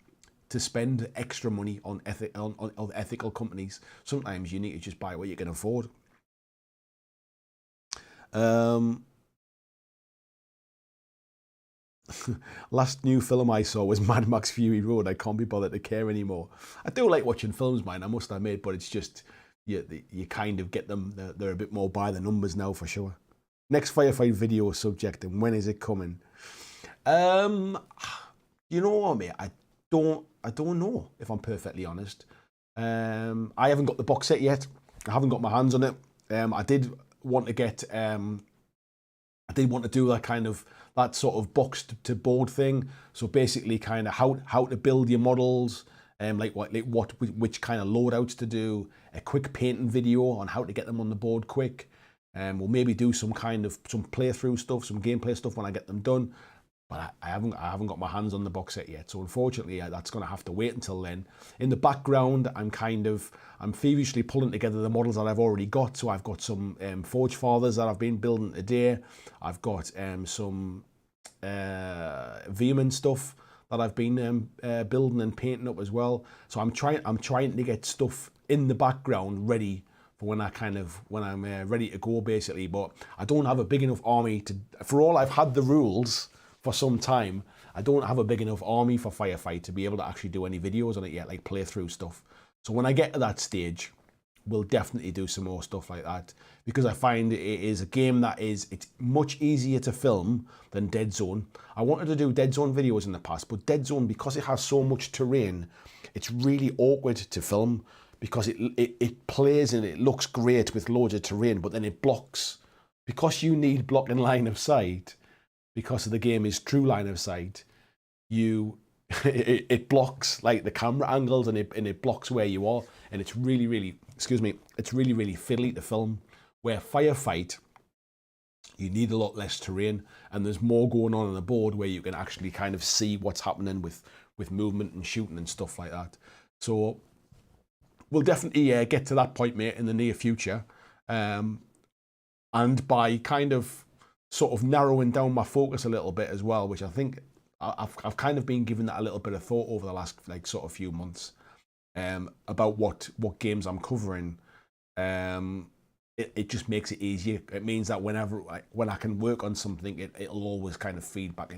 Speaker 1: spend extra money on ethical companies. Sometimes you need to just buy what you can afford. Last new film I saw was Mad Max Fury Road. I can't be bothered to care anymore. I do like watching films, man, I must admit, but it's just you kind of get them. They're a bit more by the numbers now, for sure. Next firefight video subject, and when is it coming? You know what, mate? I don't know, if I'm perfectly honest. I haven't got the box set yet. I haven't got my hands on it. I did want to get. I did want to do that sort of box to board thing. So basically, kind of how to build your models, which kind of loadouts to do. A quick painting video on how to get them on the board quick. We'll maybe do some playthrough stuff, some gameplay stuff when I get them done. But I haven't got my hands on the box set yet. So unfortunately, that's going to have to wait until then. In the background, I'm feverishly pulling together the models that I've already got. So I've got some Forge Fathers that I've been building today. I've got some Veerman stuff that I've been building and painting up as well. So I'm trying to get stuff in the background ready for when I'm ready to go, basically. But I don't have a big enough army for all I've had the rules for some time. I don't have a big enough army for Firefight to be able to actually do any videos on it yet, like playthrough stuff. So when I get to that stage, we'll definitely do some more stuff like that, because I find it is a game it's much easier to film than Dead Zone. I wanted to do Dead Zone videos in the past, but Dead Zone, because it has so much terrain, it's really awkward to film, because it plays and it looks great with loads of terrain, but then it blocks. Because you need blocking line of sight, because the game is true line of sight, it blocks like the camera angles, and it blocks where you are, and it's really it's really fiddly to film. Where Firefight, you need a lot less terrain, and there's more going on the board where you can actually kind of see what's happening with movement and shooting and stuff like that. So we'll definitely get to that point, mate, in the near future, and by kind of sort of narrowing down my focus a little bit as well, which I think I've kind of been giving that a little bit of thought over the last sort of few months, about what games I'm covering. It just makes it easier. It means that when I can work on something, it'll always kind of feed back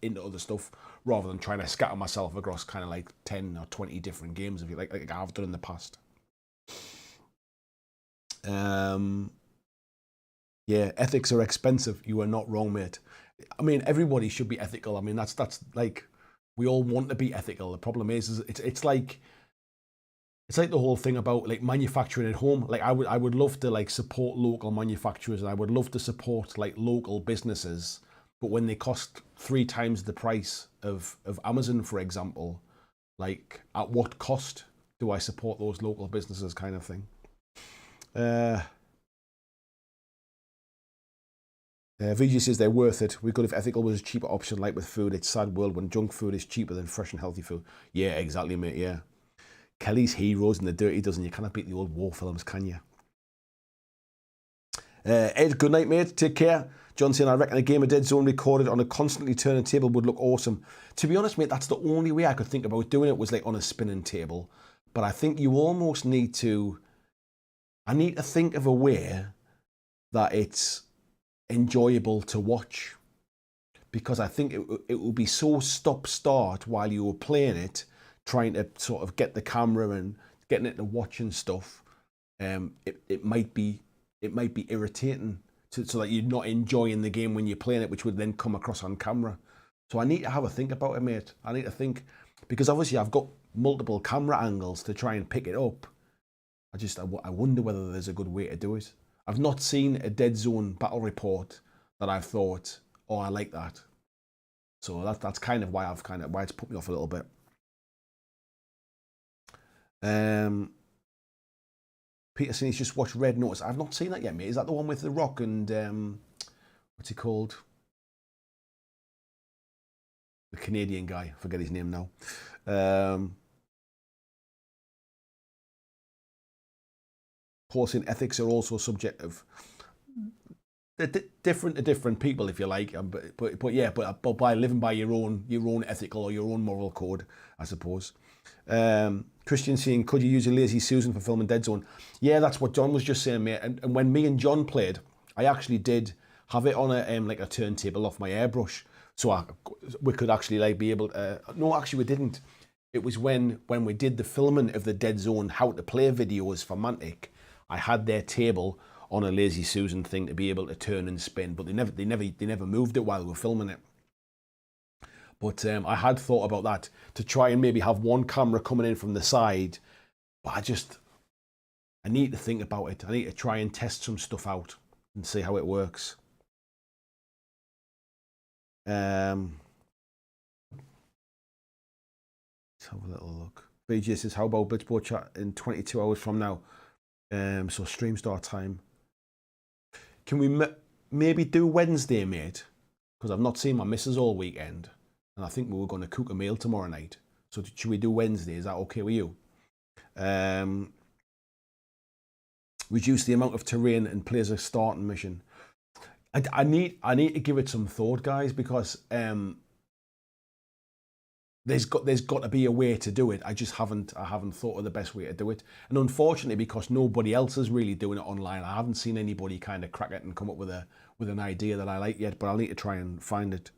Speaker 1: into other stuff, rather than trying to scatter myself across kind of like 10 or 20 different games, if you like I've done in the past. Yeah, ethics are expensive. You are not wrong, mate. I mean, everybody should be ethical. I mean, that's like, we all want to be ethical. The problem is it's like the whole thing about like manufacturing at home. Like I would love to like support local manufacturers, and I would love to support like local businesses, but when they cost 3 times the price of Amazon, for example, like at what cost do I support those local businesses, kind of thing. VG says they're worth it. We could if ethical was a cheaper option, like with food. It's a sad world when junk food is cheaper than fresh and healthy food. Yeah, exactly, mate, yeah. Kelly's Heroes and the Dirty Dozen. You cannot beat the old war films, can you? Ed, good night, mate. Take care. John saying, I reckon a game of Dead Zone recorded on a constantly turning table would look awesome. To be honest, mate, that's the only way I could think about doing it, was like on a spinning table. But I think you almost need to... I need to think of a way that it's enjoyable to watch, because I think it will be so stop-start while you were playing it, trying to sort of get the camera and getting it to watch and stuff. It might be irritating so that you're not enjoying the game when you're playing it, which would then come across on camera. So I need to have a think about it, mate. I need to think, because obviously I've got multiple camera angles to try and pick it up. I wonder whether there's a good way to do it. I've not seen a Dead Zone battle report that I've thought, oh, I like that. So that's kind of why why it's put me off a little bit. Peterson, he's just watched Red Notice. I've not seen that yet, mate. Is that the one with The Rock and what's he called? The Canadian guy. I forget his name now. Horse ethics are also subjective. They're different to different people, if you like. But by living by your own ethical or your own moral code, I suppose. Christian saying, could you use a Lazy Susan for filming Dead Zone? Yeah, that's what John was just saying, mate. And when me and John played, I actually did have it on a like a turntable off my airbrush, so we could actually like be able to. No, actually, we didn't. It was when we did the filming of the Dead Zone how to play videos for Mantic. I had their table on a Lazy Susan thing to be able to turn and spin, but they never moved it while we were filming it. But I had thought about that to try and maybe have one camera coming in from the side, but I need to think about it. I need to try and test some stuff out and see how it works. Let's have a little look. BJ says, how about Blitzboard chat in 22 hours from now? So stream start time. Can we maybe do Wednesday, mate? Because I've not seen my missus all weekend, and I think we were going to cook a meal tomorrow night. So should we do Wednesday? Is that okay with you? Reduce the amount of terrain and play as a starting mission. I need to give it some thought, guys, because there's got to be a way to do it. I haven't thought of the best way to do it. And unfortunately, because nobody else is really doing it online, I haven't seen anybody kind of crack it and come up with an idea that I like yet. But I'll need to try and find it.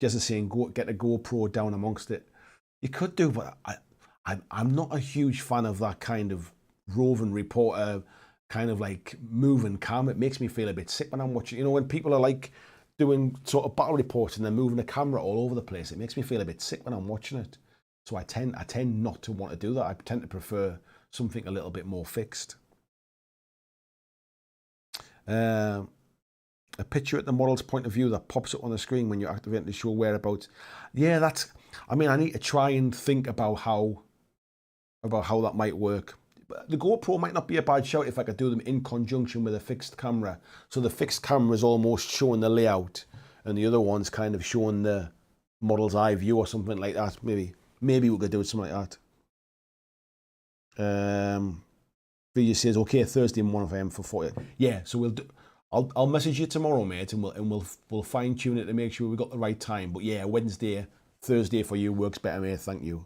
Speaker 1: Just as saying, get a GoPro down amongst it. You could do, but I'm not a huge fan of that kind of roving reporter, kind of like moving cam. It makes me feel a bit sick when I'm watching. You know, when people are like doing sort of battle reports and they're moving the camera all over the place, it makes me feel a bit sick when I'm watching it. So I tend not to want to do that. I tend to prefer something a little bit more fixed. A picture at the model's point of view that pops up on the screen when you're activating the show whereabouts. Yeah, I need to try and think about how that might work. The GoPro might not be a bad shout if I could do them in conjunction with a fixed camera. So the fixed camera is almost showing the layout and the other one's kind of showing the model's eye view or something like that. Maybe we could do something like that. Video says, okay, Thursday in 1 FM for 40. Yeah, so we'll do. I'll message you tomorrow, mate, and we'll fine tune it to make sure we got the right time. But yeah, Thursday for you works better, mate. Thank you.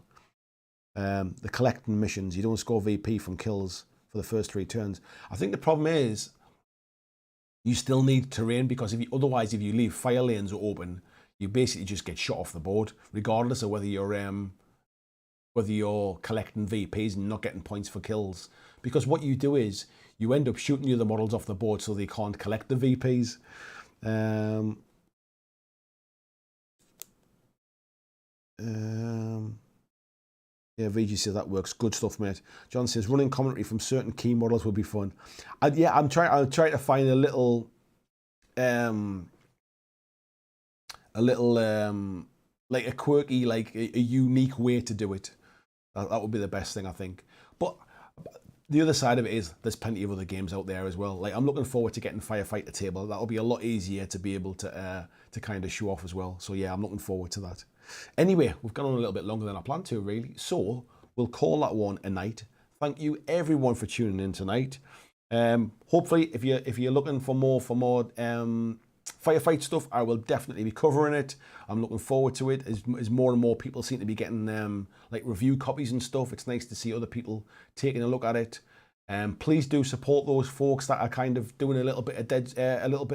Speaker 1: The collecting missions, you don't score VP from kills for the first 3 turns. I think the problem is you still need terrain, because otherwise if you leave fire lanes open, you basically just get shot off the board, regardless of whether you're collecting VPs and not getting points for kills. Because what you do is you end up shooting the other models off the board so they can't collect the VPs. Yeah, VG says that works. Good stuff, mate. John says running commentary from certain key models would be fun. Yeah, I'm trying to find a little like a quirky, like a unique way to do it. That would be the best thing, I think. But the other side of it is there's plenty of other games out there as well. Like, I'm looking forward to getting Firefighter Table. That'll be a lot easier to be able to kind of show off as well. So yeah, I'm looking forward to that. Anyway, we've gone on a little bit longer than I planned to, really. So we'll call that one a night. Thank you everyone for tuning in tonight. Hopefully, if you're looking for more firefight stuff, I will definitely be covering it. I'm looking forward to it as more and more people seem to be getting like review copies and stuff. It's nice to see other people taking a look at it. Please do support those folks that are kind of doing a little bit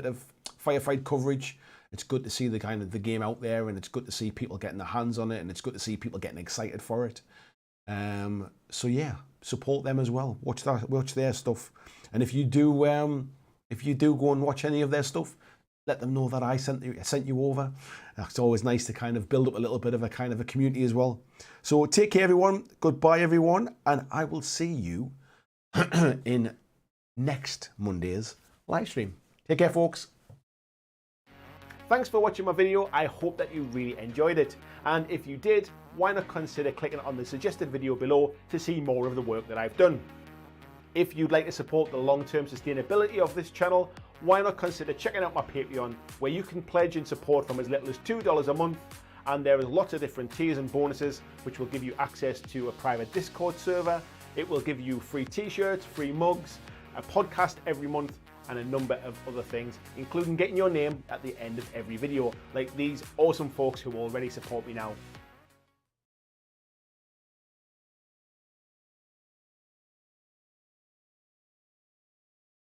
Speaker 1: of firefight coverage. It's good to see the game out there, and it's good to see people getting their hands on it, and it's good to see people getting excited for it. So yeah, support them as well. Watch their stuff, and if you do if you do go and watch any of their stuff, let them know that I sent you over. It's always nice to kind of build up a little bit of a kind of a community as well. So take care, everyone. Goodbye, everyone. And I will see you in next Monday's live stream. Take care, folks. Thanks for watching my video. I hope that you really enjoyed it. And if you did, why not consider clicking on the suggested video below to see more of the work that I've done. If you'd like to support the long-term sustainability of this channel, why not consider checking out my Patreon, where you can pledge and support from as little as $2 a month, and there is lots of different tiers and bonuses which will give you access to a private Discord server. It will give you free t-shirts, free mugs, a podcast every month, and a number of other things, including getting your name at the end of every video, like these awesome folks who already support me now.